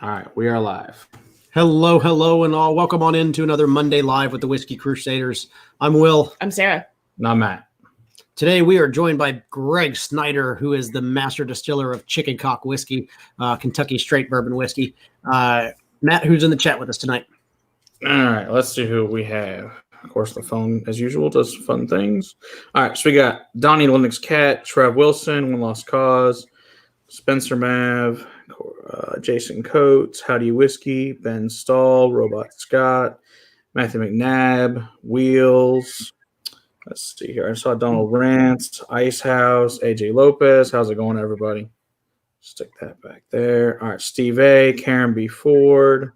All right, we are live. Hello, hello, and all. Welcome on into another Monday Live with the Whiskey Crusaders. I'm Will. I'm Sarah. Not Matt. Today we are joined by Gregg Snyder, who is the master distiller of Chicken Cock Whiskey, Kentucky Straight Bourbon Whiskey. Matt, who's in the chat with us tonight? All right, let's see who we have. Of course, the phone, as usual, does fun things. All right, so we got Donnie Linux Cat, Trev Wilson, One Lost Cause, Spencer Mav, Jason Coates, Howdy Whiskey, Ben Stahl, Robot Scott, Matthew McNabb, Wheels. Let's see here. I saw Donald Rance, Ice House, AJ Lopez. How's it going, everybody? Stick that back there. All right, Steve A, Karen B. Ford.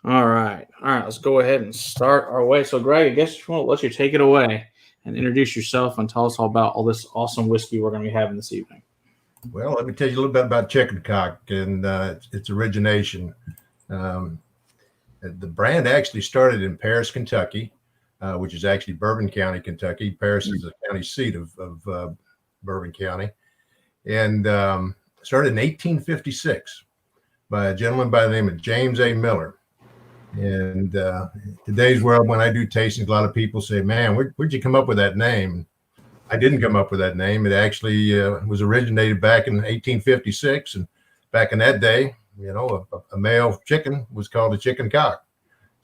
All right, let's go ahead and start our way. So, Greg, I guess I want to let you take it away and introduce yourself and tell us all about all this awesome whiskey we're going to be having this evening. Well, let me tell you a little bit about Chicken Cock and its origination. The brand actually started in Paris, Kentucky, which is actually Bourbon County, Kentucky. Paris is the county seat of Bourbon County. And started in 1856 by a gentleman by the name of James A. Miller. And today's world, when I do tastings, a lot of people say, man, where'd you come up with that name? I didn't come up with that name. It actually was originated back in 1856. And back in that day, you know, a male chicken was called a chicken cock,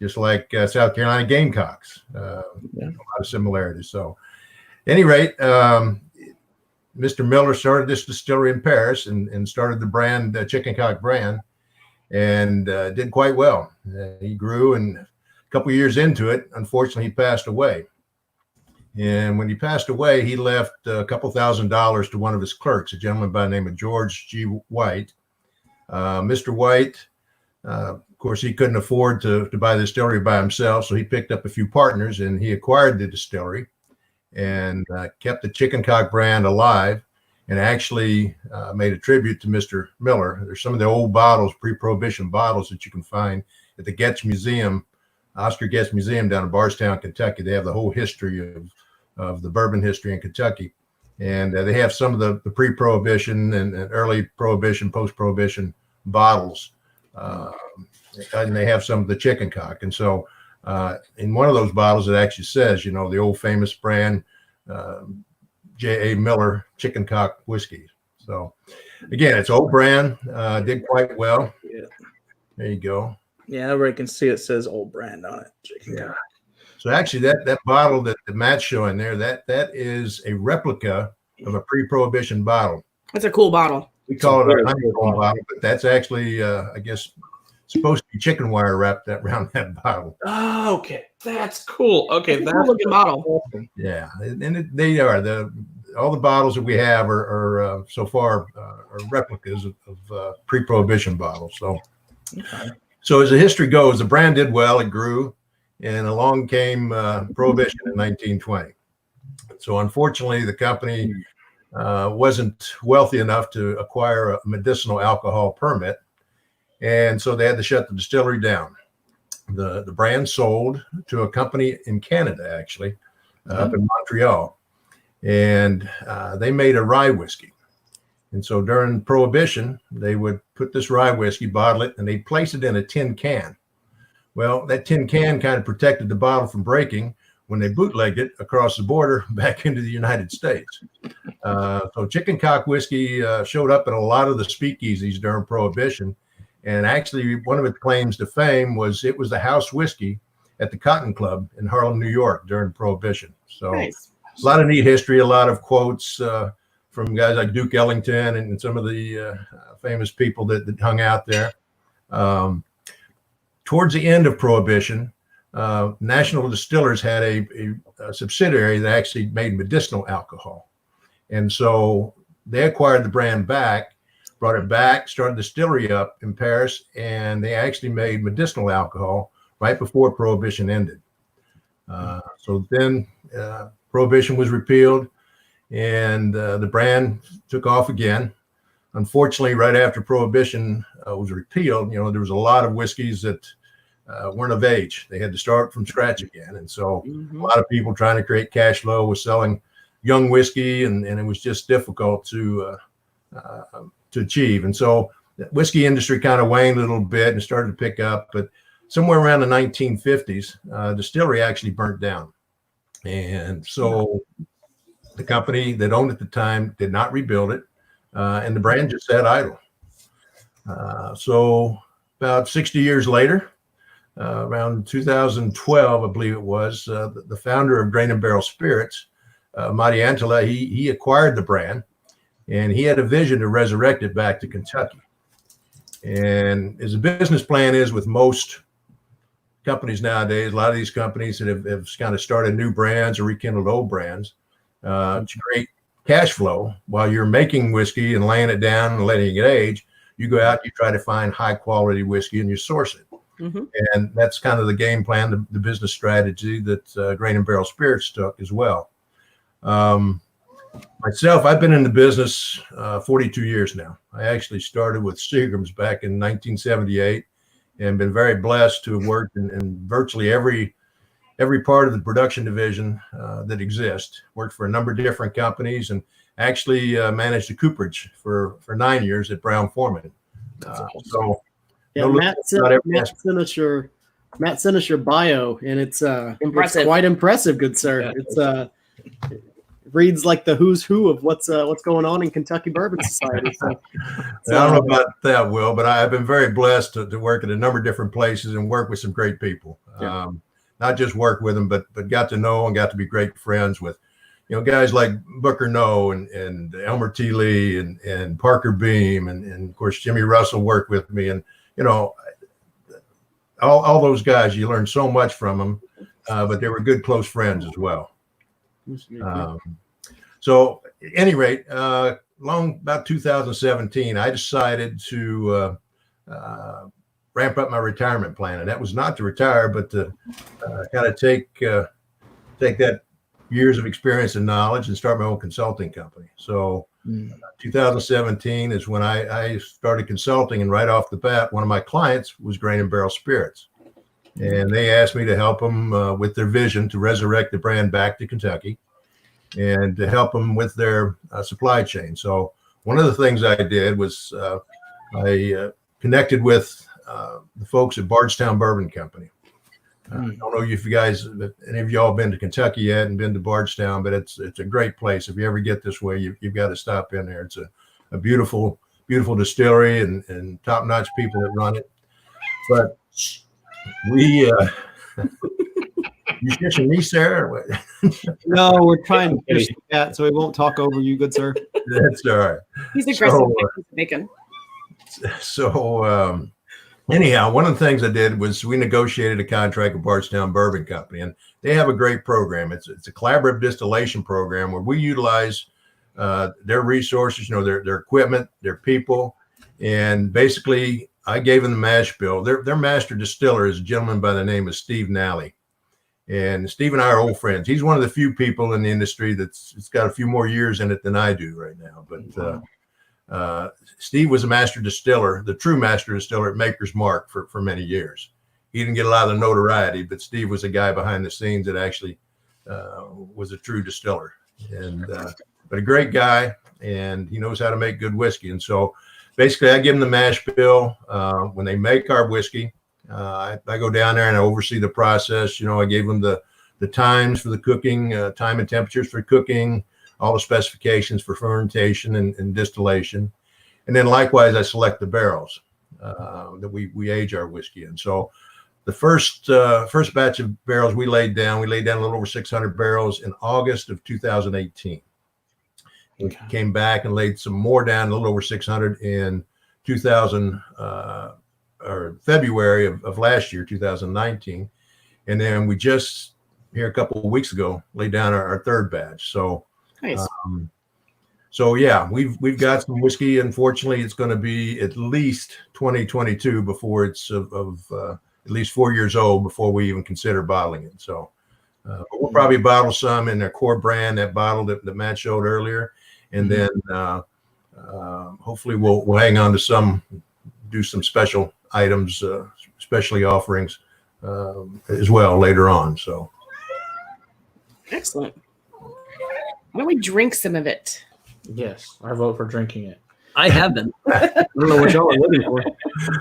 just like South Carolina gamecocks. A lot of similarities. So at any rate, Mr. Miller started this distillery in Paris and started the brand, the Chicken Cock brand, and did quite well. He grew, and a couple of years into it, unfortunately, he passed away. And when he passed away, he left a couple $1,000s to one of his clerks, a gentleman by the name of George G. White. Mr. White, of course, he couldn't afford to buy the distillery by himself, so he picked up a few partners and he acquired the distillery and kept the Chicken Cock brand alive, and actually made a tribute to Mr. Miller. There's some of the old bottles, pre-Prohibition bottles, that you can find at the Getz Museum, Oscar Getz Museum down in Bardstown, Kentucky. They have the whole history of the bourbon history in Kentucky. And they have some of the pre-Prohibition and early Prohibition, post-Prohibition bottles. And they have some of the Chicken Cock. And so in one of those bottles, it actually says, you know, the old famous brand, J.A. Miller Chicken Cock Whiskey. So again, it's old brand, did quite well. Yeah. There you go. Yeah, everybody can see it says old brand on it. Chicken Cock. So actually that bottle that Matt's showing there, that is a replica of a pre-Prohibition bottle. That's a cool bottle. We call it a honeycomb bottle, but that's actually, I guess, supposed to be chicken wire wrapped around that bottle. Oh, okay. That's cool. Okay, That's a cool looking bottle. Awesome. Yeah, and they are all the bottles that we have are so far are replicas of pre-Prohibition bottles. So, so as the history goes, the brand did well. It grew, and along came Prohibition in 1920. So unfortunately, the company wasn't wealthy enough to acquire a medicinal alcohol permit, and so they had to shut the distillery down. The brand sold to a company in Canada, actually, up in Montreal, and they made a rye whiskey. And so during Prohibition, they would put this rye whiskey, bottle it, and they place it in a tin can. Well, that tin can kind of protected the bottle from breaking when they bootlegged it across the border back into the United States. So Chicken Cock whiskey showed up in a lot of the speakeasies during Prohibition. And actually, one of its claims to fame was it was the house whiskey at the Cotton Club in Harlem, New York during Prohibition. So nice. A lot of neat history, a lot of quotes from guys like Duke Ellington and some of the famous people that hung out there. Towards the end of Prohibition, National Distillers had a subsidiary that actually made medicinal alcohol. And so they acquired the brand back, brought it back, started the distillery up in Paris, and they actually made medicinal alcohol right before Prohibition ended. So then Prohibition was repealed, and the brand took off again. Unfortunately, right after Prohibition was repealed, you know, there was a lot of whiskeys that weren't of age. They had to start from scratch again. And so a lot of people trying to create cash flow was selling young whiskey, and it was just difficult to achieve. And so the whiskey industry kind of waned a little bit and started to pick up. But somewhere around the 1950s, distillery actually burnt down. And so the company that owned it at the time did not rebuild it. And the brand just sat idle. So about 60 years later, around 2012, I believe it was, the founder of Grain and Barrel Spirits, Matti Antila, he acquired the brand, and he had a vision to resurrect it back to Kentucky. And as a business plan is with most companies nowadays, a lot of these companies that have kind of started new brands or rekindled old brands, to create cash flow while you're making whiskey and laying it down and letting it age, you go out, you try to find high quality whiskey and you source it. Mm-hmm. And that's kind of the game plan, the business strategy that Grain and Barrel Spirits took as well. Myself, I've been in the business 42 years now. I actually started with Seagram's back in 1978 and been very blessed to have worked in virtually every part of the production division that exists. Worked for a number of different companies and actually managed a Cooperage for 9 years at Brown-Forman. So Yeah, Matt sent us your bio, and it's Impressive. It's quite impressive, good sir. Yeah. It's it reads like the who's who of what's going on in Kentucky Bourbon Society. So, I don't know about that, Will, but I've been very blessed to work at a number of different places and work with some great people. Yeah. Not just work with them, but got to know and got to be great friends with, guys like Booker Noe and Elmer T. Lee and Parker Beam and of course Jimmy Russell worked with me, and all those guys, you learn so much from them, but they were good close friends as well. So at any rate, about 2017, I decided to ramp up my retirement plan, and that was not to retire, but to kind of take that years of experience and knowledge and start my own consulting company. So 2017 is when I started consulting, and right off the bat, one of my clients was Grain and Barrel Spirits, and they asked me to help them with their vision to resurrect the brand back to Kentucky and to help them with their supply chain. So one of the things I did was I connected with the folks at Bardstown Bourbon Company. I don't know if you guys, if any of y'all been to Kentucky yet and been to Bardstown, but it's a great place. If you ever get this way, you've got to stop in there. It's a beautiful, beautiful distillery and top-notch people that run it. But we, you fishing me, Sarah? no, we're trying to fish the cat, so he won't talk over you, good sir. That's all right. He's aggressive. Bacon. So anyhow, one of the things I did was we negotiated a contract with Bardstown Bourbon Company, and they have a great program. It's a collaborative distillation program where we utilize their resources, their equipment, their people, and basically I gave them the mash bill. Their master distiller is a gentleman by the name of Steve Nally. And Steve and I are old friends. He's one of the few people in the industry it's got a few more years in it than I do right now. But Steve was a master distiller, the true master distiller at Maker's Mark for many years. He didn't get a lot of the notoriety, but Steve was a guy behind the scenes that actually was a true distiller. And but a great guy, and he knows how to make good whiskey. And so basically I give him the mash bill. When they make our whiskey, I go down there and I oversee the process. I gave them the times for the cooking, time and temperatures for cooking, all the specifications for fermentation and distillation. And then likewise, I select the barrels that we age our whiskey in. So the first batch of barrels we laid down a little over 600 barrels in August of 2018. We came back and laid some more down, a little over 600 in February of last year, 2019. And then we just here a couple of weeks ago laid down our third batch. So Nice. So yeah, we've got some whiskey. Unfortunately, it's going to be at least 2022 before it's of at least 4 years old before we even consider bottling it. So but we'll probably bottle some in their core brand, that bottle that Matt showed earlier, and then hopefully we'll hang on to do some special items, especially offerings as well later on. So Excellent. Why don't we drink some of it? Yes, I vote for drinking it. I have been. I don't know what y'all are looking for.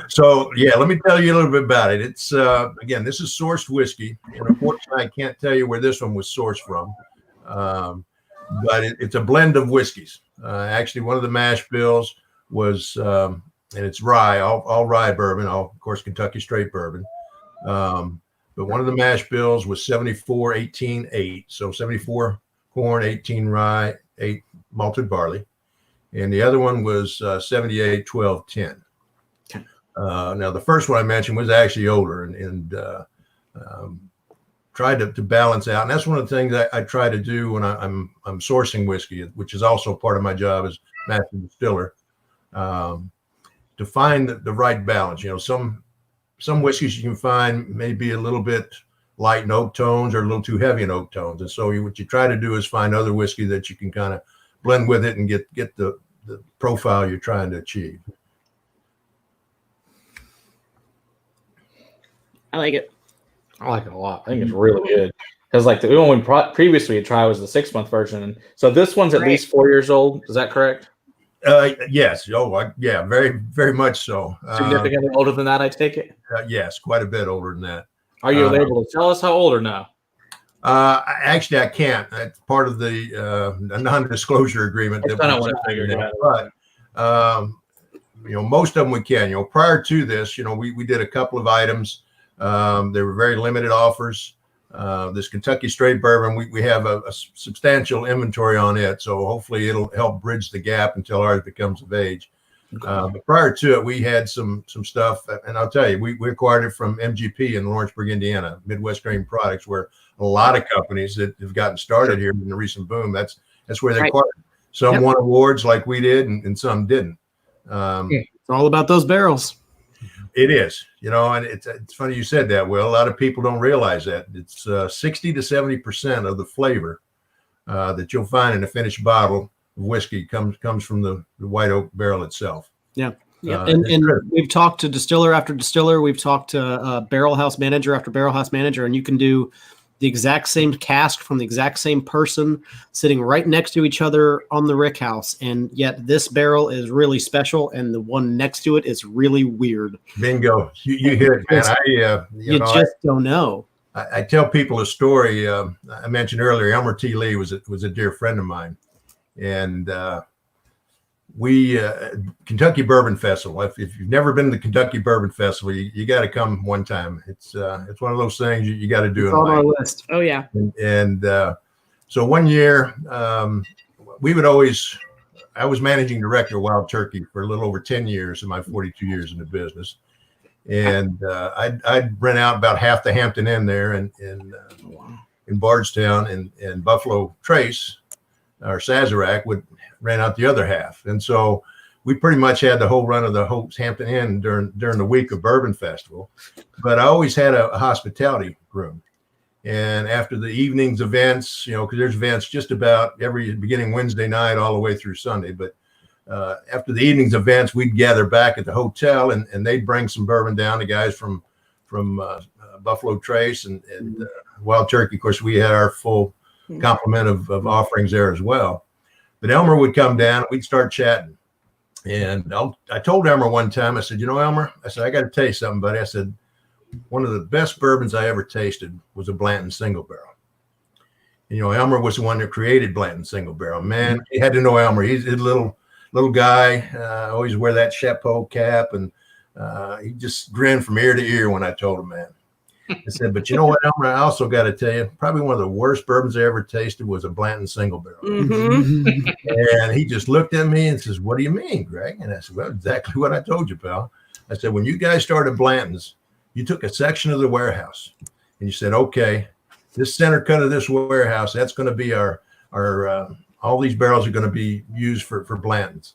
So yeah, let me tell you a little bit about it. It's again, this is sourced whiskey, and unfortunately, I can't tell you where this one was sourced from, but it's a blend of whiskeys. Actually, one of the mash bills was, and it's rye, all rye bourbon, all of course Kentucky straight bourbon. But one of the mash bills was 74, 18, 8. So 74 corn, 18 rye, 8 malted barley. And the other one was 78, 12, 10. Now, the first one I mentioned was actually older and tried to balance out. And that's one of the things I try to do when I'm sourcing whiskey, which is also part of my job as master distiller, to find the right balance. You know, some whiskeys you can find may be a little bit light in oak tones or a little too heavy in oak tones. And so what you try to do is find other whiskey that you can kind of blend with it and get the profile you're trying to achieve. I like it. I like it a lot. I think it's really good. Because like the one we previously tried was the 6-month version. So this one's at least 4 years old. Is that correct? Yes. Yeah, very, very much so. Significantly older than that, I take it? Yes, quite a bit older than that. Are you able to tell us how old or no? Actually, I can't. That's part of the non-disclosure agreement. That's kind of what I figured. But you know, most of them we can. You know, prior to this, you know, we did a couple of items. They were very limited offers. This Kentucky straight bourbon, we have a substantial inventory on it, so hopefully it'll help bridge the gap until ours becomes of age. But prior to it, we had some stuff, and I'll tell you, we acquired it from MGP in Lawrenceburg, Indiana, Midwest Grain Products, where a lot of companies that have gotten started here in the recent boom, that's where they acquired it. Some won awards like we did, and some didn't. It's all about those barrels. It is, you know, and it's funny you said that, Will. A lot of people don't realize that. It's 60 to 70% of the flavor that you'll find in a finished bottle of whiskey comes from the white oak barrel itself. Yeah. And we've talked to distiller after distiller. We've talked to barrel house manager after barrel house manager, and you can do the exact same cask from the exact same person sitting right next to each other on the rick house. And yet this barrel is really special, and the one next to it is really weird. Bingo. You hit it, man. You just don't know. I tell people a story. I mentioned earlier, Elmer T. Lee was a dear friend of mine. And we Kentucky Bourbon Festival. If you've never been to the Kentucky Bourbon Festival, you got to come one time. It's one of those things you got to do. It's on our list. Oh yeah. And so one year, I was managing director of Wild Turkey for a little over 10 years in my 42 years in the business. And I'd rent out about half the Hampton Inn there in Bardstown, and Buffalo Trace or Sazerac would rent out the other half. And so we pretty much had the whole run of the whole Hampton Inn during the week of Bourbon Festival. But I always had a hospitality room. And after the evening's events, you know, because there's events just about every beginning Wednesday night all the way through Sunday. But after the evening's events, we'd gather back at the hotel, and they'd bring some bourbon down. The guys from Buffalo Trace and Wild Turkey. Of course, we had our full complement of offerings there as well. But Elmer would come down, and we'd start chatting. And I told Elmer one time, I said, you know, Elmer, I said, I got to tell you something, buddy. I said, one of the best bourbons I ever tasted was a Blanton single barrel. And, you know, Elmer was the one that created Blanton single barrel. Man, you had to know Elmer. He's a little guy, always wear that chapeau cap, and he just grinned from ear to ear when I told him that. I said, but you know what, Elmer, I also got to tell you, probably one of the worst bourbons I ever tasted was a Blanton single barrel. Mm-hmm. And he just looked at me and says, what do you mean, Greg? And I said, well, exactly what I told you, pal. I said, when you guys started Blanton's, you took a section of the warehouse and you said, okay, this center cut of this warehouse, that's going to be our all these barrels are going to be used for Blanton's.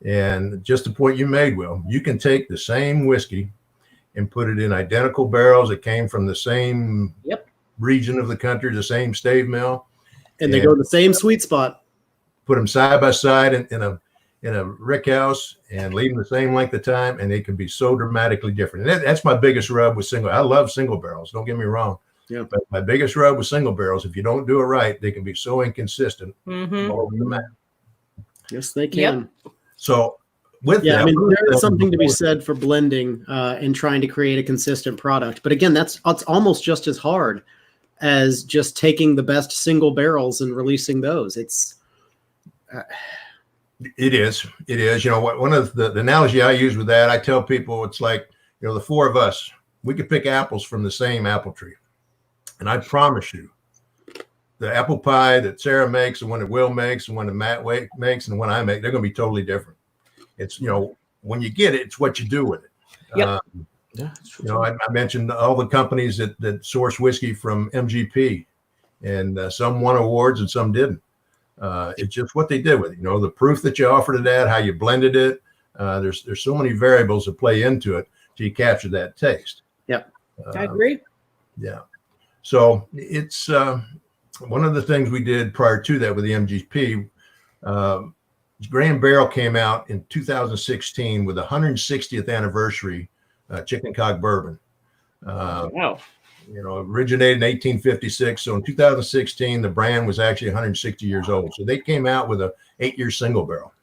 And just the point you made, Will, you can take the same whiskey and put it in identical barrels that came from the same region of the country, the same stave mill. And they go to the same sweet spot. Put them side by side in a rick house and leave them the same length of time, and they can be so dramatically different. And that's my biggest rub with single. I love single barrels. Don't get me wrong. Yeah. But my biggest rub with single barrels, if you don't do it right, they can be so inconsistent all over the map. Yes, they can. So with Yeah, that, I mean, there is something to be said for blending and trying to create a consistent product. But again, it's almost just as hard as just taking the best single barrels and releasing those. It is. One of the analogy I use with that, I tell people it's like, the four of us, we could pick apples from the same apple tree. And I promise you, the apple pie that Sarah makes and one that Will makes and one that Matt makes and one I make, they're going to be totally different. It's, when you get it, it's what you do with it. Yep. I mentioned all the companies that source whiskey from MGP, and some won awards and some didn't. It's just what they did with it. The proof that you offered it at, how you blended it. There's so many variables that play into it till you capture that taste. Yep. I agree. Yeah. So it's one of the things we did prior to that with the MGP. Grand Barrel came out in 2016 with the 160th anniversary chicken cock bourbon. Wow. Originated in 1856. So in 2016, the brand was actually 160 years old. So they came out with a 8-year single barrel.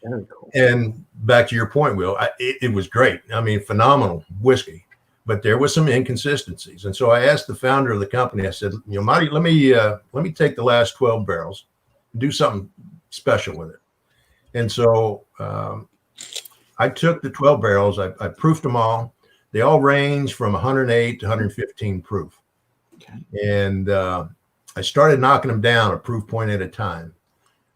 Very cool. And back to your point, Will, it was great. I mean, phenomenal whiskey, but there was some inconsistencies. And so I asked the founder of the company, I said, Marty, let me take the last 12 barrels and do something special with it. And so I took the 12 barrels, I proofed them all. They all range from 108 to 115 proof. Okay. And I started knocking them down a proof point at a time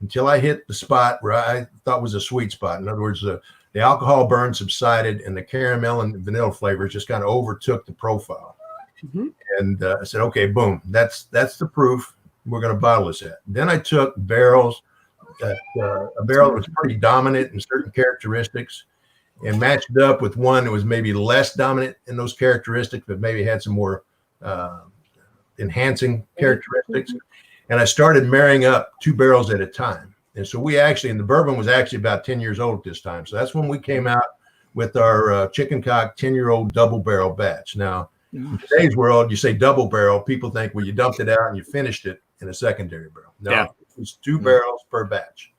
until I hit the spot where I thought was a sweet spot. In other words, the alcohol burn subsided and the caramel and vanilla flavors just kind of overtook the profile. Mm-hmm. And I said, okay, boom, that's the proof. We're going to bottle this at. Then I took barrels, a barrel that was pretty dominant in certain characteristics, and matched it up with one that was maybe less dominant in those characteristics, but maybe had some more enhancing characteristics. And I started marrying up 2 barrels at a time. And so the bourbon was actually about 10 years old at this time. So that's when we came out with our chicken cock 10-year-old double barrel batch. Now, in today's world, you say double barrel, people think, well, you dumped it out and you finished it in a secondary barrel. No, it was 2 barrels per batch.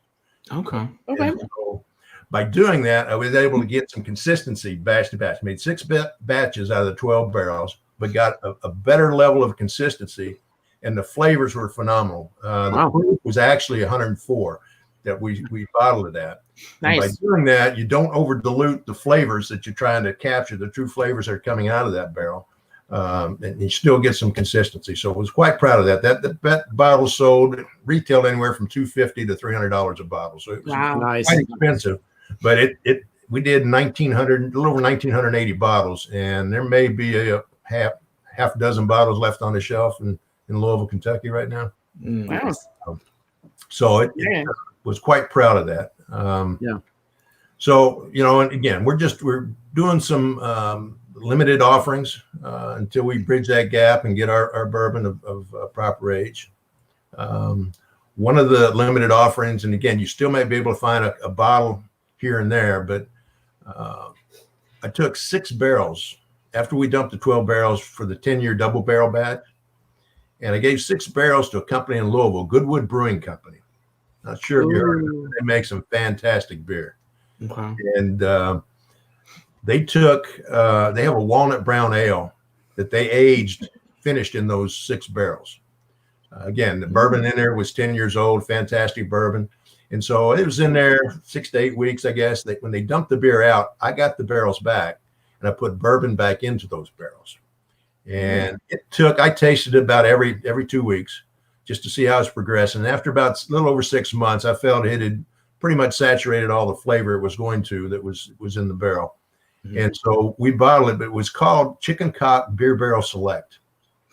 Okay. So by doing that, I was able to get some consistency batch to batch. Made 6 batches out of the 12 barrels, but got a better level of consistency, and the flavors were phenomenal. The proof was actually 104 that we bottled it at. Nice. And by doing that, you don't over dilute the flavors that you're trying to capture, the true flavors that are coming out of that barrel. And you still get some consistency. So I was quite proud of that. That bottle sold retail anywhere from $250 to $300 a bottle. So it was quite expensive, but we did 1,900, a little over 1,980 bottles, and there may be a half dozen bottles left on the shelf in Louisville, Kentucky right now. Wow. So it was quite proud of that. So, and again, we're doing some limited offerings until we bridge that gap and get our bourbon of proper age. One of the limited offerings, and again, you still may be able to find a bottle here and there, but I took 6 barrels after we dumped the 12 barrels for the 10-year double barrel batch, and I gave 6 barrels to a company in Louisville, Goodwood Brewing Company. Not sure if you heard of it. They make some fantastic beer. Okay. And they have a walnut brown ale that they finished in those 6 barrels. Again, the bourbon in there was 10 years old, fantastic bourbon. And so it was in there 6 to 8 weeks, I guess. When they dumped the beer out, I got the barrels back and I put bourbon back into those barrels. And I tasted it about every 2 weeks just to see how it's progressing. And after about a little over 6 months, I felt it had pretty much saturated all the flavor it was going to that was in the barrel. Mm-hmm. And so we bottled it, but it was called Chicken Cock Beer Barrel Select.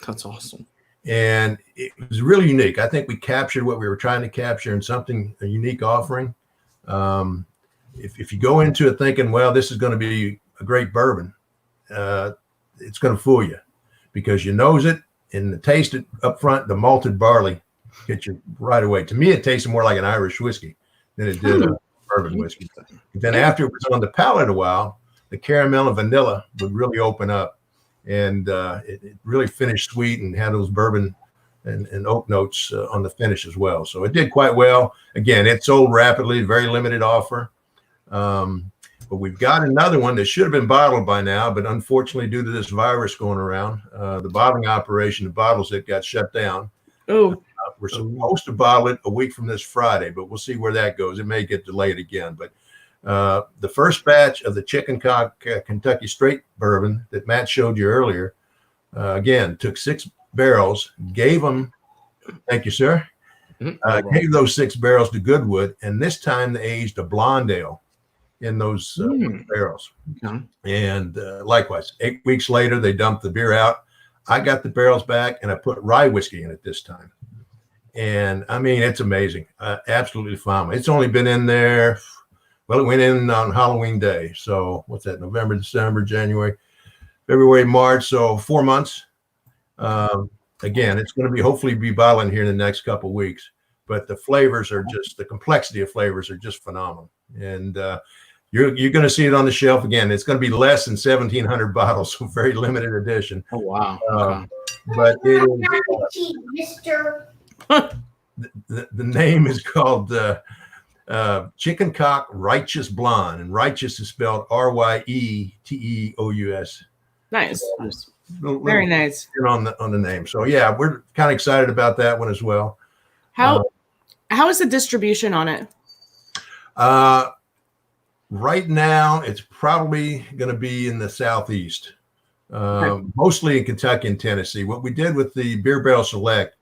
That's awesome. And it was really unique. I think we captured what we were trying to capture in a unique offering. If you go into it thinking, well, this is going to be a great bourbon, it's going to fool you because you nose it and the taste it up front, the malted barley hits you right away. To me, it tasted more like an Irish whiskey than it did a bourbon whiskey. But then after it was on the palate a while, the caramel and vanilla would really open up, and it really finished sweet and had those bourbon and oak notes on the finish as well. So it did quite well. Again, it sold rapidly, very limited offer. But we've got another one that should have been bottled by now, but unfortunately, due to this virus going around, the bottling operation, the bottles that got shut down. Oh, We're supposed to bottle it a week from this Friday, but we'll see where that goes. It may get delayed again. But the first batch of the Chicken Cock Kentucky Straight Bourbon that Matt showed you earlier, again, took 6 barrels, gave them, thank you, sir, gave those 6 barrels to Goodwood, and this time they aged a blonde ale in those barrels. Okay. And likewise, 8 weeks later, they dumped the beer out. I got the barrels back, and I put rye whiskey in it this time. And I mean, it's amazing. Absolutely phenomenal. It's only been in there. Well, it went in on Halloween Day. So what's that? November, December, January, February, March. So 4 months. Again, it's going to hopefully be bottling here in the next couple of weeks. But the flavors are the complexity of flavors are just phenomenal. And you're going to see it on the shelf again. It's going to be less than 1,700 bottles, so very limited edition. Oh, wow. But it is, Mister. the name is called Chicken Cock Righteous Blonde, and righteous is spelled Ryeteous. nice. Little Very nice. on the name. So yeah, we're kind of excited about that one as well. How is the distribution on it? Right now, it's probably going to be in the Southeast, mostly in Kentucky and Tennessee. What we did with the Beer Barrel Select,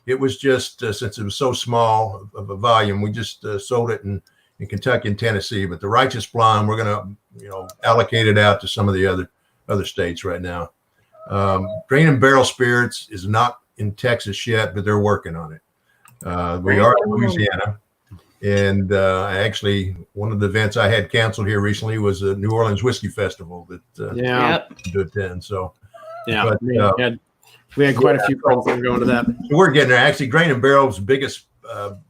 it was just since it was so small of a volume, we just sold it in Kentucky and Tennessee. But the Righteous Blonde, we're going to allocate it out to some of the other states right now. Grain and Barrel Spirits is not in Texas yet, but they're working on it. We are in Louisiana. And actually, one of the events I had canceled here recently was the New Orleans Whiskey Festival that to attend. So, yeah, but, we had quite a few friends that were going to that. We're getting there. Actually, Grain and Barrel's biggest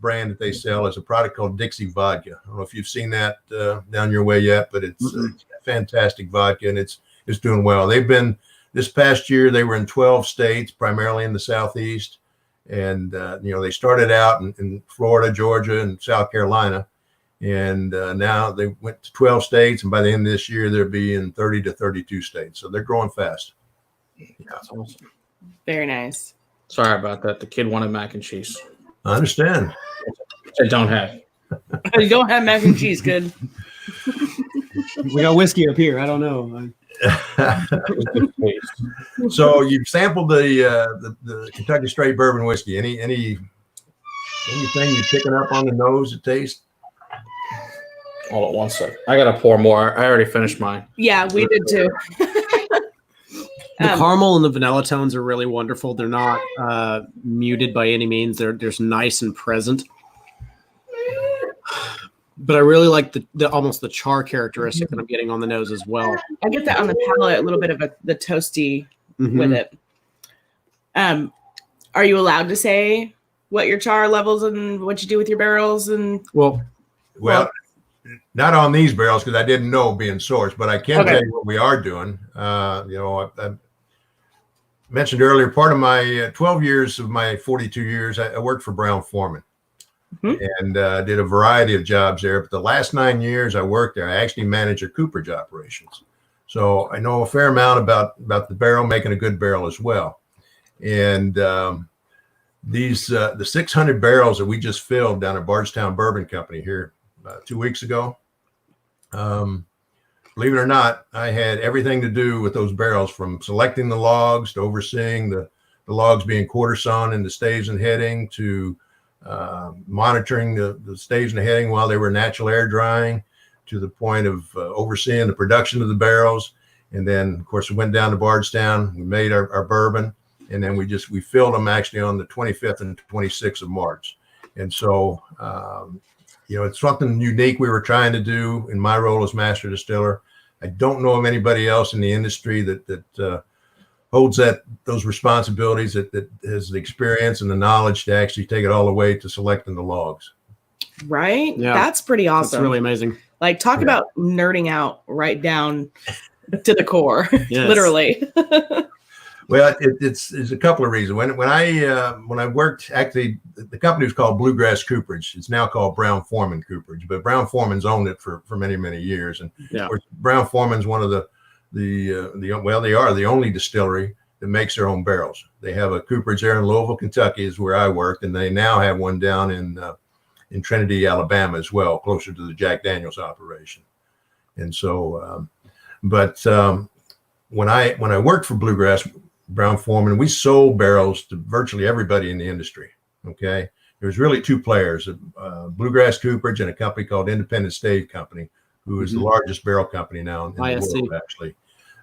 brand that they sell is a product called Dixie Vodka. I don't know if you've seen that down your way yet, but it's fantastic vodka, and it's doing well. They've been this past year. They were in 12 states, primarily in the Southeast. And, they started out in Florida, Georgia, and South Carolina. And now they went to 12 states. And by the end of this year, they'll be in 30 to 32 states. So they're growing fast. That's awesome. Very nice. Sorry about that. The kid wanted mac and cheese. I understand. I don't have. You don't have mac and cheese. Good. We got whiskey up here. I don't know. So you've sampled the Kentucky Straight Bourbon Whiskey. Anything you're picking up on the nose to taste? Hold on one sec. I got to pour more. I already finished mine. Yeah, we did too. The caramel and the vanilla tones are really wonderful. They're not muted by any means. They're just nice and present. But I really like the almost the char characteristic that I'm getting on the nose as well. I get that on the palate, a little bit of the toasty with it. Are you allowed to say what your char levels and what you do with your barrels? And well, not on these barrels because I didn't know being sourced, but I can tell you what we are doing. I mentioned earlier, part of my 12 years of my 42 years, I worked for Brown-Forman. And did a variety of jobs there. But the last 9 years I worked there, I actually managed their Cooperage operations. So I know a fair amount about the barrel, making a good barrel as well. And these the 600 barrels that we just filled down at Bardstown Bourbon Company here 2 weeks ago, believe it or not, I had everything to do with those barrels, from selecting the logs to overseeing the logs being quarter sawn into staves and heading, to monitoring the staves and the heading while they were natural air drying, to the point of overseeing the production of the barrels. And then, of course, we went down to Bardstown, we made our bourbon, and then we filled them actually on the 25th and 26th of March. And so, it's something unique we were trying to do in my role as master distiller. I don't know of anybody else in the industry that holds those responsibilities, that has the experience and the knowledge to actually take it all the way to selecting the logs. Right? Yeah. That's pretty awesome. It's really amazing. Like, talk about nerding out right down to the core, literally. Well, it's a couple of reasons. When I worked, actually, the company was called Bluegrass Cooperage. It's now called Brown-Forman Cooperage, but Brown-Forman's owned it for many years. And Yeah. of course, Brown-Forman's one of they are the only distillery that makes their own barrels. They have a Cooperage there in Louisville, Kentucky, is where I worked, and they now have one down in Trinity, Alabama, as well, closer to the Jack Daniel's operation. And so, when I worked for Bluegrass Brown-Forman, we sold barrels to virtually everybody in the industry. Okay, there was really two players: Bluegrass Cooperage and a company called Independent Stave Company, who is the largest barrel company now in the world, actually.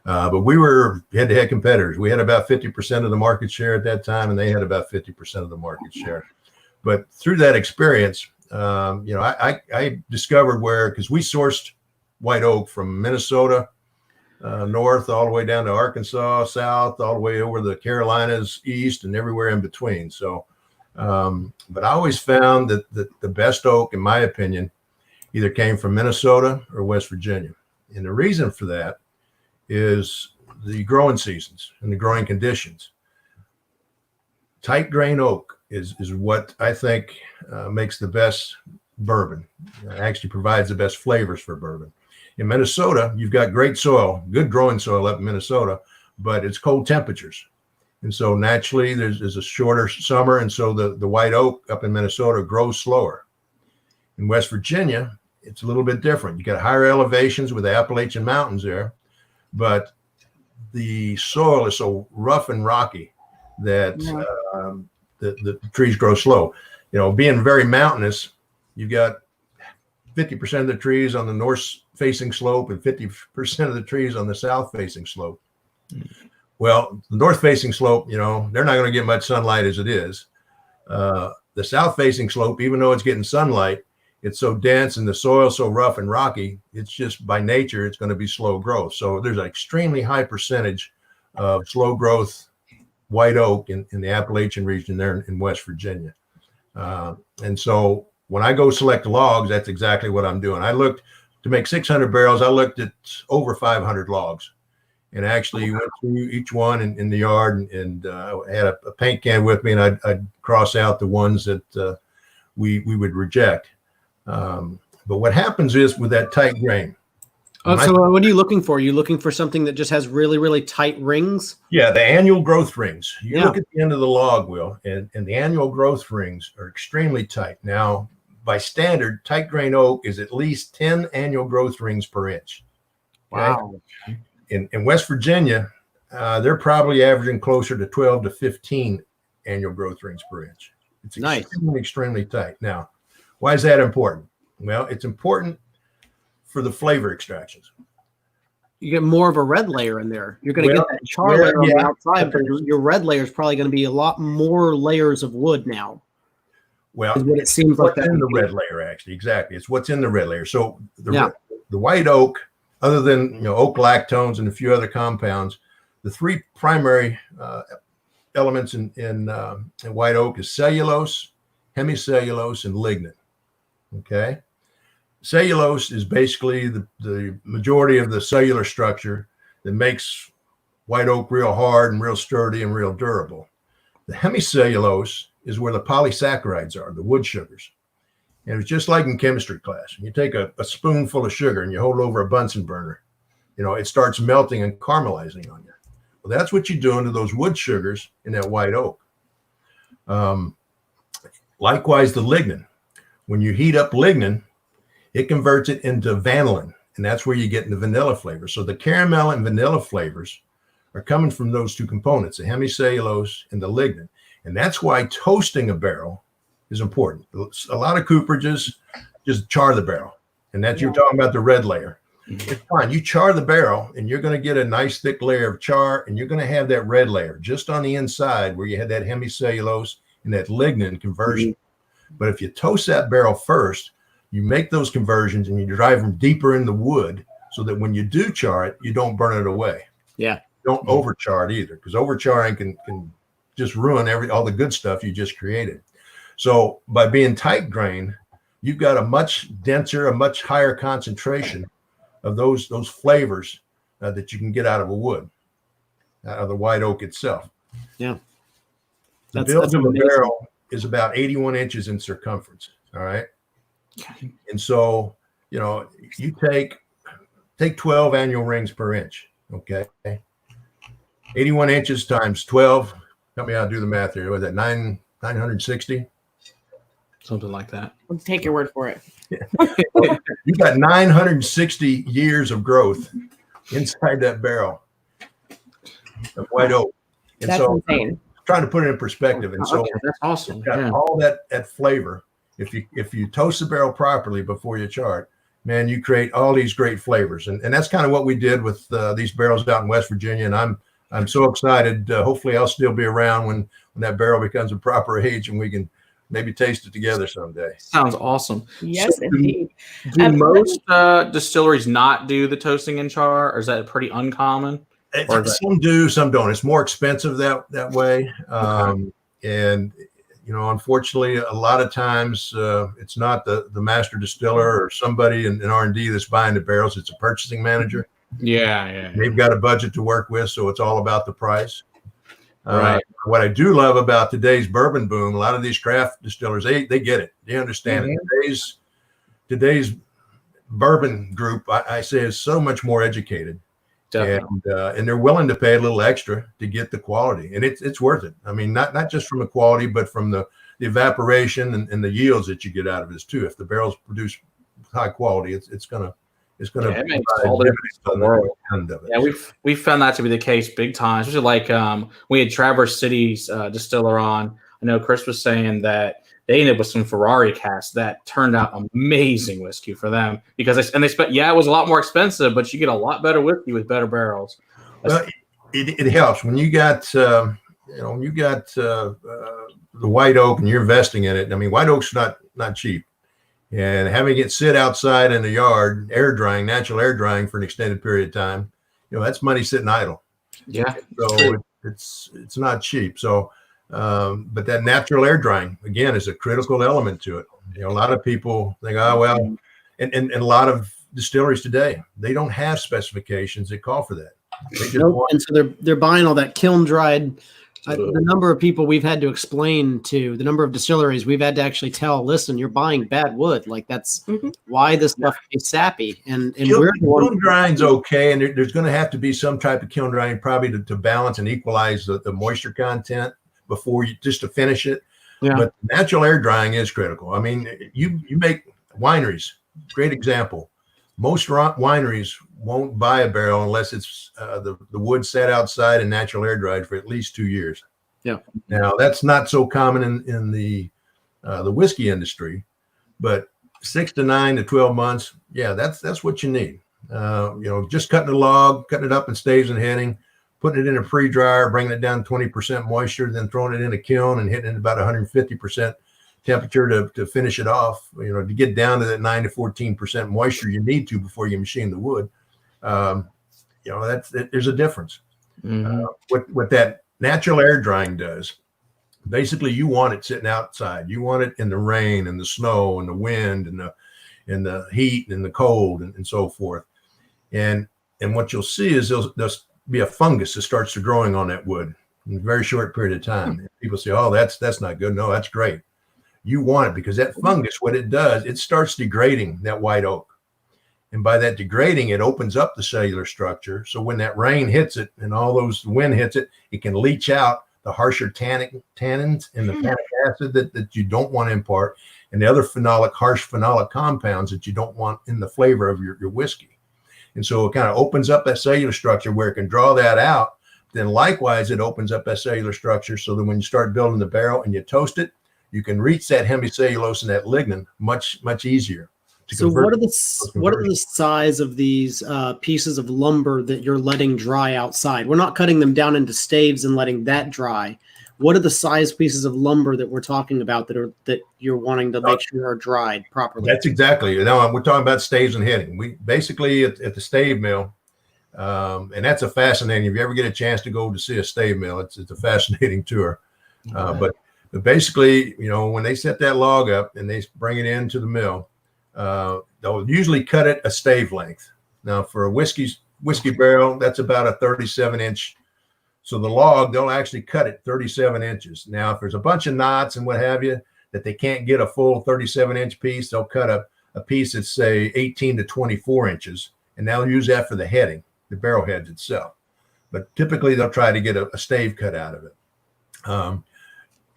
But we were head-to-head competitors. We had about 50% of the market share at that time, and they had about 50% of the market share. But through that experience, I discovered because we sourced white oak from Minnesota, north, all the way down to Arkansas, south, all the way over the Carolinas, east, and everywhere in between. So, but I always found that the best oak, in my opinion, either came from Minnesota or West Virginia. And the reason for that is the growing seasons and the growing conditions. Tight grain oak is what I think makes the best bourbon. Actually provides the best flavors for bourbon. In Minnesota, you've got great soil, good growing soil up in Minnesota, but it's cold temperatures. And so naturally there's a shorter summer. And so the white oak up in Minnesota grows slower. In West Virginia, it's a little bit different. You got higher elevations with the Appalachian Mountains there, but the soil is so rough and rocky that the trees grow slow. Being very mountainous, you've got 50% of the trees on the north-facing slope and 50% of the trees on the south-facing slope. Well, the north-facing slope, they're not going to get much sunlight as it is. The south-facing slope, even though it's getting sunlight, it's so dense and the soil so rough and rocky, it's just by nature, it's going to be slow growth. So there's an extremely high percentage of slow growth white oak in the Appalachian region there in West Virginia. And so when I go select logs, that's exactly what I'm doing. I looked to make 600 barrels. I looked at over 500 logs and actually went through each one in the yard and had a paint can with me, and I'd cross out the ones that we would reject. But what happens is with that tight grain. So what are you looking for? Are you looking for something that just has really, really tight rings? Yeah, the annual growth rings. You look at the end of the log, Will, and the annual growth rings are extremely tight. Now, by standard, tight grain oak is at least 10 annual growth rings per inch. Okay? Wow. In West Virginia, they're probably averaging closer to 12 to 15 annual growth rings per inch. It's extremely tight. Now, why is that important? Well, it's important for the flavor extractions. You get more of a red layer in there. You're going to get that char layer on the outside, but your red layer is probably going to be a lot more layers of wood now. Well, is what it seems like in the red layer, actually. Exactly. It's what's in the red layer. So the white oak, other than oak lactones and a few other compounds, the three primary elements in white oak is cellulose, hemicellulose, and lignin. Okay. Cellulose is basically the majority of the cellular structure that makes white oak real hard and real sturdy and real durable. The hemicellulose is where the polysaccharides are, the wood sugars. And it's just like in chemistry class. You take a spoonful of sugar and you hold it over a Bunsen burner. It starts melting and caramelizing on you. Well, that's what you're doing to those wood sugars in that white oak. Likewise, the lignin. When you heat up lignin, it converts it into vanillin, and that's where you get the vanilla flavor. So the caramel and vanilla flavors are coming from those two components, the hemicellulose and the lignin. And that's why toasting a barrel is important. A lot of cooperages just char the barrel, and that's you're talking about the red layer. It's fine. You char the barrel, and you're going to get a nice thick layer of char, and you're going to have that red layer just on the inside where you had that hemicellulose and that lignin conversion. But if you toast that barrel first, you make those conversions and you drive them deeper in the wood so that when you do char it, you don't burn it away. Yeah. Don't overchar it either, because overcharring can just ruin all the good stuff you just created. So by being tight grain, you've got a much denser, a much higher concentration of those flavors that you can get out of a wood. out of the white oak itself. Yeah. The That's build of a amazing. barrel is about 81 inches in circumference. All right. Okay. And so, you know, you take 12 annual rings per inch. Okay. 81 inches times 12. Help me out, do the math here. Was that 960? Something like that. Let's take your word for it. You got 960 years of growth inside that barrel of white oak. And That's so insane. trying to put it in perspective. And so Okay, that's awesome. it's got Yeah. all that flavor. If you toast the barrel properly before you chart, man, you create all these great flavors. And that's kind of what we did with these barrels out in West Virginia. And I'm so excited. Hopefully I'll still be around when that barrel becomes a proper age and we can maybe taste it together someday. Sounds awesome. Yes, So indeed. Do most distilleries not do the toasting and char, or is that pretty uncommon? Or is Some do, some don't. It's more expensive that way. And, you know, unfortunately, a lot of times it's not the master distiller or somebody in R&D that's buying the barrels. It's a purchasing manager. Yeah. They've got a budget to work with, so it's all about the price. Right. What I do love about today's bourbon boom, a lot of these craft distillers, they get it. They understand it. Today's bourbon group, I say, is so much more educated. Definitely. And they're willing to pay a little extra to get the quality. And it's worth it. I mean, not just from the quality, but from the evaporation and the yields that you get out of this too. If the barrels produce high quality, it's gonna it makes all the difference in the world. end of it. Yeah, we've found that to be the case big time. Especially like we had Traverse City's distiller on. I know Chris was saying that they ended up with some Ferrari casks that turned out amazing whiskey for them because they spent. Yeah, it was a lot more expensive, but you get a lot better whiskey with better barrels. Well, it helps when you got the white oak and you're investing in it. I mean, white oak's not cheap. And having it sit outside in the yard, natural air drying for an extended period of time, you know, that's money sitting idle. Yeah. So it's not cheap. So, but that natural air drying, again, is a critical element to it. You know, a lot of people think, oh, well, and a lot of distilleries today, they don't have specifications that call for that. They just and so they're buying all that kiln dried. The number of people we've had to explain to, the number of distilleries we've had to actually tell, listen, you're buying bad wood. Like that's why this stuff is sappy. And kiln drying's okay, and there's going to have to be some type of kiln drying probably to balance and equalize the moisture content before you just to finish it. Yeah. But natural air drying is critical. I mean, you make wineries, great example. Most wineries won't buy a barrel unless it's the wood sat outside and natural air dried for at least 2 years. Yeah. Now that's not so common in the whiskey industry, but 6 to 9 to 12 months, yeah, that's what you need. You know, just cutting the log, cutting it up in staves and heading, putting it in a pre-dryer, bringing it down 20% moisture, then throwing it in a kiln and hitting it about 150% temperature to finish it off, you know, to get down to that 9 to 14% moisture you need to before you machine the wood. You know, there's a difference. What that natural air drying does, basically you want it sitting outside. You want it in the rain and the snow and the wind and the heat and the cold and so forth. And what you'll see is there'll be a fungus that starts to growing on that wood in a very short period of time. And people say, oh, that's not good. No, that's great. You want it because that fungus, what it does, it starts degrading that white oak. And by that degrading, it opens up the cellular structure. So when that rain hits it and all those wind hits it, it can leach out the harsher tannins and the tannic acid that you don't want to impart, and the other harsh phenolic compounds that you don't want in the flavor of your whiskey. And so it kind of opens up that cellular structure where it can draw that out. Then likewise, it opens up that cellular structure so that when you start building the barrel and you toast it, you can reach that hemicellulose and that lignin much easier. So what are the size of these pieces of lumber that you're letting dry outside? We're not cutting them down into staves and letting that dry. What are the size pieces of lumber that we're talking about that you're wanting to make sure are dried properly? That's exactly. Now we're talking about staves and heading. We basically at the stave mill, and that's a fascinating. If you ever get a chance to go to see a stave mill, it's a fascinating tour. But basically, you know, when they set that log up and they bring it into the mill, they'll usually cut it a stave length. Now, for a whiskey barrel, that's about a 37-inch So the log, they'll actually cut it 37 inches. Now, if there's a bunch of knots and what have you that they can't get a full 37-inch piece, they'll cut a piece that's, say, 18 to 24 inches, and they'll use that for the heading, the barrel heads itself. But typically, they'll try to get a stave cut out of it.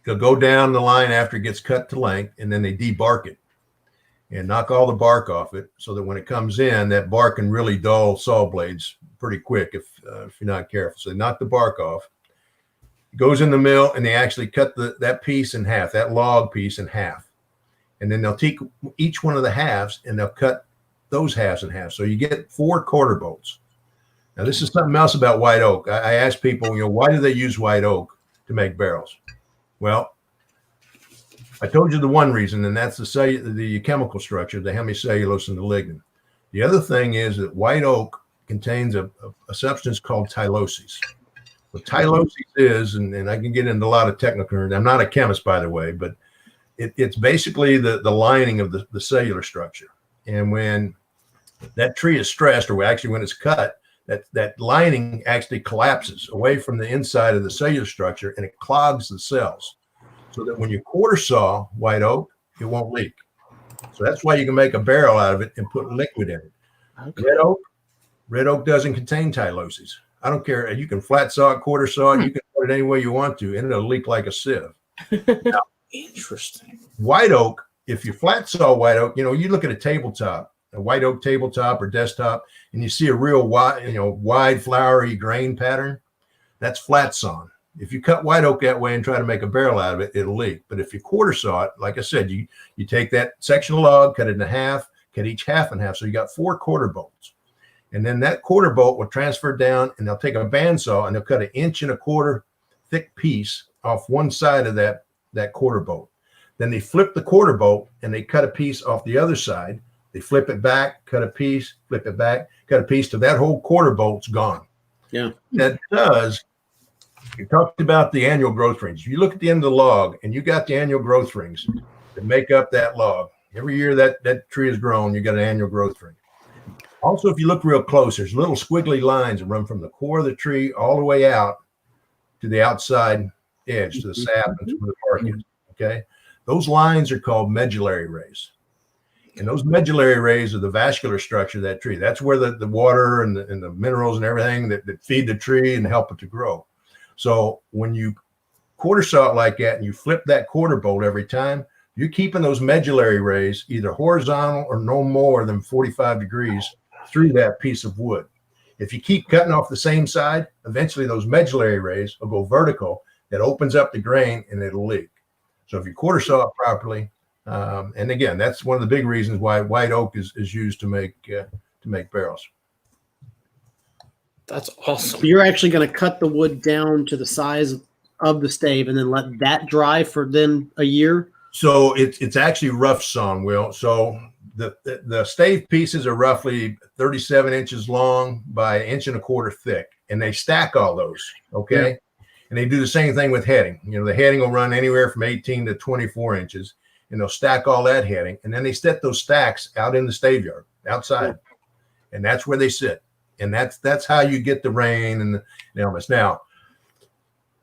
They'll go down the line after it gets cut to length, and then they debark it and knock all the bark off it so that when it comes in, that bark can really dull saw blades pretty quick if you're not careful. So they knock the bark off. It goes in the mill, and they actually cut that piece in half, that log piece in half. And then they'll take each one of the halves, and they'll cut those halves in half. So you get 4 quarter bolts. Now, this is something else about white oak. I ask people, why do they use white oak to make barrels? Well, I told you the one reason, and that's the chemical structure, the hemicellulose and the lignin. The other thing is that white oak contains a substance called tyloses. What tyloses is, and I can get into a lot of technical terms. I'm not a chemist, by the way, but it's basically the lining of the cellular structure. And when that tree is stressed, or actually when it's cut, that lining actually collapses away from the inside of the cellular structure, and it clogs the cells, so that when you quarter saw white oak, it won't leak. So that's why you can make a barrel out of it and put liquid in it. Okay. Red oak doesn't contain tyloses. I don't care. You can flat saw it, quarter saw it. You can put it any way you want to, and it'll leak like a sieve. Now, interesting. White oak, if you flat saw white oak, you look at a tabletop, a white oak tabletop or desktop, and you see a real wide flowery grain pattern, that's flat sawn. If you cut white oak that way and try to make a barrel out of it, it'll leak. But if you quarter saw it, like I said, you take that section of log, cut it in half, cut each half in half. So you got 4 quarter bolts. And then that quarter bolt will transfer down, and they'll take a bandsaw and they'll cut 1.25 inch thick piece off one side of that quarter bolt. Then they flip the quarter bolt and they cut a piece off the other side. They flip it back, cut a piece, flip it back, cut a piece till that whole quarter bolt's gone. Yeah. That does. You talked about the annual growth rings. If you look at the end of the log and you got the annual growth rings that make up that log, every year that tree has grown, you got an annual growth ring. Also, if you look real close, there's little squiggly lines that run from the core of the tree all the way out to the outside edge, to the sap and to the bark is. Okay. Those lines are called medullary rays. And those medullary rays are the vascular structure of that tree. That's where the water and the minerals and everything that feed the tree and help it to grow. So when you quarter saw it like that and you flip that quarter bolt every time, you're keeping those medullary rays either horizontal or no more than 45 degrees through that piece of wood. If you keep cutting off the same side, eventually those medullary rays will go vertical. That opens up the grain and it'll leak. So if you quarter saw it properly, and again, that's one of the big reasons why white oak is used to make barrels. That's awesome. You're actually going to cut the wood down to the size of the stave and then let that dry for then a year? So it's actually rough sawn, Will. So the stave pieces are roughly 37 inches long by 1.25 inches thick, and they stack all those. Okay. Yeah. And they do the same thing with heading. The heading will run anywhere from 18 to 24 inches, and they'll stack all that heading. And then they set those stacks out in the stave yard outside, and that's where they sit. And that's how you get the rain and the elements. Now,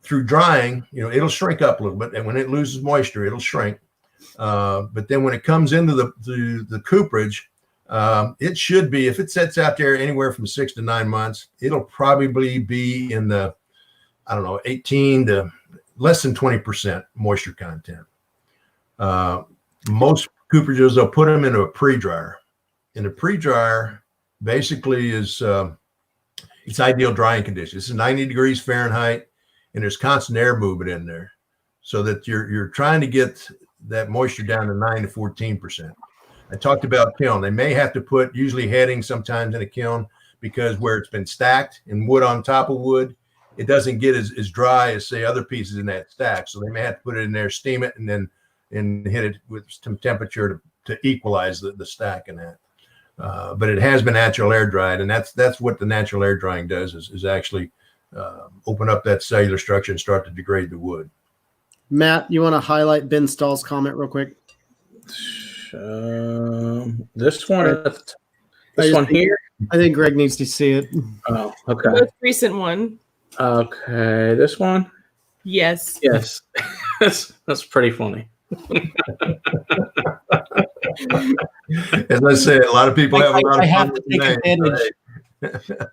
through drying, it'll shrink up a little bit, and when it loses moisture, it'll shrink. But then when it comes into the cooperage, it should be, if it sits out there anywhere from 6 to 9 months, it'll probably be in the 18 to less than 20% moisture content. Most cooperages, they'll put them into a pre-dryer. And a pre-dryer basically is it's ideal drying conditions. This is 90 degrees Fahrenheit, and there's constant air movement in there, so that you're trying to get that moisture down to 9 to 14%. I talked about kiln. They may have to put usually heading sometimes in a kiln, because where it's been stacked and wood on top of wood, it doesn't get as dry as, say, other pieces in that stack. So they may have to put it in there, steam it, and then hit it with some temperature to equalize the stack in that. But it has been natural air dried, and that's what the natural air drying does is actually open up that cellular structure and start to degrade the wood. Matt, you want to highlight Ben Stahl's comment real quick? This one here. I think Greg needs to see it. Oh, okay. The most recent one. Okay, this one. Yes. Yes, that's pretty funny. As I said, a lot of people have a lot I of have fun to with the take name. advantage.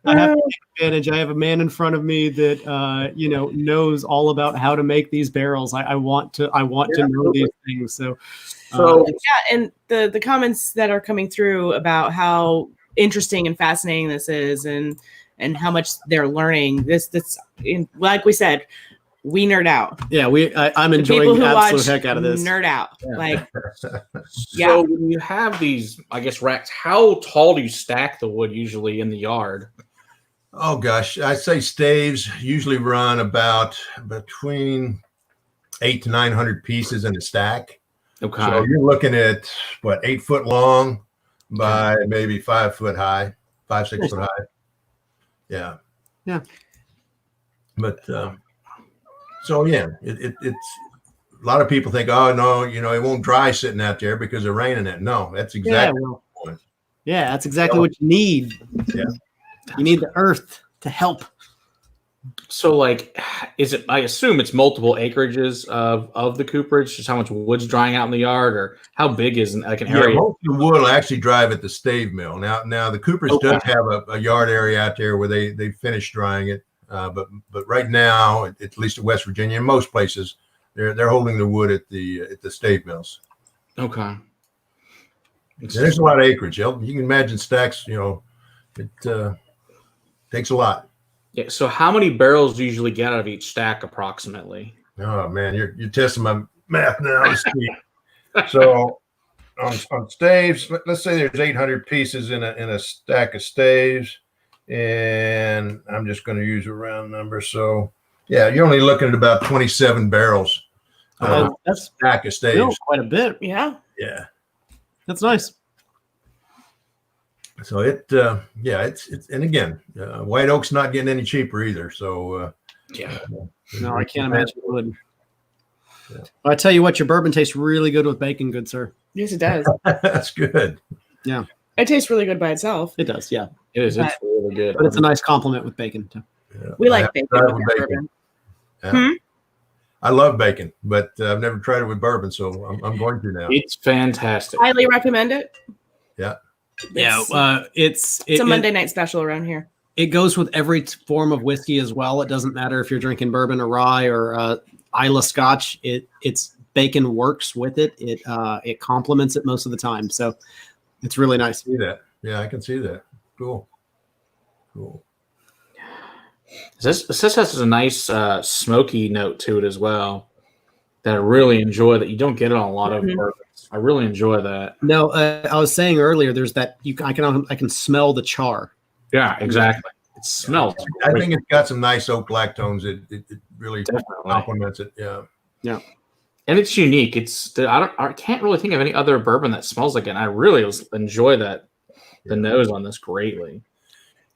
I have to take advantage. I have a man in front of me that knows all about how to make these barrels. I want to know these things. So Yeah, and the comments that are coming through about how interesting and fascinating this is, and how much they're learning. Like we said, we nerd out. yeah, I'm The enjoying people the who absolute watch heck out of this. nerd out. Yeah. Like, So when you have these, I guess, racks, how tall do you stack the wood usually in the yard? Oh gosh, I say staves usually run about between 800 to 900 pieces in a stack. Okay. So you're looking at what, 8 foot long by maybe 5 foot high, 5-6 foot high. Yeah. Yeah. But so yeah, it's a lot of people think, oh no, it won't dry sitting out there because of rain in it. No, that's exactly the point. Yeah, that's exactly what you need. Yeah. You need the earth to help. So, like, I assume it's multiple acreages of the cooperage, just how much wood's drying out in the yard, or how big is like an area? Most of the wood will actually drive at the stave mill. Now the cooperage does have a yard area out there where they finish drying it. But right now, at least in West Virginia, in most places, they're holding the wood at the stave mills. Okay. There's a lot of acreage. You can imagine stacks. It takes a lot. Yeah. So, how many barrels do you usually get out of each stack, approximately? Oh man, you're testing my math now. So on staves, let's say there's 800 pieces in a stack of staves, and I'm just going to use a round number. So yeah, you're only looking at about 27 barrels. That's Stack of staves. quite a bit. Yeah. Yeah. That's nice. So it's and again, white oak's not getting any cheaper either. So Yeah. No, I can't imagine it would. Yeah. Well, I tell you what, your bourbon tastes really good with bacon, good sir. Yes, it does. that's good. Yeah. It tastes really good by itself. It does, yeah. It is. It's really good. But it's a nice compliment with bacon too. Yeah. We like bacon with bourbon. Yeah. I love bacon, but I've never tried it with bourbon, so I'm going to now. It's fantastic. Highly recommend it. Yeah. It's a Monday night special around here. It goes with every form of whiskey as well. It doesn't matter if you're drinking bourbon or rye or Islay Scotch. It's bacon works with it. It complements it most of the time. So it's really nice. See that? Yeah, I can see that. Cool. This has a nice smoky note to it as well that I really enjoy, that you don't get it on a lot of bourbons. I really enjoy that. No, I was saying earlier, there's that I can smell the char. Yeah, exactly. It smells. I think it's got some nice oak lactones. It really Definitely complements it. Yeah. Yeah. And it's unique. I can't really think of any other bourbon that smells like it. And I really enjoy the nose on this greatly.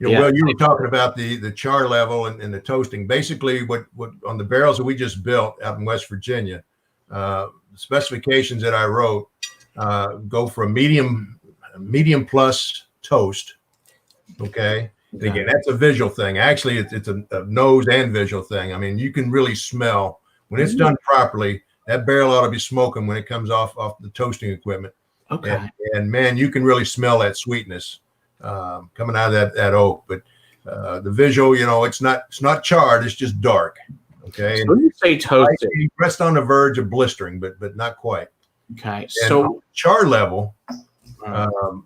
Well, you were talking about the char level and the toasting. Basically, what on the barrels that we just built out in West Virginia, the specifications that I wrote go for a medium plus toast. Okay. And again, that's a visual thing. Actually, it's a nose and visual thing. I mean, you can really smell when it's done properly. That barrel ought to be smoking when it comes off the toasting equipment. Okay. And man, you can really smell that sweetness coming out of that oak. But the visual, it's not charred. It's just dark. Okay. So when you say toasted, pressed on the verge of blistering, but not quite. Okay. And So char level.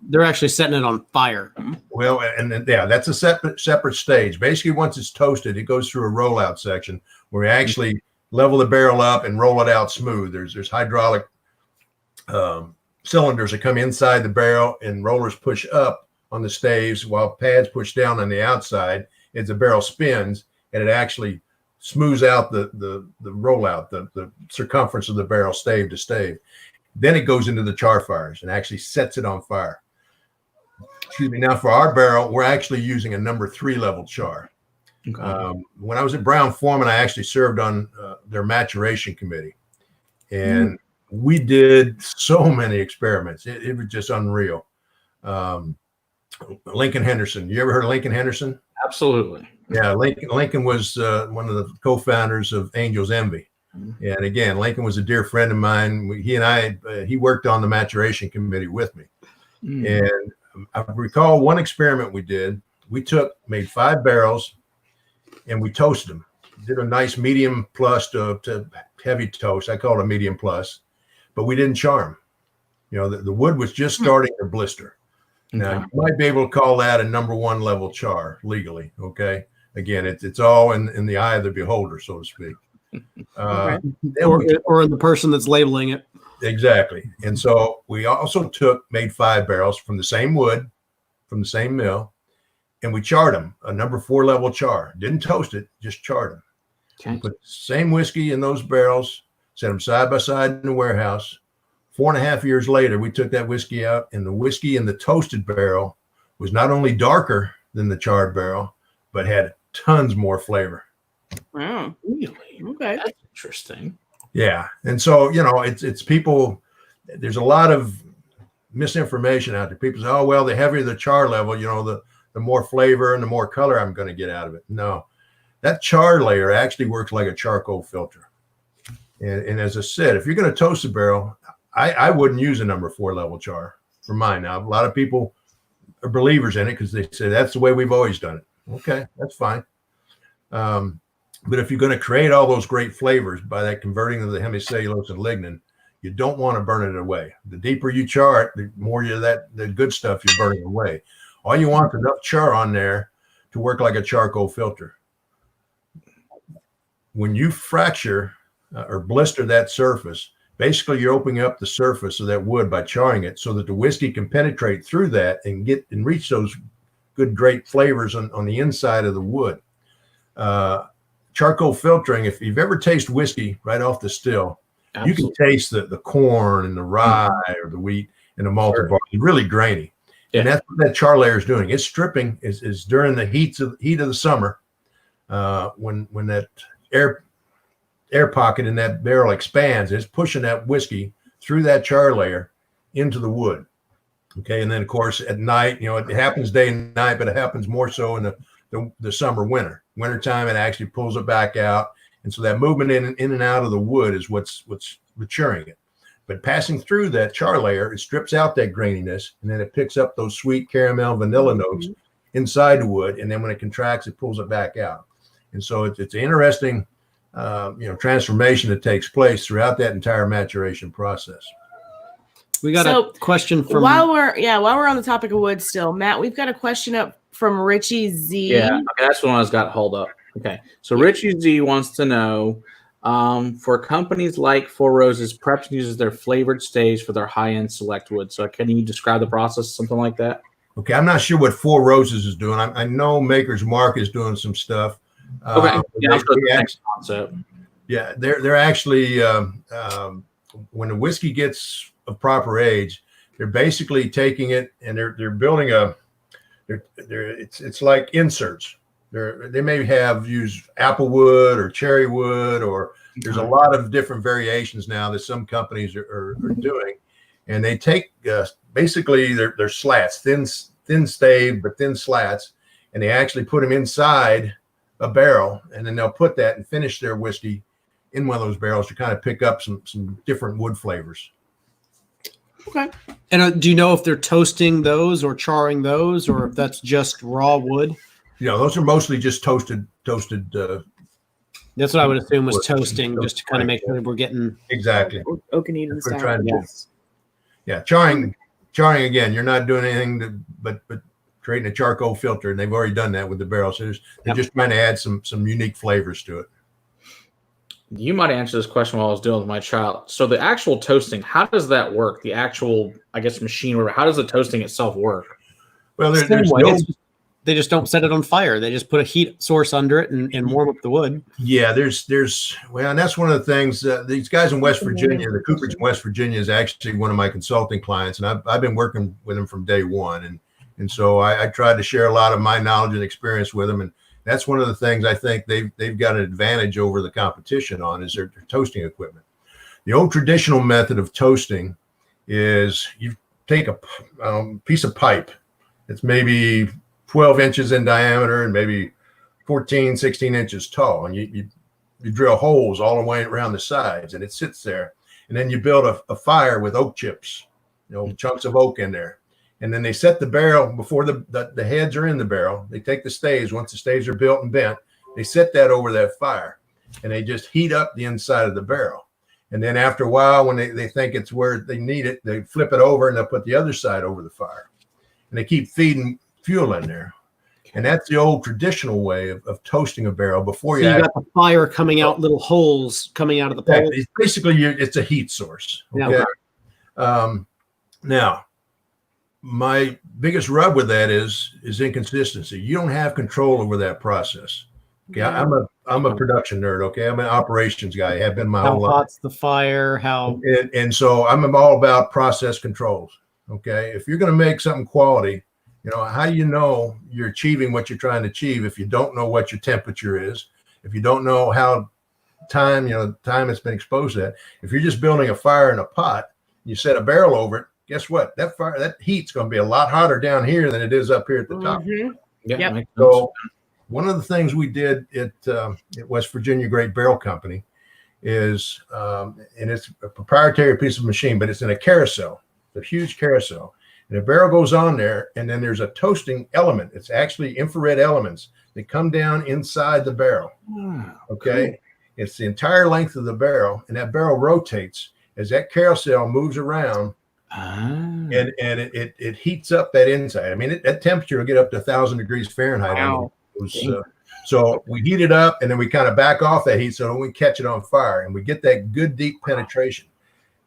They're actually setting it on fire. Well, and then, that's a separate stage. Basically, once it's toasted, it goes through a rollout section where you actually level the barrel up and roll it out smooth. There's hydraulic cylinders that come inside the barrel, and rollers push up on the staves while pads push down on the outside. As the barrel spins, and it actually smooths out the rollout, the circumference of the barrel, stave to stave. Then it goes into the char fires and actually sets it on fire. Excuse me. Now for our barrel, we're actually using a number 3 level char. okay. When I was at Brown-Forman, I actually served on their maturation committee, and we did so many experiments. It was just unreal. Lincoln Henderson. You ever heard of Lincoln Henderson? Absolutely. Yeah, Lincoln was one of the co-founders of Angel's Envy. And again, Lincoln was a dear friend of mine. He worked on the maturation committee with me. And I recall one experiment we did. We made 5 barrels and we toasted them. Did a nice medium plus to heavy toast. I call it a medium plus, but we didn't char them. You know, the wood was just starting to blister. Now, you might be able to call that a number 1 level char legally. Okay. Again, it's all in the eye of the beholder, so to speak. Or in the person that's labeling it. Exactly. And so we also made 5 barrels from the same wood, from the same mill, and we charred them, a number 4 level char. Didn't toast it, just charred them. Okay. Put the same whiskey in those barrels, set them side by side in the warehouse. 4.5 years later, we took that whiskey out, and the whiskey in the toasted barrel was not only darker than the charred barrel, but had tons more flavor. Wow. Really? Okay. That's interesting. Yeah. And so, you know, it's people, there's a lot of misinformation out there. People say, oh, well, the heavier the char level, you know, the more flavor and the more color I'm going to get out of it. No, that char layer actually works like a charcoal filter. And as I said, if you're going to toast a barrel, I wouldn't use a number 4 level char for mine. Now, a lot of people are believers in it because they say that's the way we've always done it. Okay, that's fine. But if you're going to create all those great flavors by that converting of the hemicellulose and lignin, you don't want to burn it away. The deeper you char it, the more the good stuff you're burning away. All you want is enough char on there to work like a charcoal filter. When you fracture or blister that surface, basically you're opening up the surface of that wood by charring it so that the whiskey can penetrate through that and reach those good, great flavors on the inside of the wood. Charcoal filtering, if you've ever tasted whiskey right off the still, absolutely, you can taste the corn and the rye or the wheat and the malted barley. It's really grainy. Yeah. And that's what that char layer is doing. It's stripping is during the heat of the summer, when that air pocket in that barrel expands, it's pushing that whiskey through that char layer into the wood. Okay. And then of course at night, you know, it happens day and night, but it happens more so in the summer, wintertime, it actually pulls it back out. And so that movement in and out of the wood is what's maturing it. But passing through that char layer, it strips out that graininess, and then it picks up those sweet caramel vanilla notes inside the wood. And then when it contracts, it pulls it back out. And so it's an interesting, transformation that takes place throughout that entire maturation process. We got a question from while we're on the topic of wood still, Matt, we've got a question up from Richie Z. Yeah, okay, that's the one I was got hold up. Okay, so Richie Z wants to know, for companies like Four Roses, Preps uses their flavored stage for their high-end select wood. So can you describe the process, something like that? Okay, I'm not sure what Four Roses is doing. I know Maker's Mark is doing some stuff. Okay, concept. Yeah, they're actually when the whiskey gets of proper age, they're basically taking it and they're building it's like inserts. They may have used apple wood or cherry wood, or there's a lot of different variations now that some companies are doing, and they take basically their slats, thin stave but thin slats, and they actually put them inside a barrel, and then they'll put that and finish their whiskey in one of those barrels to kind of pick up some different wood flavors. Okay. And do you know if they're toasting those or charring those, or if that's just raw wood? You know, those are mostly just toasted. That's what I would assume was toasting, just to kind of make sure that we're getting exactly Okanagan style. Yes. Yeah, charring again. You're not doing anything but creating a charcoal filter, and they've already done that with the barrel. So they're just trying to add some unique flavors to it. You might answer this question while I was dealing with my child. So the actual toasting, how does that work? The actual, I guess, machine, how does the toasting itself work? Well, they just don't set it on fire. They just put a heat source under it and warm up the wood. Yeah, and that's one of the things. These guys in West Virginia, the Cooperage in West Virginia is actually one of my consulting clients, and I've been working with them from day one, and so I tried to share a lot of my knowledge and experience with them, and that's one of the things I think they've got an advantage over the competition on is their toasting equipment. The old traditional method of toasting is you take a piece of pipe. It's maybe 12 inches in diameter and maybe 14, 16 inches tall, and you drill holes all the way around the sides, and it sits there. And then you build a fire with oak chips, chunks of oak in there. And then they set the barrel before the heads are in the barrel. They take the staves. Once the staves are built and bent, they set that over that fire, and they just heat up the inside of the barrel. And then after a while, when they think it's where they need it, they flip it over and they'll put the other side over the fire. And they keep feeding fuel in there. And that's the old traditional way of toasting a barrel before you got the fire coming out, little holes coming out of the pole. Basically, it's a heat source. Okay. Yeah. Now, my biggest rub with that is inconsistency. You don't have control over that process. Okay, I'm a production nerd. Okay, I'm an operations guy. I have been my whole life. How hot's the fire? And so I'm all about process controls. Okay, if you're going to make something quality, how do you know you're achieving what you're trying to achieve if you don't know what your temperature is, if you don't know how time it's been exposed to that? If you're just building a fire in a pot, you set a barrel over it, guess what? That heat's going to be a lot hotter down here than it is up here at the top. Yeah. So one of the things we did at West Virginia Great Barrel Company is, and it's a proprietary piece of machine, but it's in a carousel, a huge carousel. And a barrel goes on there, and then there's a toasting element. It's actually infrared elements that come down inside the barrel. Okay. Cool. It's the entire length of the barrel, and that barrel rotates as that carousel moves around, and it heats up that inside. I mean, that temperature will get up to 1,000 degrees Fahrenheit. Wow. So we heat it up, and then we kind of back off that heat so we catch it on fire, and we get that good deep penetration.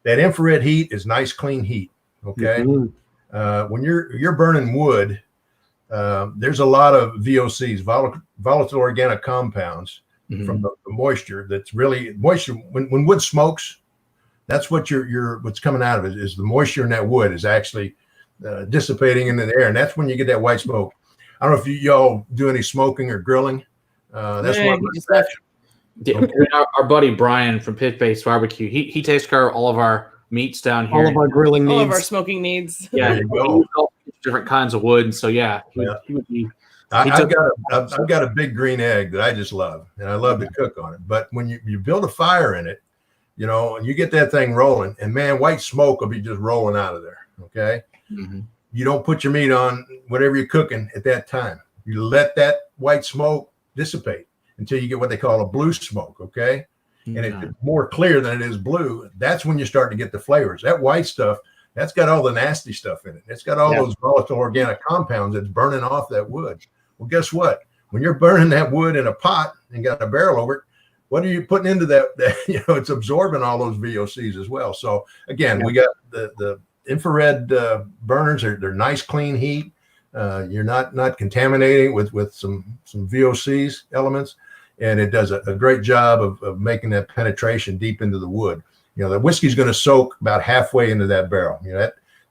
That infrared heat is nice, clean heat. Okay. Mm-hmm. When you're burning wood, there's a lot of VOCs, volatile organic compounds, from the moisture. That's really moisture. When wood smokes, that's what what's coming out of it is the moisture in that wood is actually dissipating into the air, and that's when you get that white smoke. I don't know if y'all do any smoking or grilling. That's one of my passions. Our buddy Brian from Pit Base Barbecue, he takes care of all of our meats down here, all of our grilling needs, all of our smoking needs. Yeah, different kinds of wood, and so he would be. I've got a big green egg that I just love, and I love to cook on it. But when you build a fire in it, and you get that thing rolling, and man, white smoke will be just rolling out of there. Okay, you don't put your meat on whatever you're cooking at that time. You let that white smoke dissipate until you get what they call a blue smoke. Okay. And it's more clear than it is blue. That's when you start to get the flavors. That white stuff, that's got all the nasty stuff in it. It's got all those volatile organic compounds that's burning off that wood. Well, guess what? When you're burning that wood in a pot and got a barrel over it, what are you putting into that? It's absorbing all those VOCs as well. So again, we got the infrared burners. They're nice, clean heat. You're not contaminating with some VOCs elements. And it does a great job of making that penetration deep into the wood. The whiskey's going to soak about halfway into that barrel.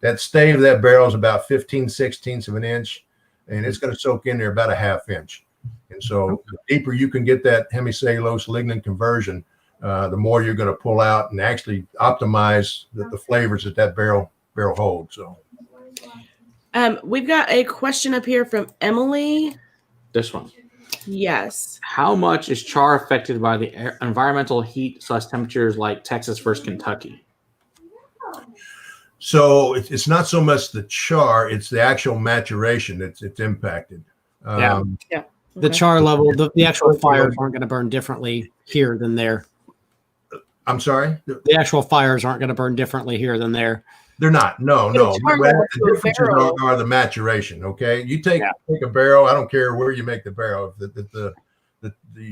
That stave of that barrel is about 15/16 of an inch, and it's going to soak in there about a half inch. And so the deeper you can get that hemicellulose lignin conversion, the more you're going to pull out and actually optimize the flavors that barrel holds. So we've got a question up here from Emily. This one. Yes. How much is char affected by the environmental heat / temperatures like Texas versus Kentucky? So it's not so much the char; it's the actual maturation that's impacted. The char level, the actual fires aren't going to burn differently here than there. I'm sorry. The actual fires aren't going to burn differently here than there. They're not. No. The differences are the maturation. Okay, you take a barrel. I don't care where you make the barrel. The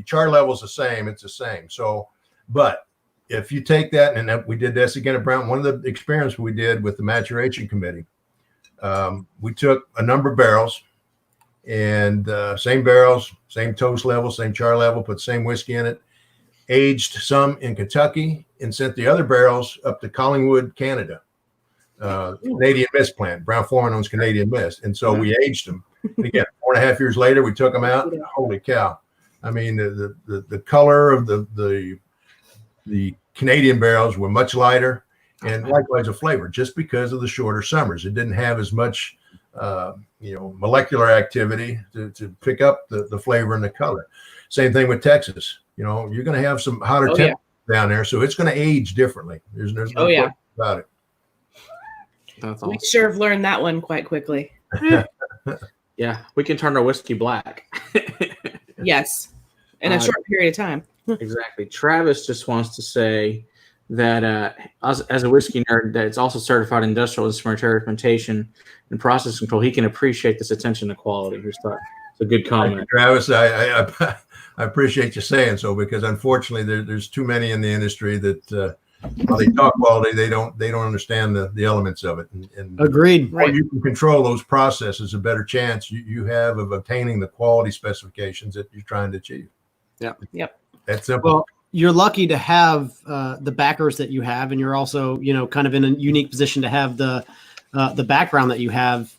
char level is the same. It's the same. So, but if you take that, and we did this again at Brown. One of the experiments we did with the maturation committee, we took a number of barrels, and same barrels, same toast level, same char level, put the same whiskey in it, aged some in Kentucky, and sent the other barrels up to Collingwood, Canada. Canadian Mist plant. Brown Forman owns Canadian Mist. And so we aged them. And again, 4.5 years later, we took them out. Holy cow. I mean, the color of the Canadian barrels were much lighter, and likewise the flavor, just because of the shorter summers. It didn't have as much molecular activity to pick up the flavor and the color. Same thing with Texas. You're going to have some hotter temperatures down there, so it's going to age differently. There's no question about it. That's awesome. We sure have learned that one quite quickly. Yeah, we can turn our whiskey black. Yes, in a short period of time. Exactly. Travis just wants to say that as a whiskey nerd, that it's also certified industrial fermentation and process control. He can appreciate this attention to quality. It's a good comment. Travis, I appreciate you saying so, because unfortunately there's too many in the industry that while they talk quality, they don't understand the elements of it. And Agreed. the more you can control those processes, the better chance you have of obtaining the quality specifications that you're trying to achieve. Yep. That's simple. Well, you're lucky to have the backers that you have, and you're also, kind of in a unique position to have the background that you have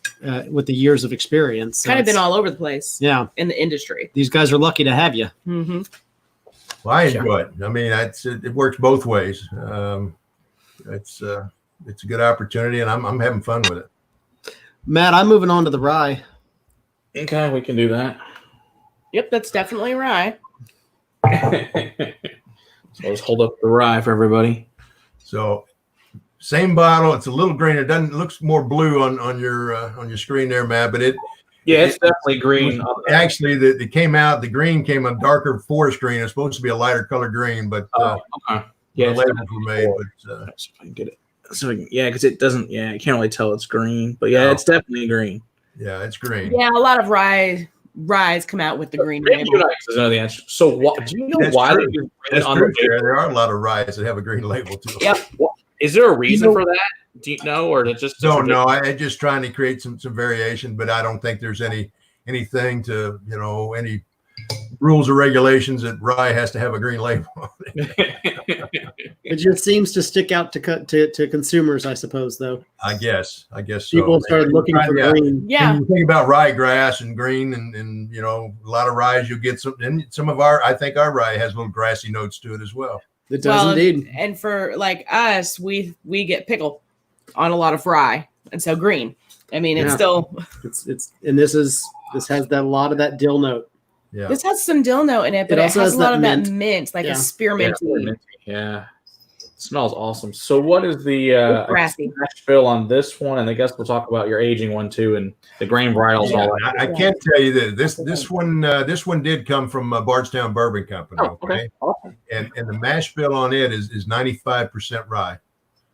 with the years of experience. So Kind of been all over the place. Yeah. In the industry. These guys are lucky to have you. Mm-hmm. Well, I enjoy it. I mean, it works both ways. It's a good opportunity, and I'm having fun with it. Matt, I'm moving on to the rye. Okay, we can do that. Yep, that's definitely rye. So let's hold up the rye for everybody. So, same bottle. It's a little green. It looks more blue on your screen there, Matt. But it's definitely green. Actually, the green came a darker forest green. It's supposed to be a lighter color green, but okay. Yeah, the labels were made. But so if I can get it. So because it doesn't. Yeah, you can't really tell it's green, but yeah, it's definitely green. Yeah, it's green. Yeah, a lot of ryes come out with the green label. Doesn't know the answer. So do you know why they use green on the label? There are a lot of ryes that have a green label too. Yep. Is there a reason for that? Do you know, or is it just don't know? I'm just trying to create some variation, but I don't think there's anything to any rules or regulations that rye has to have a green label on it. It just seems to stick out to consumers, I suppose, though. I guess so. People started looking for green. Yeah. When you think about ryegrass and green and a lot of ryes, you'll get some of I think our rye has little grassy notes to it as well. It does indeed. And for like us, we get pickle on a lot of rye, and so green. I mean, it's still and this has a lot of that dill note. Yeah. This has some dill note in it, but it also has a lot of that mint, like a spearmint. Yeah. It smells awesome. So what is the mash bill on this one? And I guess we'll talk about your aging one too, and the grain varietals. Yeah, all that. I can't tell you that this one did come from Bardstown Bourbon Company. Oh, okay. Awesome. And the mash bill on it is 95% rye.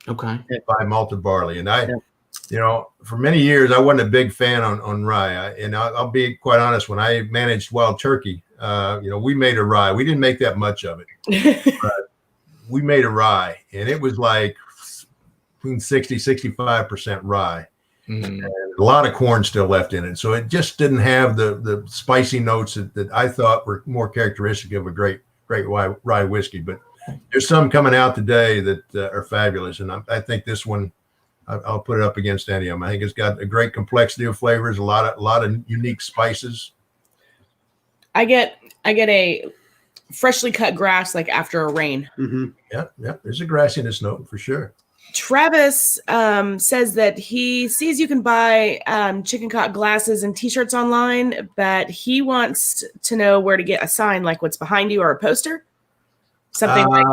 Okay. By malted barley. And for many years, I wasn't a big fan on rye. I'll be quite honest, when I managed Wild Turkey, we made a rye. We didn't make that much of it, but we made a rye, and it was like between 60-65% rye. And a lot of corn still left in it. So it just didn't have the spicy notes that I thought were more characteristic of a great rye whiskey. But there's some coming out today that are fabulous. And I think this one, I'll put it up against any of them. I think it's got a great complexity of flavors, a lot of unique spices. I get a freshly cut grass like after a rain. Mm-hmm. Yeah. There's a grassiness note for sure. Travis says that he sees you can buy chicken cock glasses and T-shirts online, but he wants to know where to get a sign like what's behind you or a poster. Something like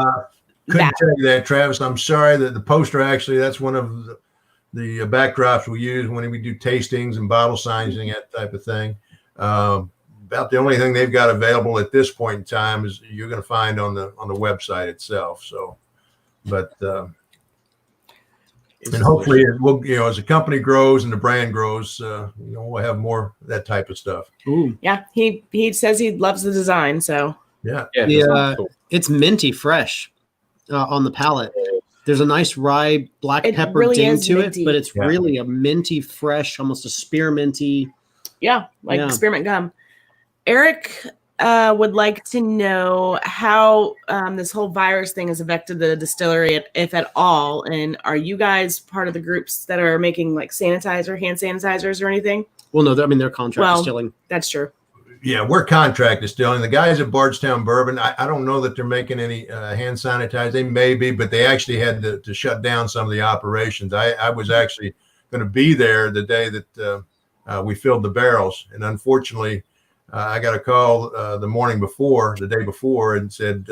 couldn't tell you that, Travis. I'm sorry that the poster actually, that's one of the backdrops we use when we do tastings and bottle signs and that type of thing. About the only thing they've got available at this point in time is you're going to find on the website itself. So, but and hopefully we'll, as the company grows and the brand grows, we'll have more of that type of stuff. Ooh. Yeah, he says he loves the design. So yeah, cool. It's minty fresh on the palate. There's a nice rye black pepper really ding to minty. It, but it's really a minty, fresh, almost a spearminty. Yeah, like spearmint gum. Eric would like to know how this whole virus thing has affected the distillery, if at all. And are you guys part of the groups that are making like hand sanitizers or anything? Well, no, they're contract distilling. That's true. Yeah, we're contract distilling. The guys at Bardstown Bourbon, I don't know that they're making any hand sanitizer. They may be, but they actually had to shut down some of the operations. I was actually going to be there the day that we filled the barrels. And unfortunately, I got a call the day before, and said,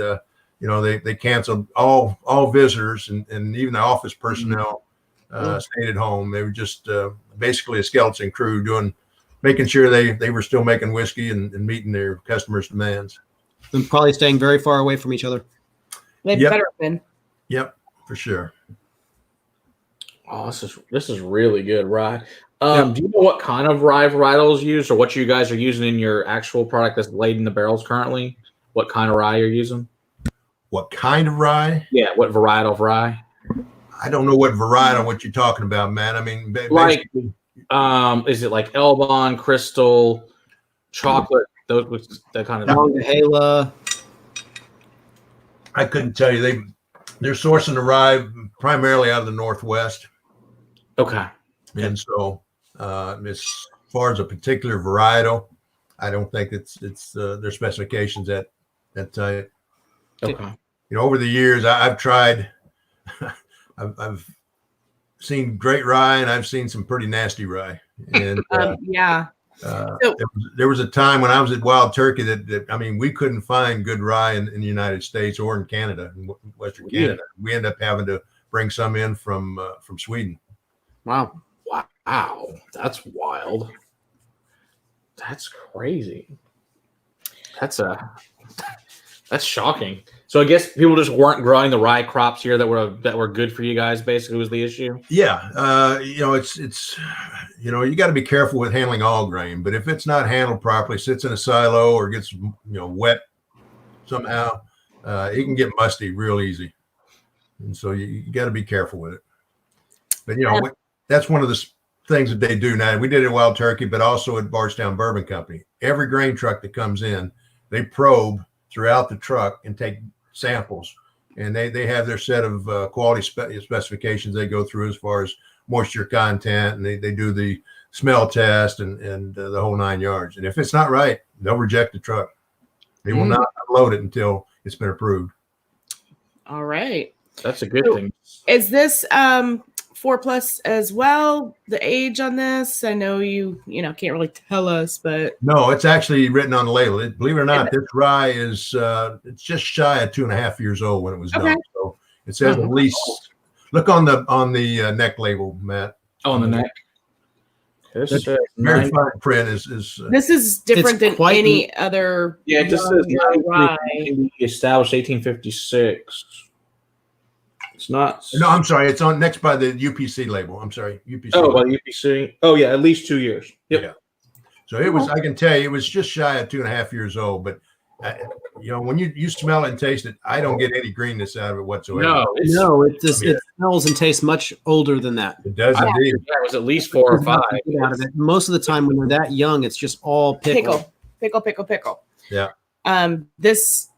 they canceled all visitors and even the office personnel stayed at home. They were just basically a skeleton crew making sure they were still making whiskey and meeting their customers' demands. And probably staying very far away from each other. They better have been. Yep, for sure. Oh, this is really good rye. Do you know what kind of rye varietal is used, or what you guys are using in your actual product that's laid in the barrels currently? What kind of rye you're using? What kind of rye? Yeah, what varietal of rye? I don't know what varietal what you're talking about, Matt. I mean, basically, is it like Elbon, Crystal, chocolate? That kind of Monongahela. I couldn't tell you. They're sourcing the rye primarily out of the Northwest. Okay. And so, as far as a particular varietal, I don't think it's their specifications that tight. Okay. Over the years, I've tried. I've seen great rye, and I've seen some pretty nasty rye. And there was a time when I was at Wild Turkey that we couldn't find good rye in the United States or in Canada, in Western Canada. We ended up having to bring some in from Sweden. Wow, that's wild. That's crazy. That's shocking. So I guess people just weren't growing the rye crops here that were good for you guys. Basically, was the issue. Yeah, it's you got to be careful with handling all grain. But if it's not handled properly, sits in a silo or gets wet somehow, it can get musty real easy. And so you got to be careful with it. But that's one of the things that they do now. We did it at Wild Turkey, but also at Bardstown Bourbon Company. Every grain truck that comes in, they probe throughout the truck and take samples, and they have their set of quality specifications they go through as far as moisture content, and they do the smell test and the whole 9 yards. And if it's not right, they'll reject the truck. They will not unload it until it's been approved. All right, that's a good thing. Is this 4+ as well, the age on this? I know you can't really tell us, but no, it's actually written on the label. Believe it or not, this rye is it's just shy of 2.5 years old when it was done. So it says at least. Look on the neck label, Matt. Oh, on the neck. This very fine print is. This is different than any other. Yeah, it just says established 1856. It's not. No, I'm sorry. It's on next by the UPC label. I'm sorry, UPC. Oh, by UPC. Oh, yeah, at least 2 years. Yep. Yeah. So it was. I can tell you, it was just shy of 2.5 years old. But when you smell it and taste it, I don't get any greenness out of it whatsoever. It smells and tastes much older than that. It does indeed. Yeah, it was at least 4 or 5. Out of it. Most of the time, when they're that young, it's just all pickle. Yeah. This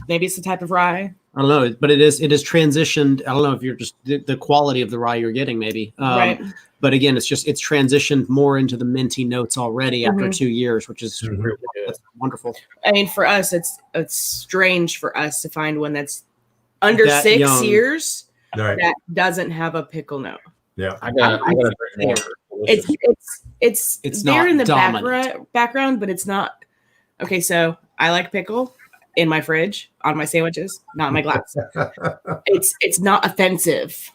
maybe it's the type of rye. I don't know, but it is transitioned. I don't know if you're just the quality of the rye you're getting, maybe. Right. But again, it's transitioned more into the minty notes already after 2 years, which is really that's wonderful. I mean, for us, it's strange for us to find one that's under that 6 young. Years that doesn't have a pickle note. Yeah, I got to drink more. It's there in the background, but it's not. Okay, so I like pickle in my fridge on my sandwiches, not in my glass. It's not offensive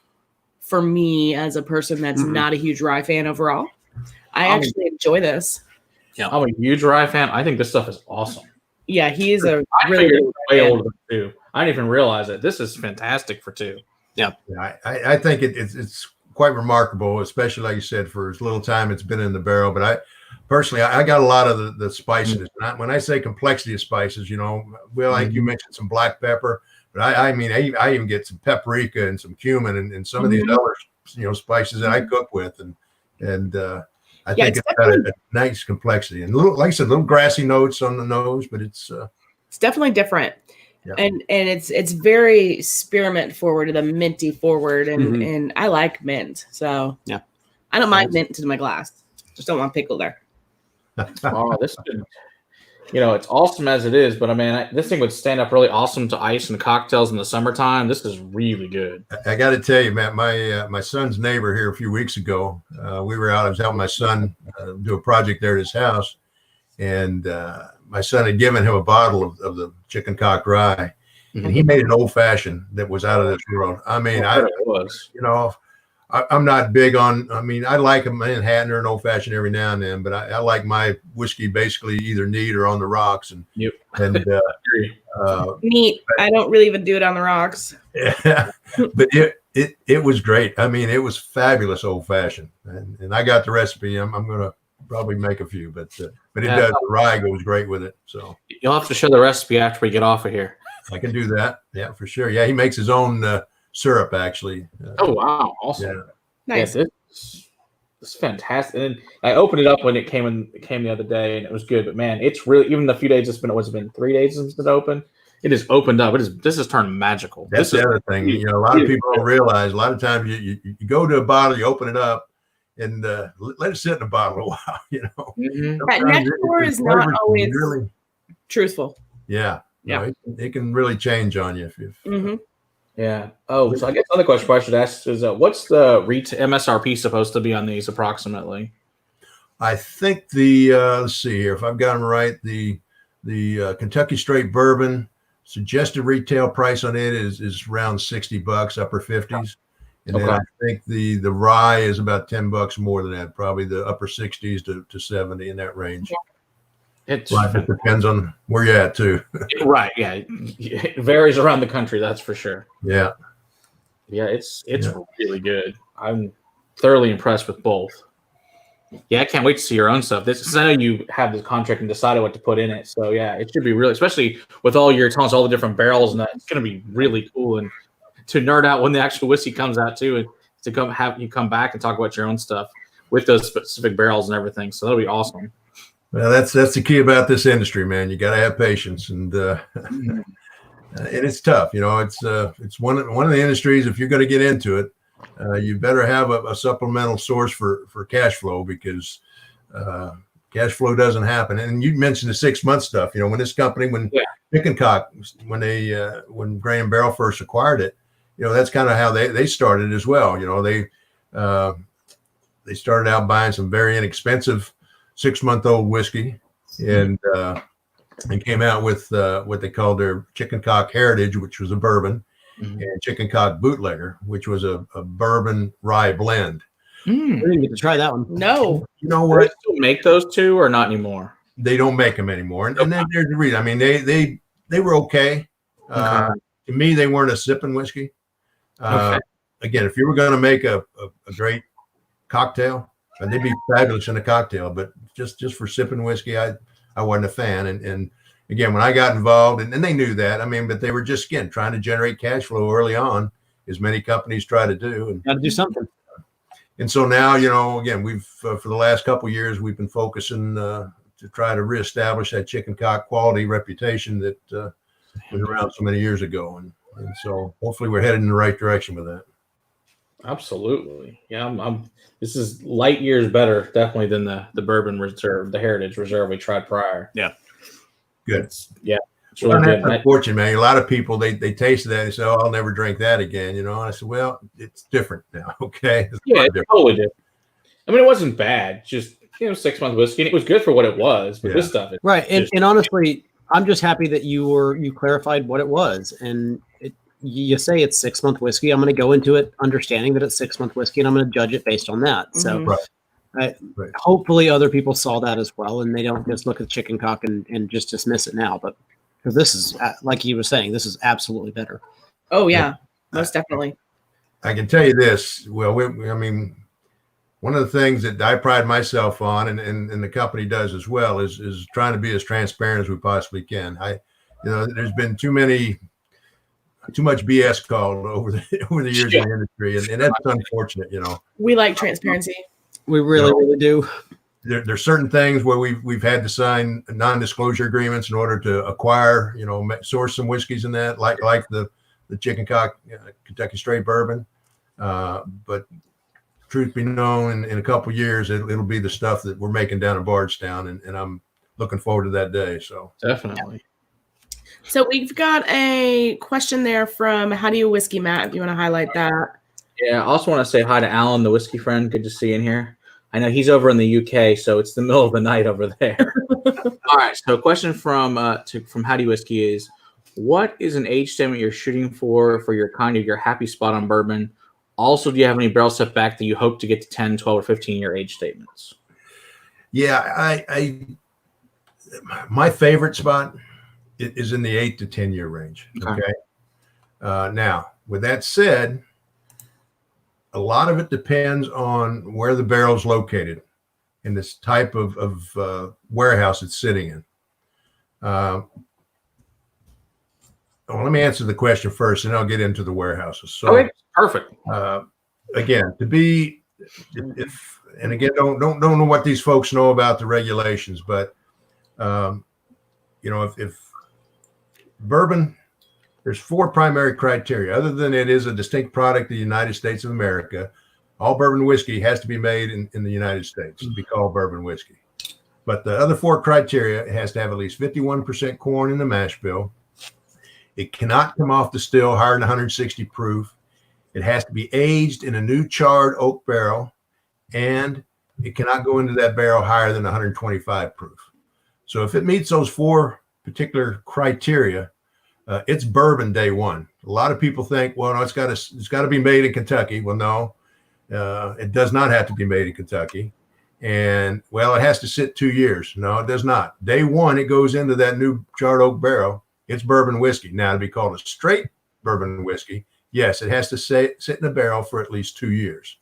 for me as a person that's not a huge rye fan overall. I actually enjoy this. Yeah, I'm a huge rye fan. I think this stuff is awesome. Yeah, he is a really good way older than 2. I didn't even realize it. This is fantastic for 2. Yeah, I think it's quite remarkable, especially like you said, for as little time it's been in the barrel. But I personally got a lot of the spices. When I say complexity of spices, like you mentioned some black pepper, but I mean I even get some paprika and some cumin and some of these other spices that I cook with, and I think it's got a nice complexity and like I said, little grassy notes on the nose, but it's definitely different. Yeah. And it's very spearmint forward, the minty forward, and I like mint, so yeah, I don't mind mint to my glass. Just don't want pickle there. Oh, this it's awesome as it is, but I mean, this thing would stand up really awesome to ice and cocktails in the summertime. This is really good. I got to tell you, Matt, my son's neighbor here a few weeks ago, we were out. I was helping my son do a project there at his house, and my son had given him a bottle of the chicken cock rye, and he made an old fashioned that was out of this world. I mean, It was. I'm not big on. I mean, I like a Manhattan or an old fashioned every now and then, but I like my whiskey basically either neat or on the rocks, and Yep. Neat. I don't really even do it on the rocks. Yeah, but it was great. I mean, it was fabulous old fashioned, and I got the recipe. I'm gonna probably make a few, but it does. The rye goes great with it. So you'll have to show the recipe after we get off of here. I can do that. Yeah, for sure. Yeah, he makes his own syrup actually. Oh wow, awesome. Yeah. Nice. Yeah, it's fantastic. And I opened it up when it came the other day, and it was good. But man, it's really, even the few days it's been. What's it been? 3 days since it's open. It has opened up. This has turned magical. That's the other thing. A lot of people don't realize. A lot of times you go to a bottle, you open it up, and let it sit in a bottle a while. That next pour is not always really truthful. Yeah. Yeah. It can really change on you if Yeah. Oh, so I guess another question I should ask is, what's the MSRP supposed to be on these approximately? I think let's see here, if I've got them right, the Kentucky Straight Bourbon suggested retail price on it is around $60, upper 50s, and then I think the rye is about $10 more than that, probably the upper 60s to 70 in that range. It depends on where you're at too. Right. Yeah. It varies around the country. That's for sure. Yeah. Yeah. It's really good. I'm thoroughly impressed with both. Yeah. I can't wait to see your own stuff. Because I know you have the contract and decided what to put in it. So yeah, it should be really, especially with all your telling us all the different barrels and that, it's going to be really cool, and to nerd out when the actual whiskey comes out too, and to come back and talk about your own stuff with those specific barrels and everything. So that'll be awesome. Well, that's the key about this industry, man. You got to have patience, and it's tough. It's one of the industries. If you're going to get into it, you better have a supplemental source for cash flow, because cash flow doesn't happen. And you mentioned the 6 month stuff. When this company, when Chicken Cock, when Graham Barrel first acquired it, that's kind of how they started as well. They started out buying some very inexpensive 6-month-old whiskey, and came out with what they called their Chicken Cock Heritage, which was a bourbon, and Chicken Cock Bootlegger, which was a bourbon rye blend. I didn't get to try that one. No. You know what? Do they still make those two or not anymore? They don't make them anymore, and then there's the reason. I mean, they were okay. To me, they weren't a sipping whiskey. Again, if you were going to make a great cocktail, and they'd be fabulous in a cocktail, but just for sipping whiskey, I wasn't a fan. And again, when I got involved, and they knew that, I mean, but they were just, again, trying to generate cash flow early on, as many companies try to do. And got to do something. And so now, again, we've for the last couple of years, we've been focusing to try to reestablish that chicken cock quality reputation that was around so many years ago. And so hopefully we're headed in the right direction with that. Absolutely. Yeah. This is light years better, definitely, than the Bourbon Reserve, the Heritage Reserve we tried prior. Yeah. Good. It's really good. Unfortunately, man, a lot of people, they tasted that and say, "Oh, I'll never drink that again." And I said, "Well, it's different now." Okay. It's totally different. I mean, it wasn't bad. Just 6-month whiskey, and it was good for what it was. But this stuff, right? And honestly, I'm just happy that you clarified what it was, and you say it's 6-month whiskey. I'm going to go into it understanding that it's 6-month whiskey, and I'm going to judge it based on that. So hopefully other people saw that as well, and they don't just look at Chicken Cock and just dismiss it now. But because this is, like you were saying, this is absolutely better. Oh yeah, most definitely. I can tell you this. Well, one of the things that I pride myself on, and the company does as well, is trying to be as transparent as we possibly can. There's been too much BS called over the years in the industry, and that's unfortunate. We like transparency. We really do. There's certain things where we've had to sign non-disclosure agreements in order to acquire, source some whiskeys in that, like the Chicken Cock Kentucky Straight Bourbon. But truth be known, in a couple of years, it'll be the stuff that we're making down in Bardstown, and I'm looking forward to that day. So Definitely. So we've got a question there from How Do You Whiskey, Matt, if you want to highlight that. Yeah, I also want to say hi to Alan, the whiskey friend. Good to see you in here. I know he's over in the UK, so it's the middle of the night over there. All right, so a question from How Do You Whiskey is, what is an age statement you're shooting for your kind of your happy spot on bourbon? Also, do you have any barrel setback that you hope to get to 10, 12, or 15-year age statements? Yeah, my favorite spot is in the 8 to 10 year range. Okay. Now, with that said, a lot of it depends on where the barrel is located and this type of warehouse it's sitting in. Well, let me answer the question first, and I'll get into the warehouses. So, okay, perfect. Again, and again, don't know what these folks know about the regulations, but if bourbon, there's 4 primary criteria. Other than it is a distinct product of the United States of America, all bourbon whiskey has to be made in the United States to be called bourbon whiskey. But the other 4 criteria, it has to have at least 51% corn in the mash bill. It cannot come off the still higher than 160 proof. It has to be aged in a new charred oak barrel, and it cannot go into that barrel higher than 125 proof. So if it meets those 4 particular criteria, it's bourbon day one. A lot of people think, well, no, it's got to be made in Kentucky. Well, no, it does not have to be made in Kentucky. And well, it has to sit 2 years. No, it does not. Day one, it goes into that new charred oak barrel. It's bourbon whiskey. Now, to be called a straight bourbon whiskey, yes, it has to sit in a barrel for at least 2 years.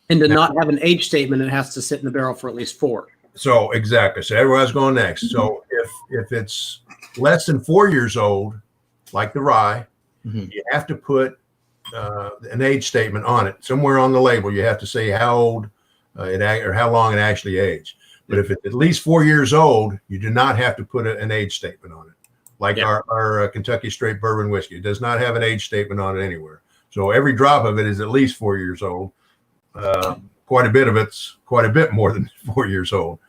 And to not have an age statement, it has to sit in the barrel for at least 4. So exactly. So everyone's going next. So if it's less than 4 years old, like the rye, you have to put an age statement on it. Somewhere on the label, you have to say how old or how long it actually aged. But if it's at least 4 years old, you do not have to put an age statement on it. Like our Kentucky straight bourbon whiskey, it does not have an age statement on it anywhere. So every drop of it is at least 4 years old. Quite a bit of it's quite a bit more than 4 years old.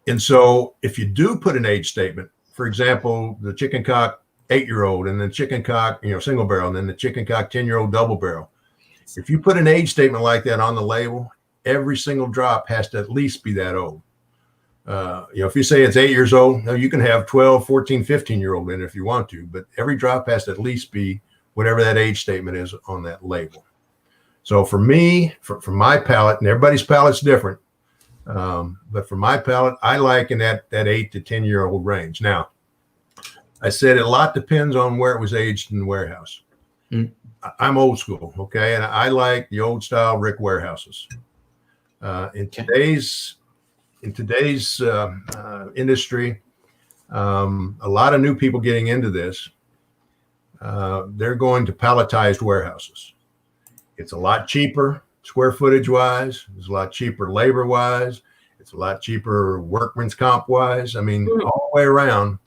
And so if you do put an age statement, for example, the chicken cock 8-year-old and then chicken cock, single barrel, and then the chicken cock 10-year-old double barrel. If you put an age statement like that on the label, every single drop has to at least be that old. If you say it's 8 years old, no, you can have 12, 14, 15-year-old in it if you want to, but every drop has to at least be whatever that age statement is on that label. So for me, for my palate, and everybody's palate's different, but for my palate, I like in that 8 to 10-year-old range. Now, I said a lot depends on where it was aged in the warehouse. I'm old school, okay, and I like the old style Rick warehouses. In today's industry, a lot of new people getting into this, they're going to palletized warehouses. It's a lot cheaper square footage wise. It's a lot cheaper labor wise. It's a lot cheaper workman's comp wise. I mean, all the way around,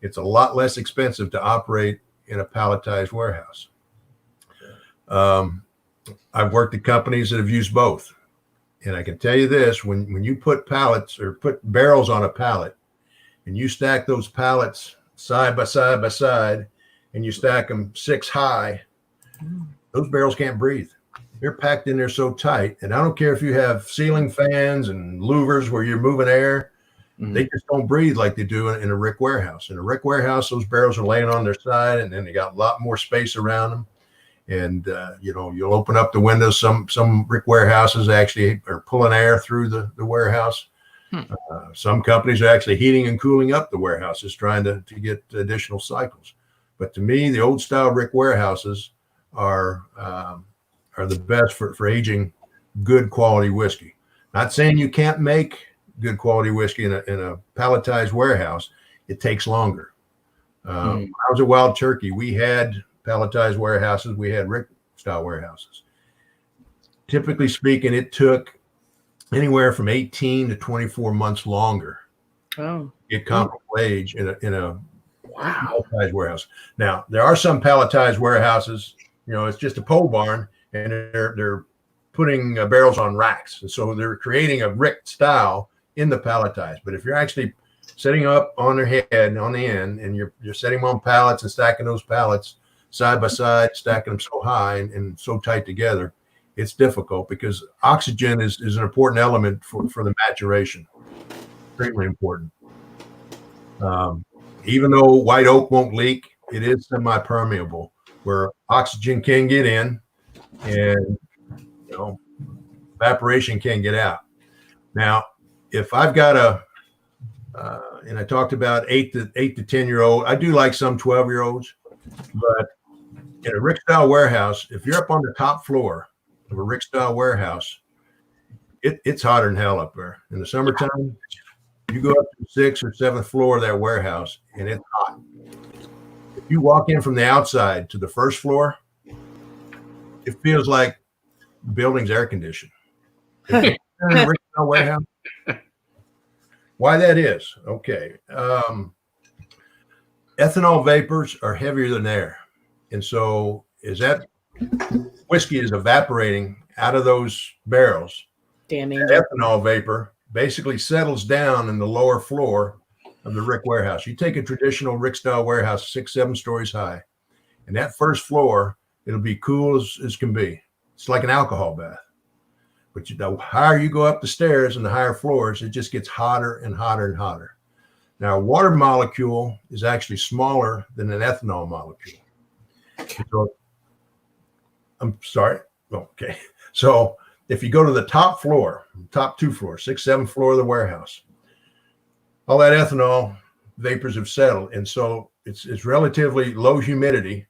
it's a lot less expensive to operate in a palletized warehouse. I've worked at companies that have used both. And I can tell you this, when you put pallets or put barrels on a pallet and you stack those pallets side by side by side and you stack them 6 high, those barrels can't breathe. They're packed in there so tight. And I don't care if you have ceiling fans and louvers where you're moving air, they just don't breathe like they do in a Rick warehouse. In a Rick warehouse, those barrels are laying on their side and then they got a lot more space around them. And, you'll open up the windows. Some Rick warehouses actually are pulling air through the warehouse. Some companies are actually heating and cooling up the warehouses, trying to get additional cycles. But to me, the old style Rick warehouses are the best for aging good quality whiskey. Not saying you can't make good quality whiskey in a palletized warehouse. It takes longer. When I was at Wild Turkey, we had palletized warehouses. We had Rick style warehouses. Typically speaking, it took anywhere from 18 to 24 months longer to get comparable age in a palletized warehouse. Now, there are some palletized warehouses, it's just a pole barn and they're putting barrels on racks. And so they're creating a rick style in the palletized. But if you're actually setting up on their head, on the end, and you're setting them on pallets and stacking those pallets side by side, stacking them so high and so tight together, it's difficult because oxygen is an important element for the maturation. Extremely important. Even though white oak won't leak, it is semi-permeable where oxygen can get in and evaporation can get out. Now, if I've got and I talked about 8 to 10-year-old, I do like some 12-year-olds, but in a rick style warehouse, if you're up on the top floor of a rick style warehouse, it's hotter than hell up there. In the summertime, you go up to the 6th or 7th floor of that warehouse and it's hot. If you walk in from the outside to the first floor, it feels like the building's air conditioned. In a rick style warehouse. Why that is? Okay. Ethanol vapors are heavier than air. And so as that whiskey is evaporating out of those barrels, that ethanol vapor basically settles down in the lower floor of the rick warehouse. You take a traditional rick style warehouse, 6-7 stories high, and that first floor, it'll be cool as can be. It's like an alcohol bath. But the higher you go up the stairs and the higher floors, it just gets hotter and hotter and hotter. Now, a water molecule is actually smaller than an ethanol molecule. So, I'm sorry. Okay. So if you go to the top floor, top 2 floors, 6th, 7th floor of the warehouse, all that ethanol vapors have settled. And so it's relatively low humidity,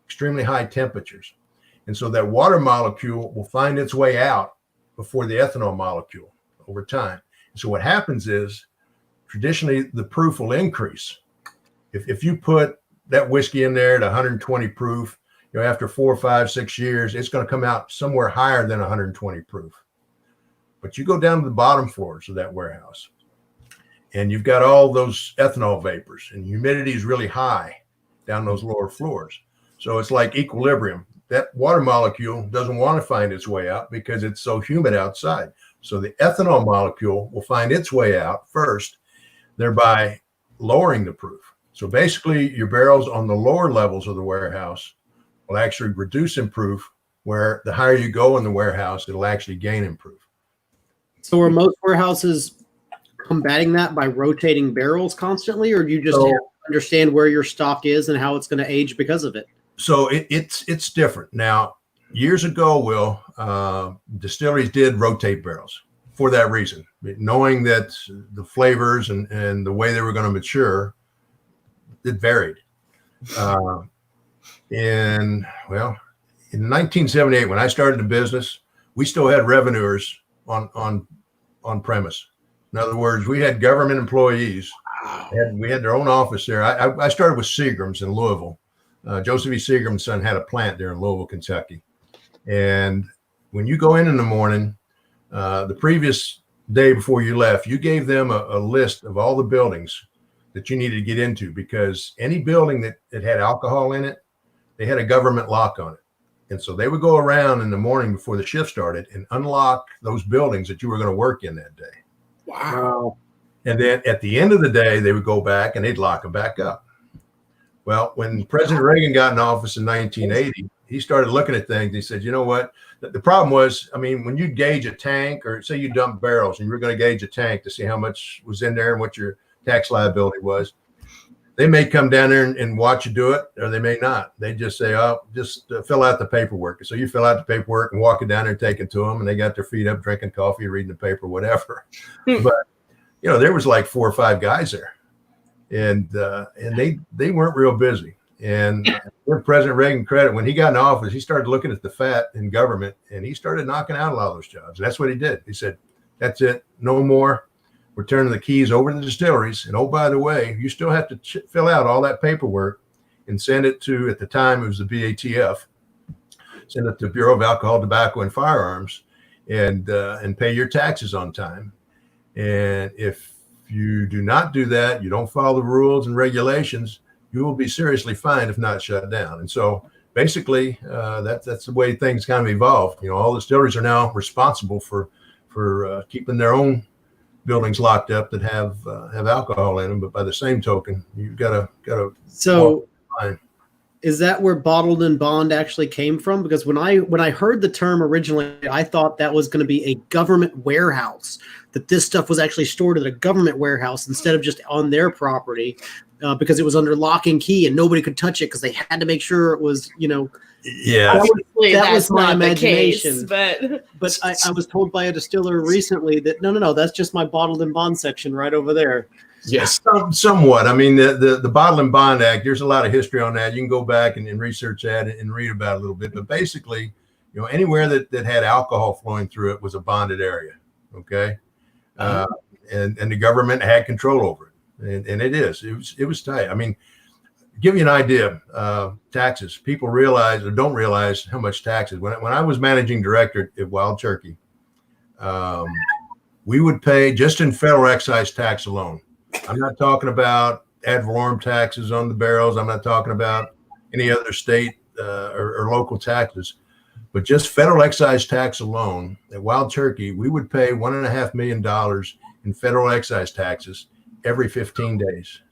extremely high temperatures. And so that water molecule will find its way out before the ethanol molecule over time. And so what happens is traditionally the proof will increase. If you put that whiskey in there at 120 proof, after 4, 5, 6 years, it's going to come out somewhere higher than 120 proof. But you go down to the bottom floors of that warehouse and you've got all those ethanol vapors and humidity is really high down those lower floors. So it's like equilibrium. That water molecule doesn't want to find its way out because it's so humid outside. So the ethanol molecule will find its way out first, thereby lowering the proof. So basically your barrels on the lower levels of the warehouse will actually reduce in proof, where the higher you go in the warehouse, it'll actually gain in proof. So are most warehouses combating that by rotating barrels constantly, or do you just have to understand where your stock is and how it's going to age because of it? So it's different. Now, years ago, distilleries did rotate barrels for that reason, knowing that the flavors and the way they were going to mature, it varied. In 1978, when I started the business, we still had revenuers on premise. In other words, we had government employees. And we had their own office there. I started with Seagram's in Louisville. Joseph E. Seagram's son had a plant there in Louisville, Kentucky. And when you go in the morning, the previous day before you left, you gave them a list of all the buildings that you needed to get into, because any building that had alcohol in it, they had a government lock on it. And so they would go around in the morning before the shift started and unlock those buildings that you were going to work in that day. Wow. And then at the end of the day, they would go back and they'd lock them back up. Well, when President Reagan got in office in 1980, he started looking at things. He said, you know what? The problem was, when you gauge a tank, or say you dump barrels and you were going to gauge a tank to see how much was in there and what your tax liability was, they may come down there and watch you do it, or they may not. They just say, just fill out the paperwork. So you fill out the paperwork and walk it down there and take it to them, and they got their feet up, drinking coffee, reading the paper, whatever. But, there was like 4 or 5 guys there, and they weren't real busy. And give President Reagan credit, when he got in office, he started looking at the fat in government, and he started knocking out a lot of those jobs. And that's what he did. He said, that's it, no more. We're turning the keys over to the distilleries. And oh, by the way, you still have to fill out all that paperwork and send it to, at the time, it was the BATF, send it to Bureau of Alcohol, Tobacco, and Firearms, and pay your taxes on time. And if you do not do that, you don't follow the rules and regulations, you will be seriously fined, if not shut down. And so basically, that's the way things kind of evolved. All the distilleries are now responsible for keeping their own buildings locked up that have alcohol in them. But by the same token, you've got to. So, is that where bottled and bond actually came from? Because when I heard the term originally, I thought that was going to be a government warehouse, that this stuff was actually stored at a government warehouse instead of just on their property, because it was under lock and key and nobody could touch it because they had to make sure it was, Yeah, that was my imagination. But I was told by a distiller recently that no, that's just my bottled and bond section right over there. Yes, somewhat. I mean, the Bottle and Bond Act, there's a lot of history on that. You can go back and research that and read about it a little bit. But basically, anywhere that had alcohol flowing through it was a bonded area. Okay. And the government had control over it. And it was tight. I mean, to give you an idea, taxes, people realize or don't realize how much taxes. When I was managing director at Wild Turkey, we would pay just in federal excise tax alone. I'm not talking about ad valorem taxes on the barrels. I'm not talking about any other state or local taxes, but just federal excise tax alone at Wild Turkey, we would pay $1.5 million in federal excise taxes every 15 days.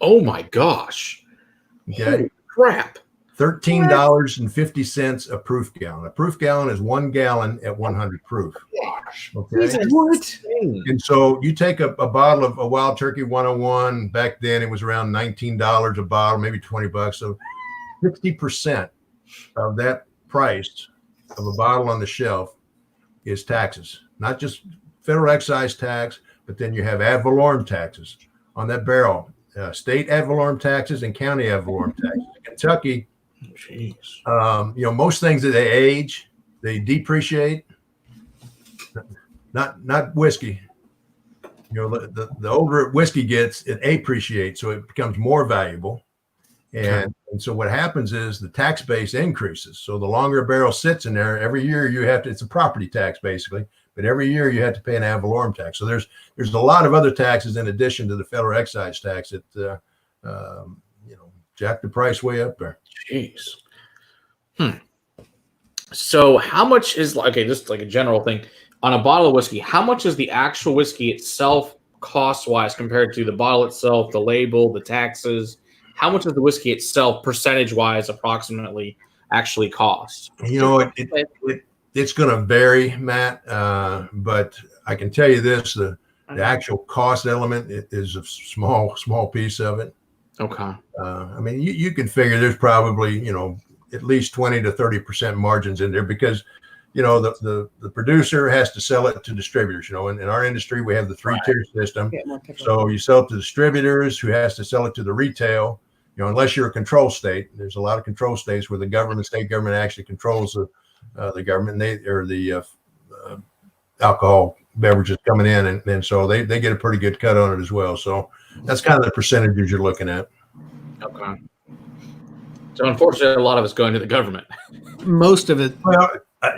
Oh my gosh. Okay. Holy crap. $13.50 a proof gallon. A proof gallon is 1 gallon at 100 proof. Gosh. Okay. What? And so you take a bottle of a Wild Turkey 101. Back then it was around $19 a bottle, maybe $20. So 60% of that price of a bottle on the shelf is taxes, not just federal excise tax, but then you have ad valorem taxes on that barrel, state ad valorem taxes and county ad valorem taxes. In Kentucky, most things that they age, they depreciate. Not whiskey. The older whiskey gets, it appreciates, so it becomes more valuable. And so what happens is the tax base increases. So the longer a barrel sits in there, every year it's a property tax basically, but every year you have to pay an ad valorem tax. So there's a lot of other taxes in addition to the federal excise tax that jack the price way up there. Jeez. So how much is just like a general thing on a bottle of whiskey? How much is the actual whiskey itself cost-wise compared to the bottle itself, the label, the taxes? How much does the whiskey itself, percentage-wise, approximately actually cost? It's going to vary, Matt. But I can tell you this: the actual cost element is a small piece of it. Okay. I mean, you can figure there's probably at least 20 to 30% margins in there because the producer has to sell it to distributors. In our industry, we have the 3-tier system. So you sell it to distributors who has to sell it to the retail. Unless you're a control state, there's a lot of control states where the state government actually controls the government. The alcohol beverages coming in, and so they get a pretty good cut on it as well. So that's kind of the percentages you're looking at. Okay. So unfortunately, a lot of it's going to the government. Most of it. Well,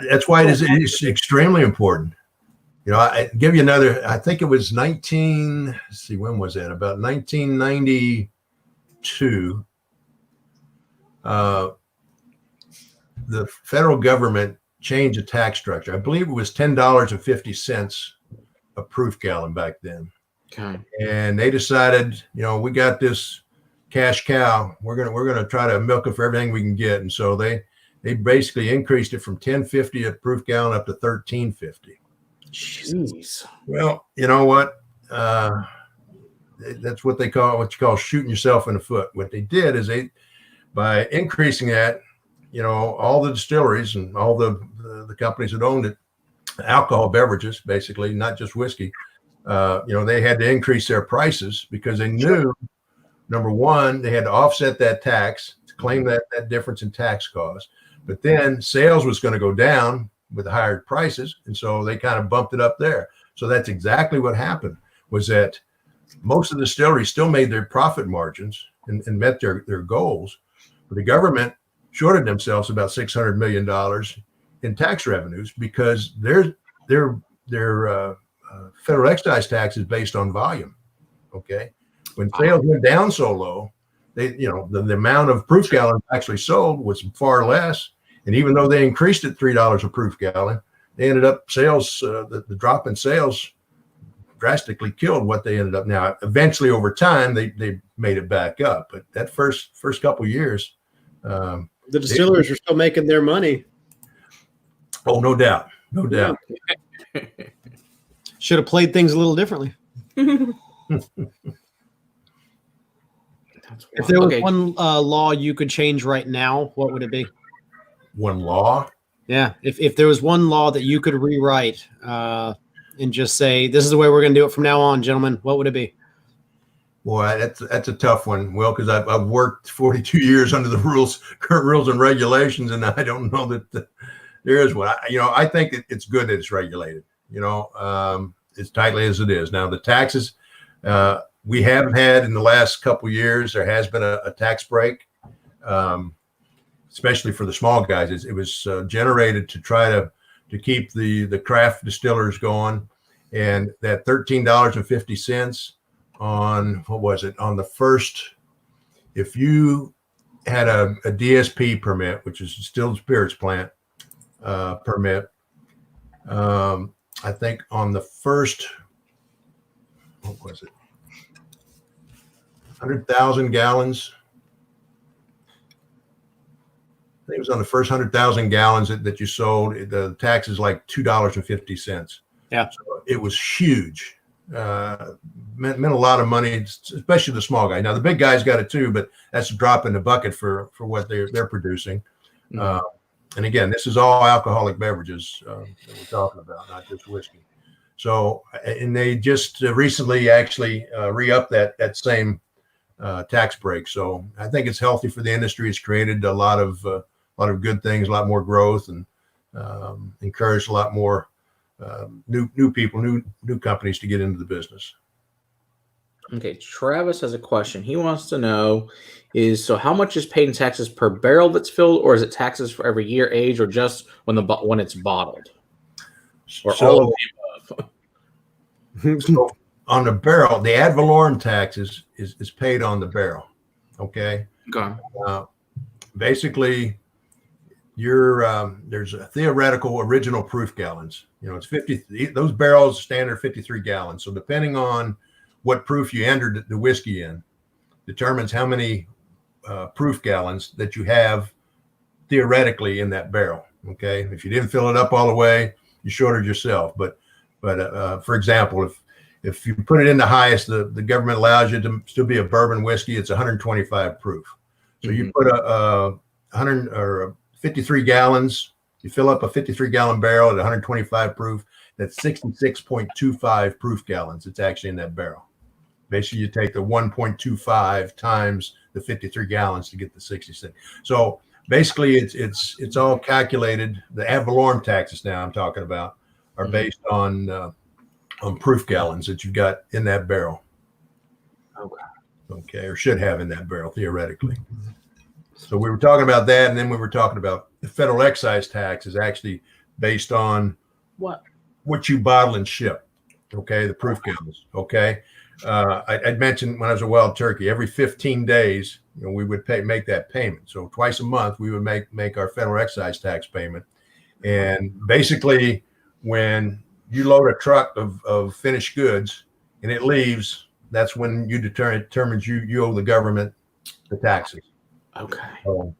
that's why it's extremely important. I give you another. I think it was when was that? About 1992. The federal government changed the tax structure. I believe it was $10.50 a proof gallon back then. Okay. And they decided, we got this cash cow. We're gonna try to milk it for everything we can get. And so they basically increased it from $10.50 a proof gallon up to $13.50. Jeez. Well, you know what? That's what you call shooting yourself in the foot. What they did is by increasing that, all the distilleries and all the companies that owned it, alcohol beverages, basically, not just whiskey, they had to increase their prices because they knew, number one, they had to offset that tax to claim that difference in tax cost. But then sales was going to go down with the higher prices. And so they kind of bumped it up there. So that's exactly what happened, was that most of the distilleries still made their profit margins and met their goals. But the government shorted themselves about $600 million in tax revenues because their federal excise tax is based on volume. Okay. When sales went down so low, the amount of proof gallons actually sold was far less. And even though they increased it $3 a proof gallon, they ended up the drop in sales drastically killed what they ended up. Now, eventually over time, they made it back up. But that first couple of years, the distillers are still making their money. Oh, no doubt. No doubt. Should have played things a little differently. If there was one law you could change right now, what would it be? One law? Yeah. If there was one law that you could rewrite and just say, this is the way we're going to do it from now on, gentlemen, what would it be? Boy, that's a tough one, Will, because I've worked 42 years under the current rules and regulations, and I don't know that there is one. I think it's good that it's regulated, as tightly as it is. Now, the taxes, we have had in the last couple of years, there has been a tax break, especially for the small guys. It was generated to try to keep the craft distillers going, and that $13.50 on on the first, if you had a DSP permit, which is distilled spirits plant permit, I think on the first, 100,000 gallons. I think it was on the first 100,000 gallons that you sold. The tax is like $2.50. Yeah. So it was huge. Meant a lot of money, especially the small guy. Now the big guys got it too, but that's a drop in the bucket for what they're producing. Mm-hmm. And again, this is all alcoholic beverages that we're talking about, not just whiskey. So, and they just recently actually re-upped that same tax break. So I think it's healthy for the industry. It's created a lot of good things, a lot more growth, and encouraged a lot more new people, new companies to get into the business. Okay, Travis has a question. He wants to know so how much is paid in taxes per barrel that's filled, or is it taxes for every year, age, or just when it's bottled? Or all of the above? So on the barrel, the ad valorem tax is paid on the barrel. Okay. Basically, there's a theoretical original proof gallons. It's 50. Those barrels standard 53 gallons. So depending on what proof you entered the whiskey in, determines how many proof gallons that you have theoretically in that barrel. Okay. If you didn't fill it up all the way, you shorted yourself. But for example, if you put it in the highest, the government allows you to still be a bourbon whiskey. It's 125 proof. So you put a 100 or 53 gallons. You fill up a 53 gallon barrel at 125 proof. That's 66.25 proof gallons. It's actually in that barrel. Basically, you take the 1.25 times the 53 gallons to get the 66. So basically, it's all calculated. The ad valorem taxes now I'm talking about are based on proof gallons that you've got in that barrel. Okay, or should have in that barrel theoretically. So we were talking about that, and then we were talking about the federal excise tax is actually based on what you bottle and ship. Okay, the proof gallons. Okay. I'd mentioned when I was a wild turkey, every 15 days, we would make that payment. So twice a month, we would make our federal excise tax payment. And basically, when you load a truck of finished goods and it leaves, that's when you determines you owe the government the taxes. Okay. So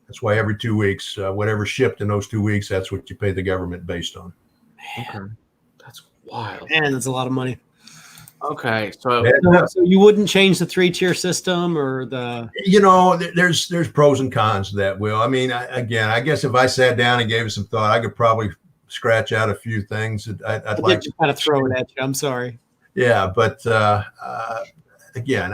that's why every 2 weeks, whatever shipped in those 2 weeks, that's what you pay the government based on. Man, that's wild. Man, that's a lot of money. Okay, so you wouldn't change the 3-tier system or the? There's pros and cons to that, Will. I mean, I guess if I sat down and gave it some thought, I could probably scratch out a few things that I'd like to kind of throw it at you. I'm sorry. Yeah, but again,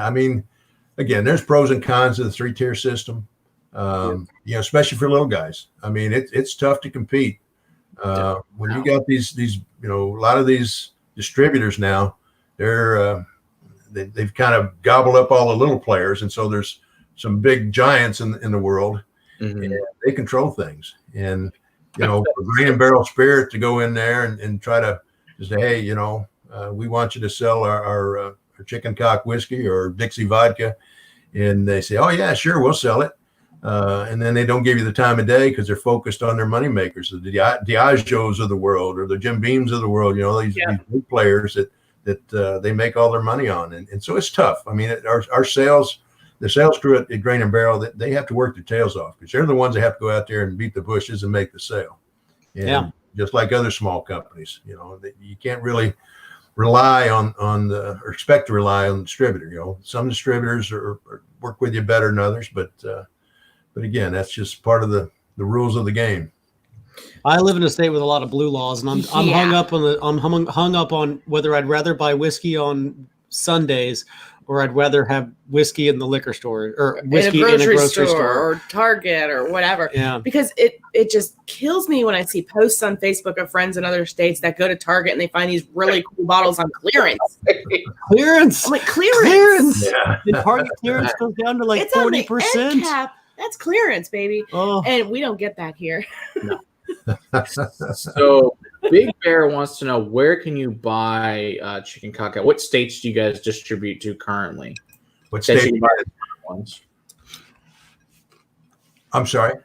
there's pros and cons to the 3-tier system. Especially for little guys. I mean, it's tough to compete when you got these a lot of these distributors now. They've kind of gobbled up all the little players, and so there's some big giants in the world, and they control things. And for grain and barrel spirit to go in there and try to say, hey, we want you to sell our chicken cock whiskey or Dixie vodka, and they say, "Oh yeah, sure, we'll sell it," and then they don't give you the time of day because they're focused on their money makers, the Diageos of the world or the Jim Beams of the world. These big players that they make all their money on, and so it's tough. I mean, our sales. The sales crew at Grain and Barrel, they have to work their tails off because they're the ones that have to go out there and beat the bushes and make the sale. And just like other small companies, you can't really rely on or expect to rely on the distributor. Some distributors work with you better than others, but again, that's just part of the rules of the game. I live in a state with a lot of blue laws, and I'm hung up on whether I'd rather buy whiskey on Sundays or I'd rather have whiskey in the liquor store or whiskey in a grocery store or Target or whatever. Yeah. Because it just kills me when I see posts on Facebook of friends in other states that go to Target and they find these really cool bottles on clearance. Clearance. I'm like, clearance. Yeah. The Target clearance goes down to like It's 40%. on the end cap. That's clearance, baby. Oh. And we don't get that here. No. So Big Bear wants to know, where can you buy chicken cocktail? What states do you guys distribute to currently? What state? Ones? I'm sorry.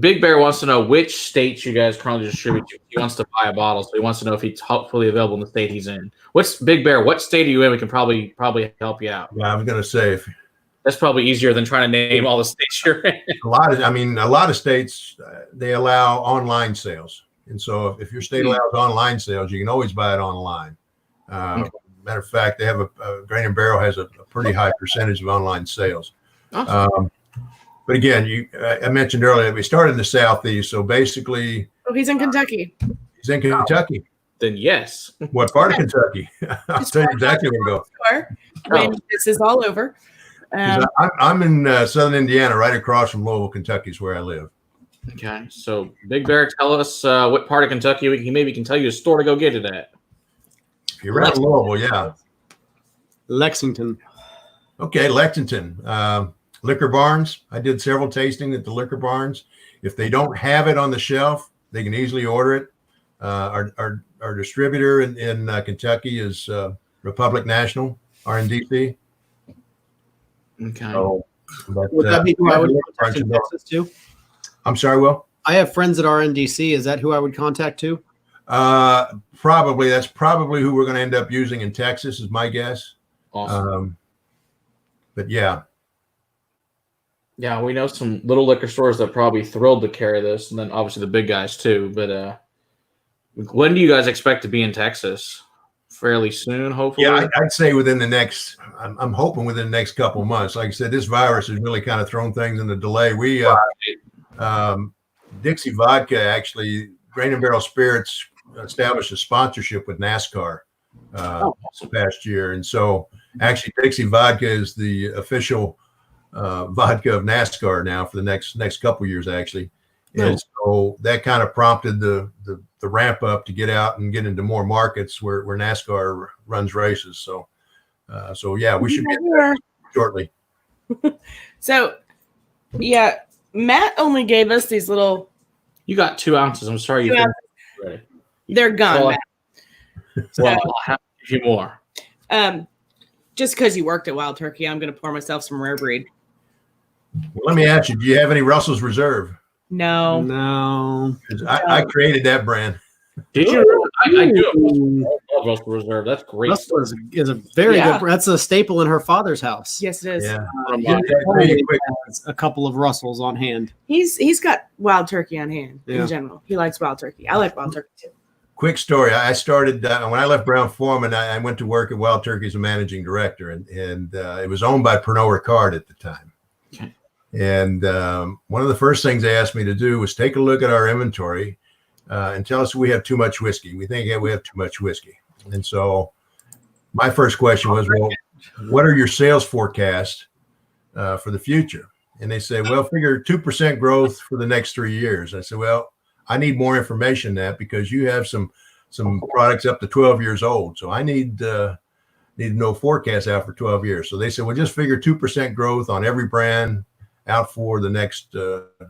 Big Bear wants to know which states you guys currently distribute to. He wants to buy a bottle, so he wants to know if it's fully available in the state he's in. What's Big Bear? What state are you in? We can probably help you out. Yeah, I was going to say that's probably easier than trying to name all the states you're in. a lot of states they allow online sales, and so if your state allows online sales, you can always buy it online. Matter of fact, they have a Grain and Barrel has a pretty high percentage of online sales. Awesome. But again, I mentioned earlier we started in the Southeast, so basically, He's in Kentucky. he's in Kentucky. Then yes. What part of Kentucky? I'll tell you exactly where to go. Sure. When this is all over. I'm in southern Indiana, right across from Louisville, Kentucky is where I live. Okay, so Big Bear, tell us what part of Kentucky maybe can tell you a store to go get it at. If you're around Louisville, yeah. Lexington. Okay, Lexington. Liquor Barns. I did several tasting at the Liquor Barns. If they don't have it on the shelf, they can easily order it. Our distributor in Kentucky is Republic National, RNDC. Okay. Would that be who I would contact in Texas too? I'm sorry, Will? I have friends at RNDC. Is that who I would contact too? Probably. That's probably who we're going to end up using in Texas is my guess. Awesome. But yeah. Yeah, we know some little liquor stores that are probably thrilled to carry this, and then obviously the big guys too. But when do you guys expect to be in Texas? Fairly soon, hopefully. Yeah, I'd say within the next. I'm hoping within the next couple of months. Like I said, this virus has really kind of thrown things in the delay. We Dixie Vodka actually, Grain and Barrel Spirits established a sponsorship with NASCAR past year, and so actually Dixie Vodka is the official vodka of NASCAR now for the next couple of years actually. And so that kind of prompted the ramp up to get out and get into more markets where NASCAR runs races. So yeah, we should get there shortly. So yeah, Matt only gave us these little. You got 2 ounces. I'm sorry. Ready. They're gone. Well, I'll have a few more. Just because you worked at Wild Turkey, I'm going to pour myself some rare breed. Well, let me ask you, do you have any Russell's Reserve? No. I created that brand. Did you? I do love Russell Reserve. That's great. Russell is a very good. That's a staple in her father's house. Yes, it is. Yeah. Has a couple of Russells on hand. He's got Wild Turkey on hand Yeah. in general. He likes Wild Turkey. I like Wild Turkey too. Quick story. I started when I left Brown-Forman. I went to work at Wild Turkey as a managing director, and it was owned by Pernod Ricard at the time. Okay. And one of the first things they asked me to do was take a look at our inventory and tell us if we have too much whiskey. We think we have too much whiskey. And so my first question was, well, what are your sales forecasts for the future? And they said, well, figure 2% growth for the next 3 years. I said, well, I need more information than that because you have some products up to 12 years old. So I need to know forecast out for 12 years. So they said, well, just figure 2% growth on every brand out for the next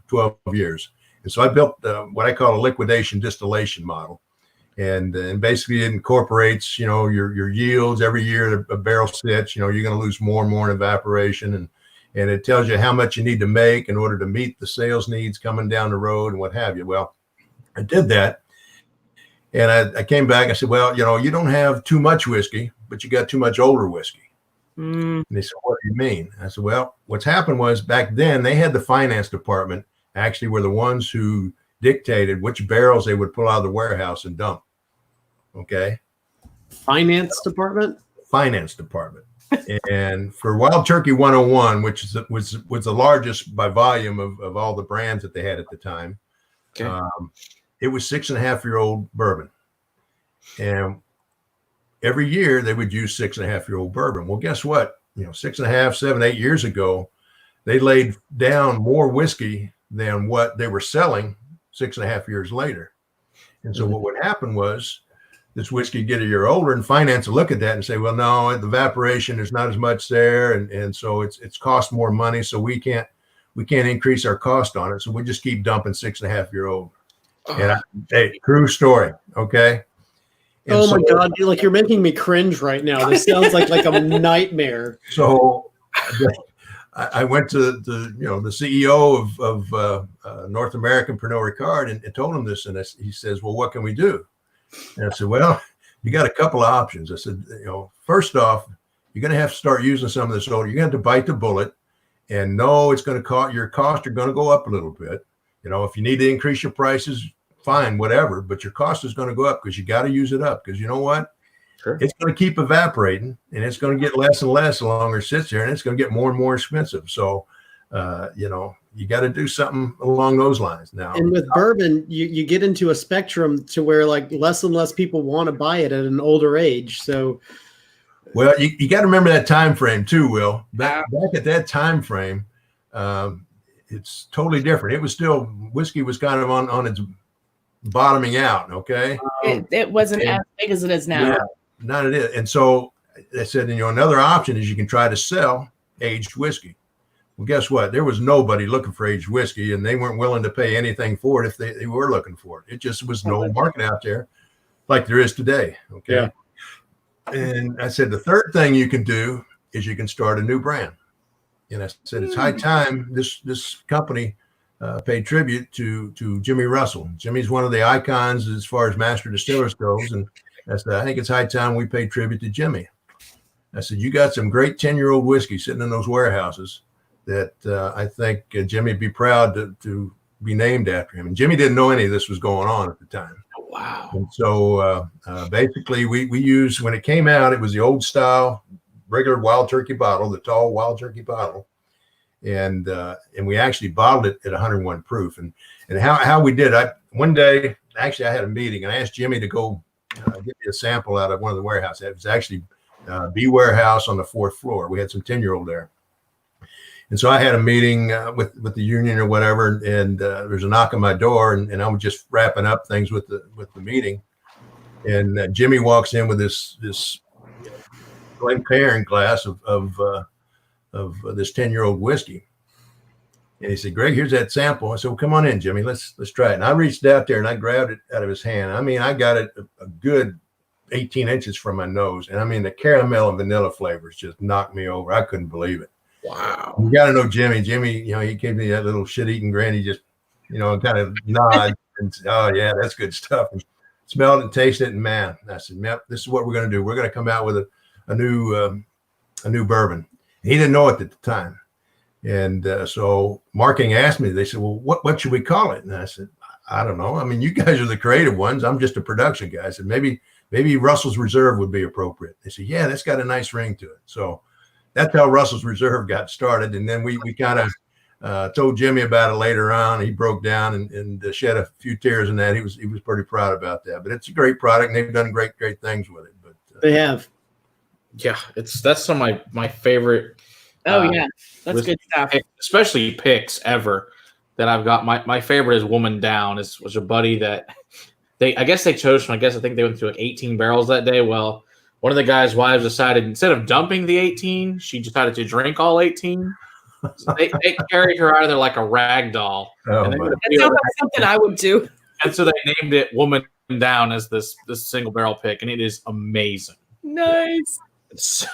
12 years. And so I built what I call a liquidation distillation model. And basically it incorporates, your yields every year. A barrel sits, you're going to lose more and more in evaporation. and it tells you how much you need to make in order to meet the sales needs coming down the road and what have you. Well, I did that. And I came back. I said, well, you don't have too much whiskey, but you got too much older whiskey. And they said, what do you mean? I said, well, what's happened was back then they had the finance department actually were the ones who dictated which barrels they would pull out of the warehouse and dump. Okay. Finance department? Finance department. And for Wild Turkey 101, which was the largest by volume of all the brands that they had at the time, Okay. It was 6.5-year-old bourbon. And every year they would use 6.5-year-old bourbon. Well, guess what? 6.5, 7, 8 years ago, they laid down more whiskey than what they were selling 6.5 years later. And so what would happen was this whiskey get a year older, and finance will look at that and say, well, no, the evaporation is not as much there. And so it's cost more money. So we can't increase our cost on it. So we just keep dumping 6.5-year-old. And hey, true story. Okay. And my God, you're making me cringe right now. This sounds like a nightmare. So I went to the CEO of North American Pernod Ricard and told him this, and he says, well, what can we do? And I said, well, you got a couple of options. I said, first off, you're going to have to start using some of this older. You're going to have to bite the bullet, and no, it's going to cost your costs are going to go up a little bit. If you need to increase your prices, fine, whatever, but your cost is going to go up because you got to use it up, because you know what? Sure. It's going to keep evaporating, and it's going to get less and less the longer it sits there, and it's going to get more and more expensive. So, you got to do something along those lines now. And with bourbon, you get into a spectrum to where less and less people want to buy it at an older age. So, well, you got to remember that time frame too, Will. Back at that time frame, it's totally different. It was still whiskey was kind of on its bottoming out. Okay, it wasn't as big as it is now. Yeah, not it is. And so they said, another option is you can try to sell aged whiskey. Well, guess what? There was nobody looking for aged whiskey, and they weren't willing to pay anything for it if they were looking for it. It just was no market out there like there is today. Okay. Yeah. And I said, the third thing you can do is you can start a new brand. And I said, it's high time this company paid tribute to Jimmy Russell. Jimmy's one of the icons as far as master distillers goes. And I said, I think it's high time we pay tribute to Jimmy. I said, you got some great 10-year-old whiskey sitting in those warehouses that I think Jimmy would be proud to be named after him. And Jimmy didn't know any of this was going on at the time. Wow. And so basically we used, when it came out, it was the old style, regular Wild Turkey bottle, the tall Wild Turkey bottle. And we actually bottled it at 101 proof. And how we did, one day, actually I had a meeting and I asked Jimmy to go get me a sample out of one of the warehouses. It was actually B warehouse on the 4th floor. We had some 10-year-old there. And so I had a meeting with the union or whatever, and there's a knock on my door, and I was just wrapping up things with the meeting. And Jimmy walks in with this Glencairn glass of this 10-year-old whiskey. And he said, Greg, here's that sample. I said, well, come on in, Jimmy. Let's try it. And I reached out there and I grabbed it out of his hand. I mean, I got it a good 18 inches from my nose. And I mean, the caramel and vanilla flavors just knocked me over. I couldn't believe it. Wow. You got to know Jimmy. Jimmy, he gave me that little shit-eating grin. He just, kind of nod and said, oh, yeah, that's good stuff. And smelled it and tasted it. And man, I said, man, this is what we're going to do. We're going to come out with a new bourbon. He didn't know it at the time. And so marketing asked me, they said, well, what should we call it? And I said, I don't know. I mean, you guys are the creative ones. I'm just a production guy. I said, maybe Russell's Reserve would be appropriate. They said, yeah, that's got a nice ring to it. So that's how Russell's Reserve got started. And then we kind of told Jimmy about it later on. He broke down and shed a few tears in that. He was pretty proud about that. But it's a great product, and they've done great things with it. But they have. Yeah, that's some of my favorite. Oh yeah, that's good stuff. Especially picks ever that I've got. My favorite is Woman Down. Was a buddy that I guess they chose from. I think they went through 18 barrels that day. Well, one of the guy's wives decided instead of dumping the 18, she decided to drink all 18. So they carried her out of there like a rag doll. Oh, that sounds like something I would do. And so they named it Woman Down as this single barrel pick, and it is amazing. Nice.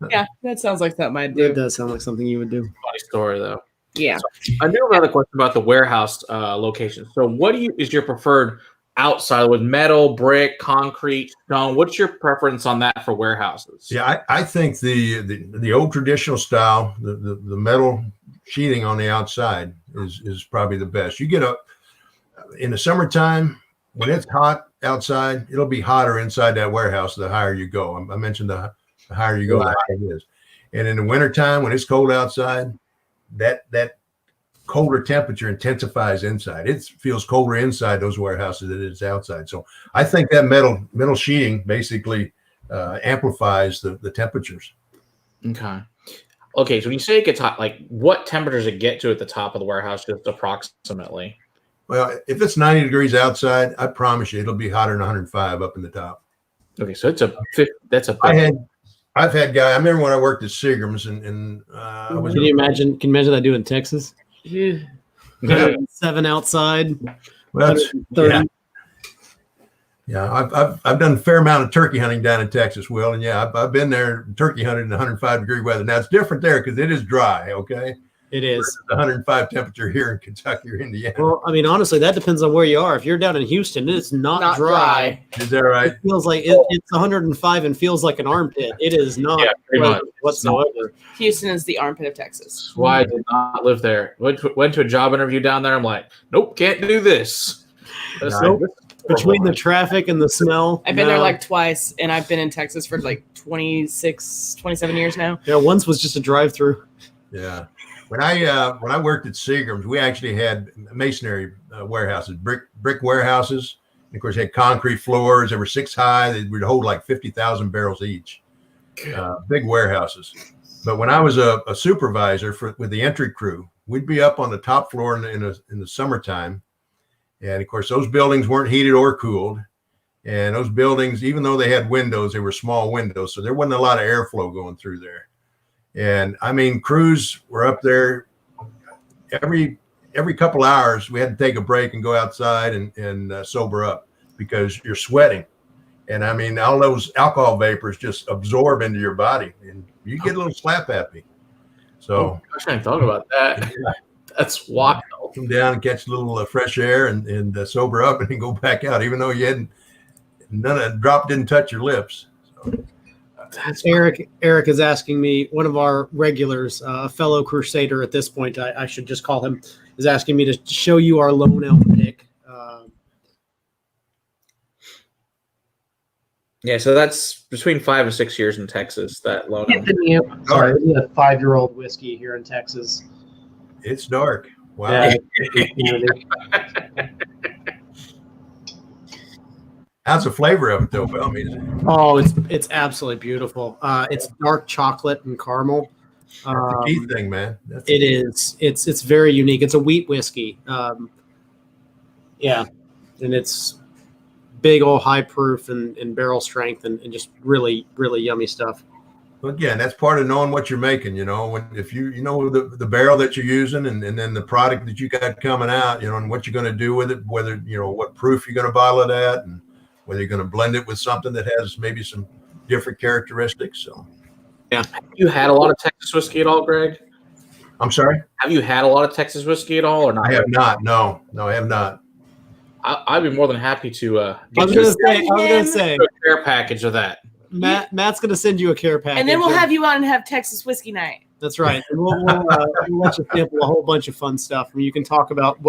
Yeah, that sounds like something I'd That do. does sound like something you would do. Funny story though. Yeah. I do have another question about the warehouse location. So, what is your preferred outside with metal, brick, concrete, stone? What's your preference on that for warehouses? Yeah, I think the old traditional style, the metal sheeting on the outside is probably the best. You get in the summertime when it's hot outside, it'll be hotter inside that warehouse the higher you go. I mentioned the higher you go, the higher it is. And in the wintertime when it's cold outside, that colder temperature intensifies inside. It feels colder inside those warehouses than it is outside. So I think that metal sheeting basically amplifies the temperatures. Okay. So when you say it gets hot, like what temperatures it get to at the top of the warehouse, just approximately? Well, if it's 90 degrees outside, I promise you it'll be hotter than 105 up in the top. Okay, so that's a. I've had guys. I remember when I worked at Seagram's, and I was. Can you imagine that doing in Texas? Yeah. 7 outside. Well, yeah. Yeah, I've done a fair amount of turkey hunting down in Texas, Will, and yeah, I've been there turkey hunting in 105-degree weather. Now it's different there because it is dry. Okay, it is 105 temperature here in Kentucky or Indiana. Well, I mean, honestly, that depends on where you are. If you're down in Houston, it's not dry. Is that right? It feels like it's 105 and feels like an armpit. It is not whatsoever. Houston is the armpit of Texas. That's why I did not live there. Went to a job interview down there. I'm like, nope, can't do this. Nope. Between the traffic and the smell. I've been there like twice, and I've been in Texas for like 27 years now. Yeah, once was just a drive-through. Yeah. When I worked at Seagram's, we actually had masonry warehouses, brick warehouses. And of course, they had concrete floors. They were 6 high. They would hold like 50,000 barrels each. Big warehouses. But when I was a supervisor with the entry crew, we'd be up on the top floor in the summertime. And of course, those buildings weren't heated or cooled. And those buildings, even though they had windows, they were small windows. So there wasn't a lot of airflow going through there. And I mean, crews were up there every couple hours. We had to take a break and go outside and sober up because you're sweating. And I mean, all those alcohol vapors just absorb into your body and you get a little slap happy. So gosh, I hadn't thought about that. Yeah. That's wild. Come down and catch a little fresh air and sober up and then go back out, even though you hadn't, none of the drop didn't touch your lips. So. Eric is asking me, one of our regulars, a fellow Crusader at this point, I should just call him, is asking me to show you our Lone Elm pick. Yeah, so that's between 5 and 6 years in Texas, that Lone Elm. Sorry, this is a 5-year-old whiskey here in Texas. It's dark. Wow. Yeah. How's the flavor of it though? Well, I mean, oh, it's absolutely beautiful. It's dark chocolate and caramel. That's the key thing, man. It is. It's very unique. It's a wheat whiskey. Yeah, and it's big old high proof and barrel strength and just really yummy stuff. Well, again, that's part of knowing what you're making. You know, if you know the barrel that you're using and then the product that you got coming out, you know, and what you're going to do with it, whether you know what proof you're going to bottle it at, and whether you're going to blend it with something that has maybe some different characteristics. So, yeah. Have you had a lot of Texas whiskey at all, Greg? I'm sorry? Have you had a lot of Texas whiskey at all or not? I have not. No, I have not. I'd be more than happy to get you a care package of that. Matt's going to send you a care package. And then we'll have you on and have Texas whiskey night. That's right. And we'll let you sample a whole bunch of fun stuff. And you can talk about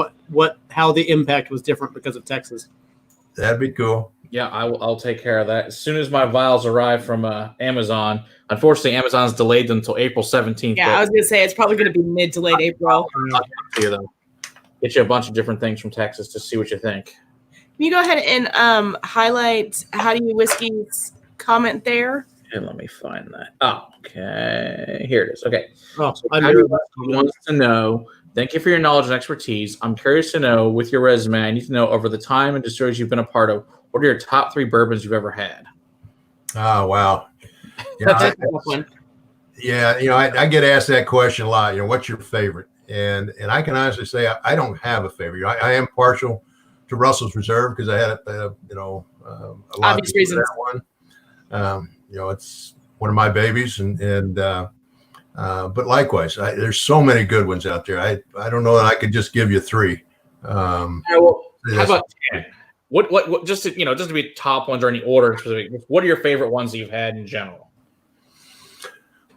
how the impact was different because of Texas. That'd be cool. Yeah, I'll take care of that. As soon as my vials arrive from Amazon. Unfortunately, Amazon's delayed them until April 17th. Yeah, I was going to say it's probably going to be mid to late April. Get you a bunch of different things from Texas to see what you think. Can you go ahead and highlight How Do You Whiskey's comment there? And let me find that. Oh, okay. Here it is. Okay. Oh, so wants to know, thank you for your knowledge and expertise. I'm curious to know, with your resume, I need to know over the time and distilleries you've been a part of, what are your top 3 bourbons you've ever had? Oh, wow. That's a tough one. Yeah, you know, I get asked that question a lot. You know, what's your favorite? And I can honestly say I don't have a favorite. I am partial to Russell's Reserve because I had a lot obvious of reasons. that one. You know, one of my babies, but likewise, there's so many good ones out there. I don't know that I could just give you three. How about 10? What just to, just to be top ones or any order specific, what are your favorite ones that you've had in general?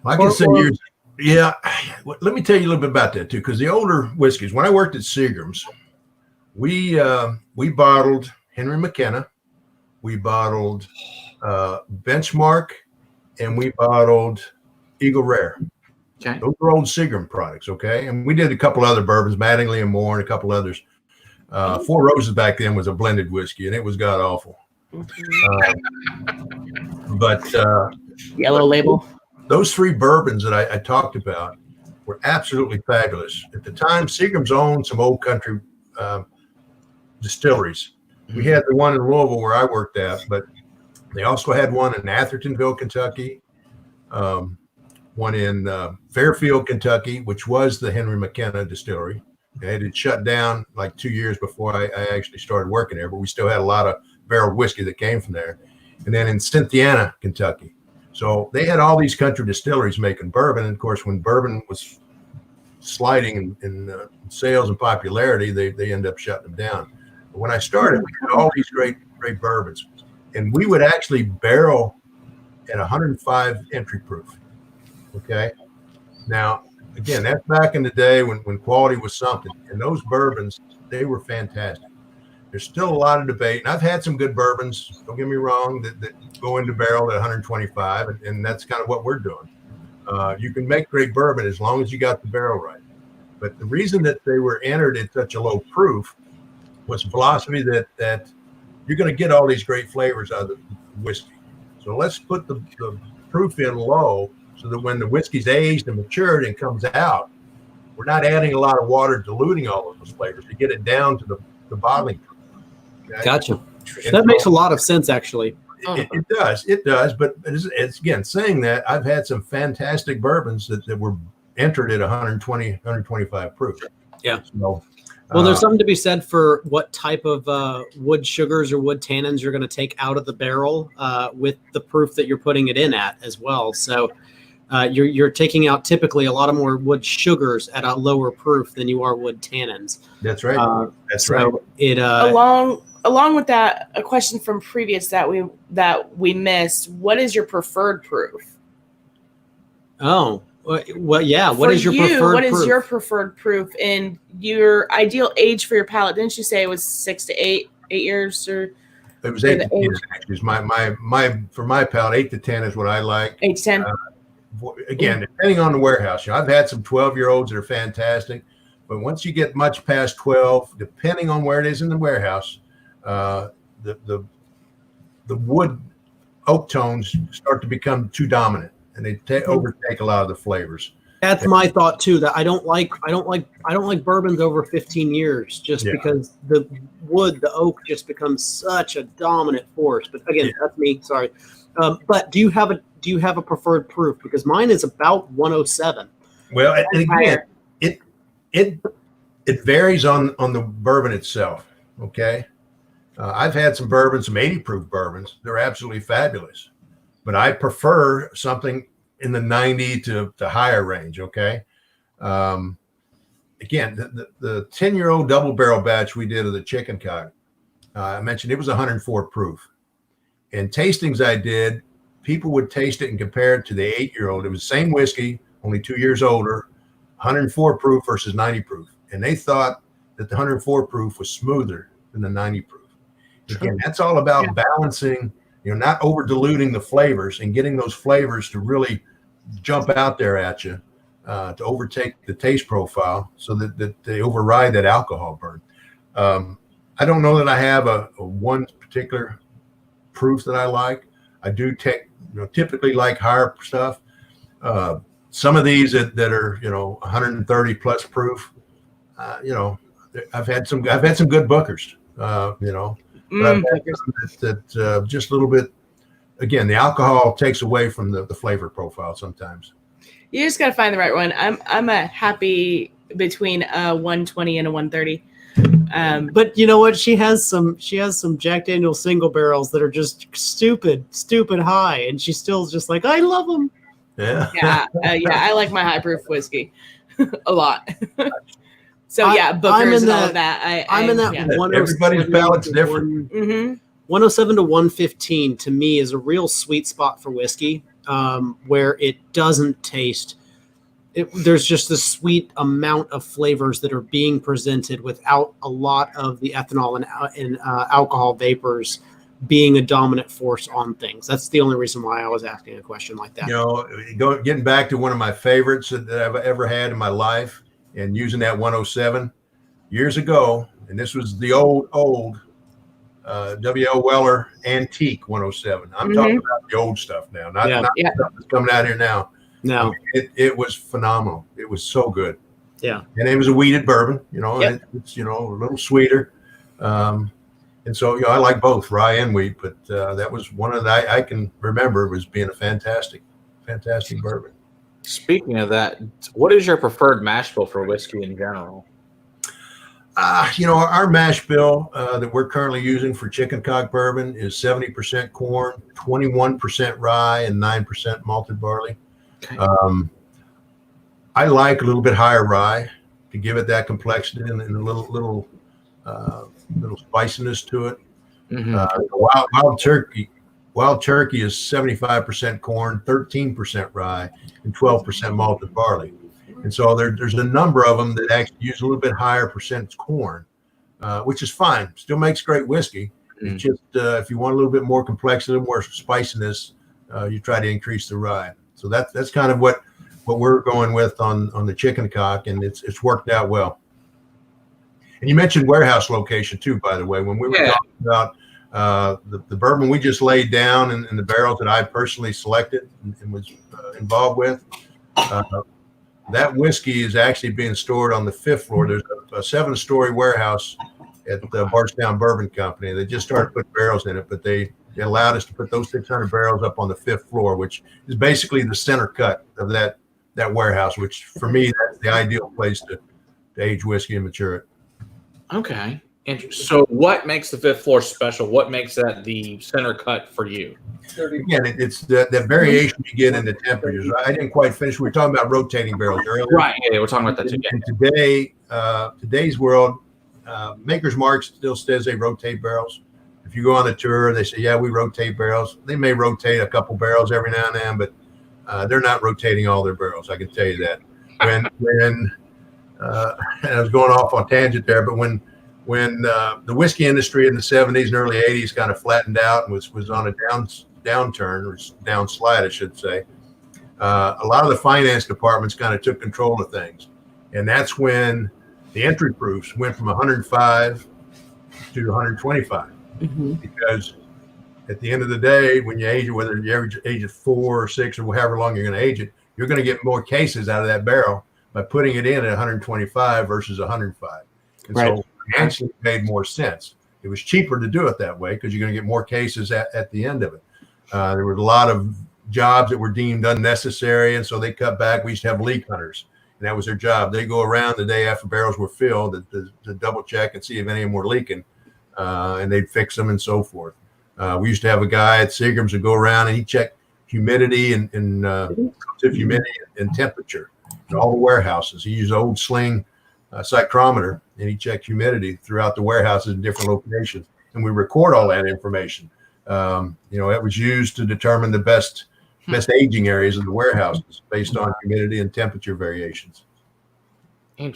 I can say yours. Yeah. Let me tell you a little bit about that too, because the older whiskeys, when I worked at Seagram's, we bottled Henry McKenna, we bottled Benchmark, and we bottled Eagle Rare. Okay. Those were old Seagram products, okay? And we did a couple other bourbons, Mattingly and Moore, and a couple others. Four Roses back then was a blended whiskey, and it was god awful. But Yellow Label. Those three bourbons that I talked about were absolutely fabulous. At the time, Seagram's owned some old country distilleries. We had the one in Louisville where I worked at, but they also had one in Athertonville, Kentucky, one in Fairfield, Kentucky, which was the Henry McKenna distillery. It had shut down like 2 years before I actually started working there, but we still had a lot of barreled whiskey that came from there. And then in Cynthiana, Kentucky. So they had all these country distilleries making bourbon. And of course, when bourbon was sliding in sales and popularity, they ended up shutting them down. But when I started, we had all these great bourbons. And we would actually barrel at 105 entry proof. Okay. Now, again, that's back in the day when quality was something. And those bourbons, they were fantastic. There's still a lot of debate. And I've had some good bourbons, don't get me wrong, that go into barrel at 125. And that's kind of what we're doing. You can make great bourbon as long as you got the barrel right. But the reason that they were entered at such a low proof was a philosophy that you're going to get all these great flavors out of the whiskey. So let's put the proof in low so that when the whiskey's aged and matured and comes out, we're not adding a lot of water diluting all of those flavors to get it down to the bottling proof. Okay? Gotcha. That makes a lot of sense, actually. It does. But it's again, saying that, I've had some fantastic bourbons that were entered at 120, 125 proof. Yeah. So, well, there's something to be said for what type of wood sugars or wood tannins you're going to take out of the barrel with the proof that you're putting it in at as well. So you're taking out typically a lot of more wood sugars at a lower proof than you are wood tannins. That's right. That's right. It along with that, a question from previous that we missed. What is your preferred proof? Oh, well, yeah. What is your preferred proof? What is your preferred proof and your ideal age for your palate? Didn't you say it was 6 to 8 years or? It was 8 to 10. Actually, my for my palate, 8 to 10 is what I like. 8 to 10. Again, depending on the warehouse. I've had some 12-year-olds that are fantastic, but once you get much past 12, depending on where it is in the warehouse, the wood oak tones start to become too dominant, and they overtake a lot of the flavors. That's my thought too. That I don't like bourbons over 15 years, just because the wood, the oak, just becomes such a dominant force. But again, that's me. Sorry. But do you have a preferred proof? Because mine is about 107. Well, and again, it varies on the bourbon itself. Okay. I've had some bourbons, some 80 proof bourbons. They're absolutely fabulous, but I prefer something in the 90 to higher range. Okay. Again, the 10-year-old double barrel batch we did of the chicken cock, I mentioned it was 104 proof. And tastings I did, people would taste it and compare it to the 8-year-old. It was the same whiskey, only 2 years older, 104 proof versus 90 proof. And they thought that the 104 proof was smoother than the 90 proof. Again, that's all about balancing, not over diluting the flavors and getting those flavors to really jump out there at you, to overtake the taste profile so that they override that alcohol burn. I don't know that I have a one particular proof that I like. I do typically like higher stuff. Some of these that are 130 plus proof. I've had some good bookers. But I've had some that just a little bit. Again, the alcohol takes away from the flavor profile sometimes. You just got to find the right one. I'm a happy between a 120 and a 130. But you know what? She has some Jack Daniel's single barrels that are just stupid high, and she's still just like, I love them. Yeah. Yeah, I like my high proof whiskey a lot. So Booker's and all of that. I'm in that. Everybody's palate's different. 107 to 115 to me is a real sweet spot for whiskey, where it doesn't taste. There's just a sweet amount of flavors that are being presented without a lot of the ethanol and alcohol vapors being a dominant force on things. That's the only reason why I was asking a question like that. Getting back to one of my favorites that I've ever had in my life, and using that 107 years ago, and this was the old W.L. Weller Antique 107. I'm talking about the old stuff now, not the stuff that's coming out here now. No, it was phenomenal. It was so good. Yeah, and it was a wheated bourbon. And it's a little sweeter. And so I like both rye and wheat, but that was one of the I can remember was being a fantastic bourbon. Speaking of that, what is your preferred mash bill for whiskey in general? Our mash bill that we're currently using for chicken cock bourbon is 70% corn, 21% rye, and 9% malted barley. Okay. I like a little bit higher rye to give it that complexity and a little spiciness to it. Wild turkey is 75% corn, 13% rye, and 12% malted barley. And so there's a number of them that actually use a little bit higher percentage corn, which is fine. Still makes great whiskey. It's just if you want a little bit more complexity, a little more spiciness, you try to increase the rye. So that's kind of what we're going with on the chicken cock, and it's worked out well. And you mentioned warehouse location too, by the way, when we were talking about the bourbon we just laid down and the barrels that I personally selected and was involved with. That whiskey is actually being stored on the 5th floor. There's a 7-story warehouse at the Bardstown Bourbon Company. They just started putting barrels in it, but they allowed us to put those 600 barrels up on the 5th floor, which is basically the center cut of that warehouse, which for me, that's the ideal place to age whiskey and mature it. Okay. So what makes the 5th floor special? What makes that the center cut for you? Again, it's that variation you get in the temperatures. I didn't quite finish. We were talking about rotating barrels earlier. Right. Yeah, we're talking about that today. And today's world, Maker's Mark still says they rotate barrels. If you go on a tour, they say, yeah, we rotate barrels. They may rotate a couple barrels every now and then, but they're not rotating all their barrels. I can tell you that. And I was going off on tangent there, but when the whiskey industry in the 70s and early 80s kind of flattened out and was on a downturn, or downslide, I should say, a lot of the finance departments kind of took control of things. And that's when the entry proofs went from 105 to 125. Because at the end of the day, when you age it, whether you age it 4 or 6 or however long you're going to age it, you're going to get more cases out of that barrel by putting it in at 125 versus 105. And so financially it made more sense. It was cheaper to do it that way because you're going to get more cases at the end of it. There were a lot of jobs that were deemed unnecessary, and so they cut back. We used to have leak hunters, and that was their job. They go around the day after barrels were filled to double check and see if any of them were leaking, and they'd fix them and so forth. We used to have a guy at Seagram's to go around and he checked humidity and humidity and temperature in all the warehouses. He used an old sling psychrometer, and he checked humidity throughout the warehouses in different locations, and we record all that information. It was used to determine the best aging areas of the warehouses based on humidity and temperature variations.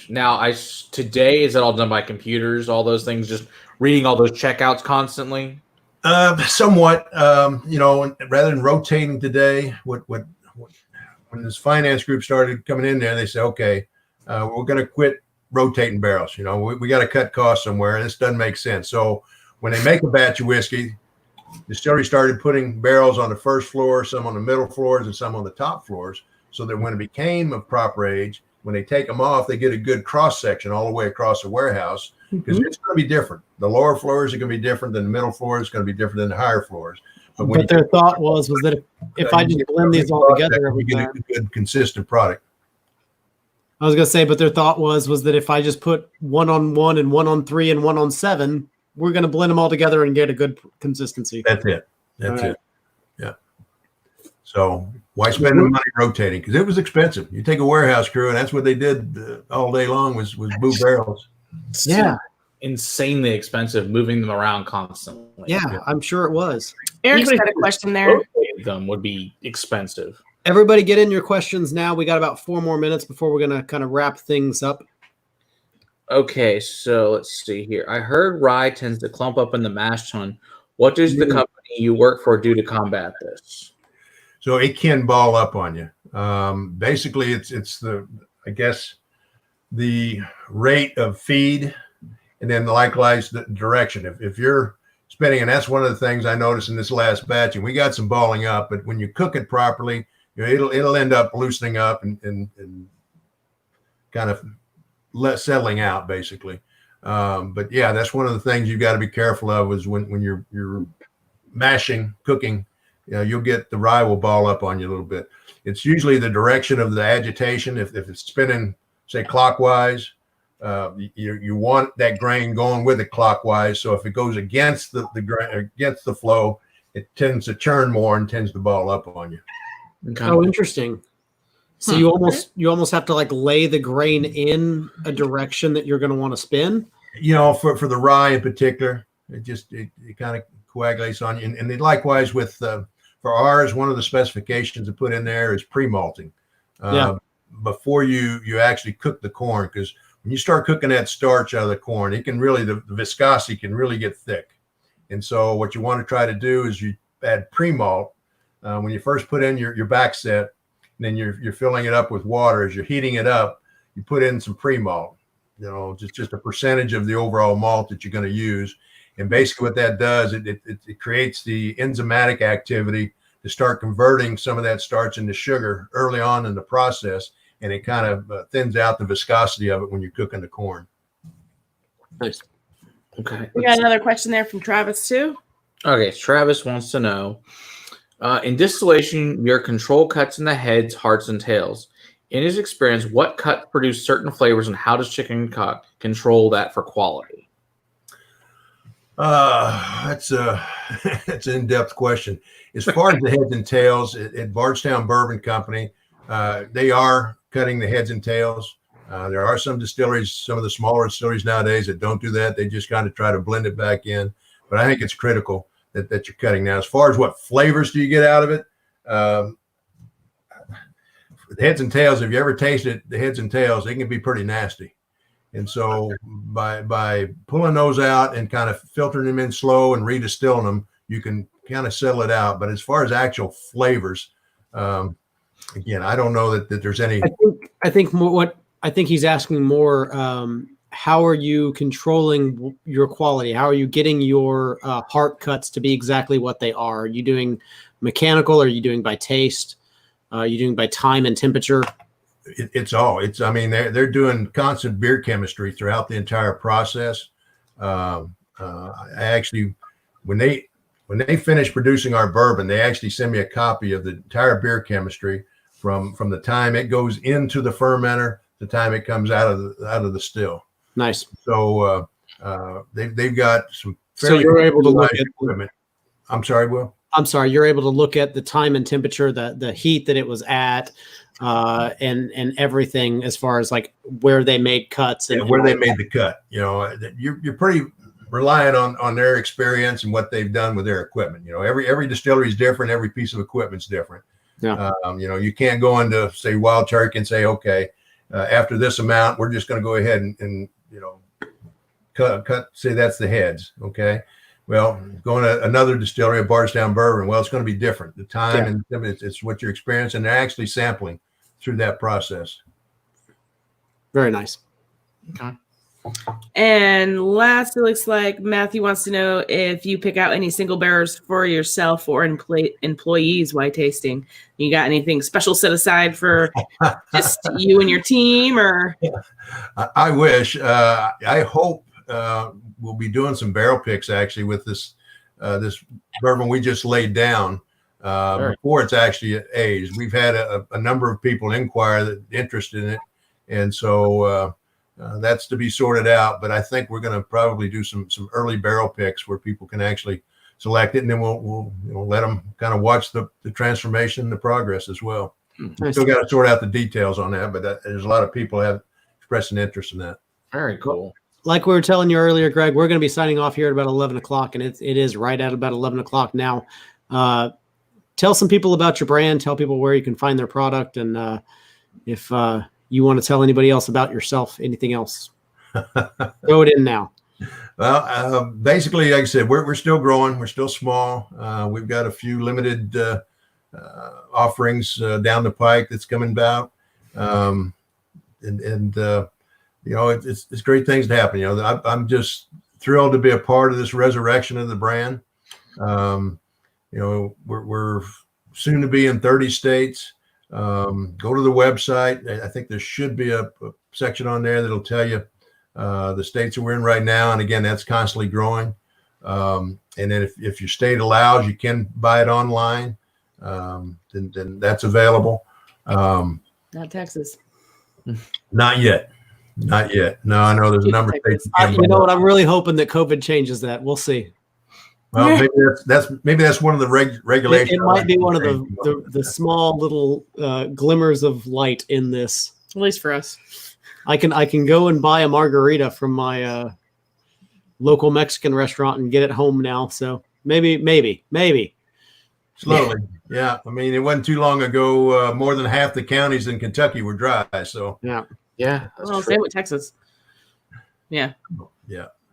Now, today, is it all done by computers? All those things, just reading all those checkouts constantly? Somewhat. Rather than rotating today, when this finance group started coming in there, they said, okay, we're going to quit rotating barrels. We got to cut costs somewhere. This doesn't make sense. So when they make a batch of whiskey, distillery started putting barrels on the first floor, some on the middle floors, and some on the top floors, so that when it became of proper age, when they take them off, they get a good cross section all the way across the warehouse, because it's going to be different. The lower floors are going to be different than the middle floors. It's going to be different than the higher floors. But their thought was that if I just blend these all together, we get a good consistent product. I was gonna say, but their thought was that if I just put 1 on 1 and 1 on 3 and 1 on 7, we're gonna blend them all together and get a good consistency. That's it. That's All right. it. Yeah. So why spend the money rotating? Because it was expensive. You take a warehouse crew, and that's what they did all day long was boot barrels. Yeah. Insanely expensive moving them around constantly. Yeah, I'm sure it was. Eric's Even got if a question there. rotating them would be expensive. Everybody get in your questions now. We got about 4 more minutes before we're going to kind of wrap things up. Okay, so let's see here. I heard rye tends to clump up in the mash tun. What does the company you work for do to combat this? So it can ball up on you. Basically, it's the, I guess, the rate of feed, and then likewise the direction. If you're spinning, and that's one of the things I noticed in this last batch, and we got some balling up, but when you cook it properly, it'll end up loosening up and kind of settling out, basically. But yeah, that's one of the things you've got to be careful of is when you're mashing, cooking, you'll get the rye will ball up on you a little bit. It's usually the direction of the agitation. If it's spinning, say, clockwise, you want that grain going with it clockwise. So if it goes against against the flow, it tends to churn more and tends to ball up on you. Okay. Oh, interesting. So you almost have to like lay the grain in a direction that you're going to want to spin. For the rye in particular, it kind of coagulates on you. And then likewise with for ours, one of the specifications to put in there is pre-malting. Before you actually cook the corn, because when you start cooking that starch out of the corn, it can really the viscosity can really get thick. And so what you want to try to do is you add pre-malt when you first put in your back set, and then you're filling it up with water. As you're heating it up, you put in some pre-malt, just a percentage of the overall malt that you're going to use. And basically what that does, it creates the enzymatic activity to start converting some of that starch into sugar early on in the process. And it kind of thins out the viscosity of it when you're cooking the corn. Nice. Okay. We got another question there from Travis too. Okay, Travis wants to know, in distillation, your control cuts in the heads, hearts, and tails. In his experience, what cuts produce certain flavors, and how does chicken cock control that for quality? That's an in-depth question. As far as the heads and tails, at Bardstown Bourbon Company, they are cutting the heads and tails. There are some distilleries, some of the smaller distilleries nowadays that don't do that. They just kind of try to blend it back in. But I think it's critical that you're cutting. Now, as far as what flavors do you get out of it, the heads and tails, if you ever tasted the heads and tails, they can be pretty nasty. And so by pulling those out and kind of filtering them in slow and redistilling them, you can kind of settle it out. But as far as actual flavors, again, I don't know that there's any. I think he's asking more. How are you controlling your quality? How are you getting your heart cuts to be exactly what they are? Are you doing mechanical? Are you doing by taste? Are you doing by time and temperature? I mean, they're doing constant beer chemistry throughout the entire process. I actually, when they finish producing our bourbon, they actually send me a copy of the entire beer chemistry from the time it goes into the fermenter, the time it comes out of the still. Nice. So they've got some. So you're able to look at equipment. I'm sorry, Will. I'm sorry. You're able to look at the time and temperature, the heat that it was at, and everything as far as like where they made cuts and where they made the cut. You're pretty reliant on their experience and what they've done with their equipment. Every distillery is different. Every piece of equipment's different. Yeah. You can't go into say Wild Turkey and say, okay, after this amount, we're just going to go ahead and cut. Say that's the heads. Okay. Well, going to another distillery, a Bardstown Bourbon, well, it's going to be different. The time and it's what you're experiencing. They're actually sampling through that process. Very nice. Okay. And last, it looks like Matthew wants to know if you pick out any single bearers for yourself or employees while tasting. You got anything special set aside for just you and your team, or? I wish. I hope we'll be doing some barrel picks actually with this bourbon we just laid down before it's actually aged. We've had a number of people inquire that interested in it. And so that's to be sorted out. But I think we're going to probably do some early barrel picks where people can actually select it, and then we'll let them kind of watch the transformation, the progress as well. Nice. Still got to sort out the details on that, but there's a lot of people have expressed an interest in that. Very cool. Like we were telling you earlier, Greg, we're going to be signing off here at about 11 o'clock, and it is right at about 11 o'clock now. Tell some people about your brand. Tell people where you can find their product, and if you want to tell anybody else about yourself, anything else, throw it in now. Well, basically, like I said, we're still growing. We're still small. We've got a few limited offerings down the pike that's coming about, it's great things to happen. I'm just thrilled to be a part of this resurrection of the brand. We're soon to be in 30 states. Go to the website. I think there should be a section on there that'll tell you the states that we're in right now. And again, that's constantly growing. And then if your state allows, you can buy it online. Then that's available. Not Texas. Not yet. No, I know there's a number of states. You know what? I'm really hoping that COVID changes that. We'll see. Well, maybe that's one of the regulations. It might be one of the small little glimmers of light in this. At least for us. I can go and buy a margarita from my local Mexican restaurant and get it home now. So maybe. Slowly. Yeah. I mean, it wasn't too long ago. More than half the counties in Kentucky were dry. So yeah. Well, same with Texas. Yeah.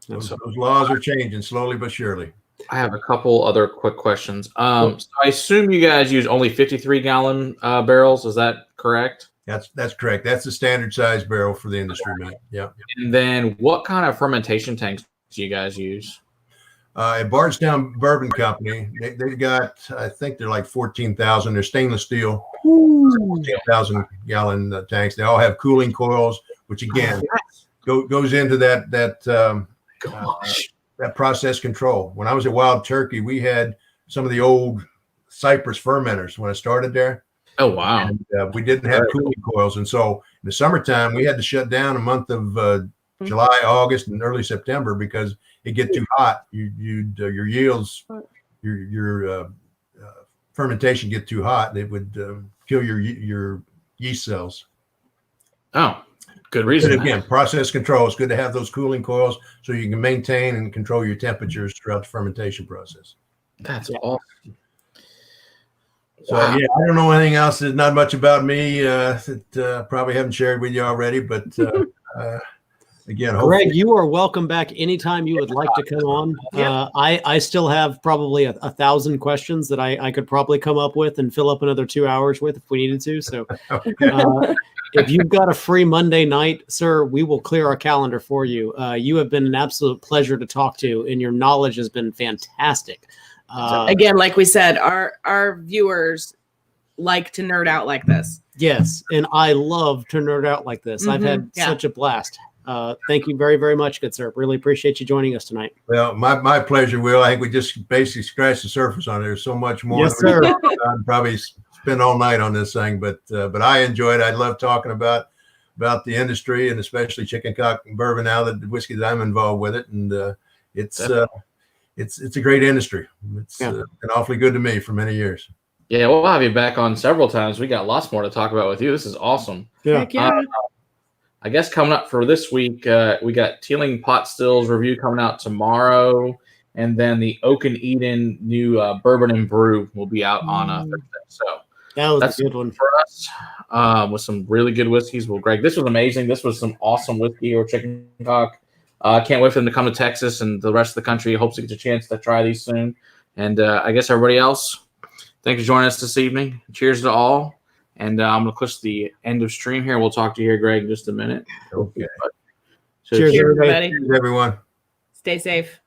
Those laws are changing slowly but surely. I have a couple other quick questions. So I assume you guys use only 53-gallon barrels. Is that correct? That's correct. That's the standard size barrel for the industry, man. Yeah. And then what kind of fermentation tanks do you guys use? At Bardstown Bourbon Company, they've got, I think they're like 14,000. They're stainless steel, 14,000 gallon tanks. They all have cooling coils, which again goes into that process control. When I was at Wild Turkey, we had some of the old Cypress fermenters when I started there. Oh, wow. And, we didn't have cooling coils. And so in the summertime, we had to shut down a month of July, August, and early September because it get too hot. Your yields, your fermentation get too hot. And it would kill your yeast cells. Oh, good reason. But again, process control. It's good to have those cooling coils so you can maintain and control your temperatures throughout the fermentation process. That's awesome. So, I don't know anything else. There's not much about me that probably haven't shared with you already. But again, Greg, you are welcome back anytime you would like to come on. I still have probably 1,000 questions that I could probably come up with and fill up another 2 hours with if we needed to. So if you've got a free Monday night, sir, we will clear our calendar for you. You have been an absolute pleasure to talk to, and your knowledge has been fantastic. Again, like we said, our viewers like to nerd out like this. Yes, and I love to nerd out like this. I've had such a blast. Thank you very, very much, good sir. Really appreciate you joining us tonight. Well, my pleasure, Will. I think we just basically scratched the surface on it. There's so much more. Yes, sir. I'd probably spend all night on this thing, but I enjoyed it. I love talking about the industry and especially chicken cock and bourbon now that the whiskey that I'm involved with it. And it's a great industry. It's been awfully good to me for many years. Yeah, we'll have you back on several times. We got lots more to talk about with you. This is awesome. Yeah. I guess coming up for this week, we got Teeling Pot Stills review coming out tomorrow, and then the Oak and Eden new Bourbon and Brew will be out on Thursday. So that's a good one for us with some really good whiskeys. Well, Greg, this was amazing. This was some awesome whiskey or chicken cock. Can't wait for them to come to Texas and the rest of the country. Hopes to get a chance to try these soon. And I guess everybody else, thanks for joining us this evening. Cheers to all. And I'm going to push the end of stream here. We'll talk to you here, Greg, in just a minute. Okay. Cheers, everybody. Cheers, everyone. Stay safe.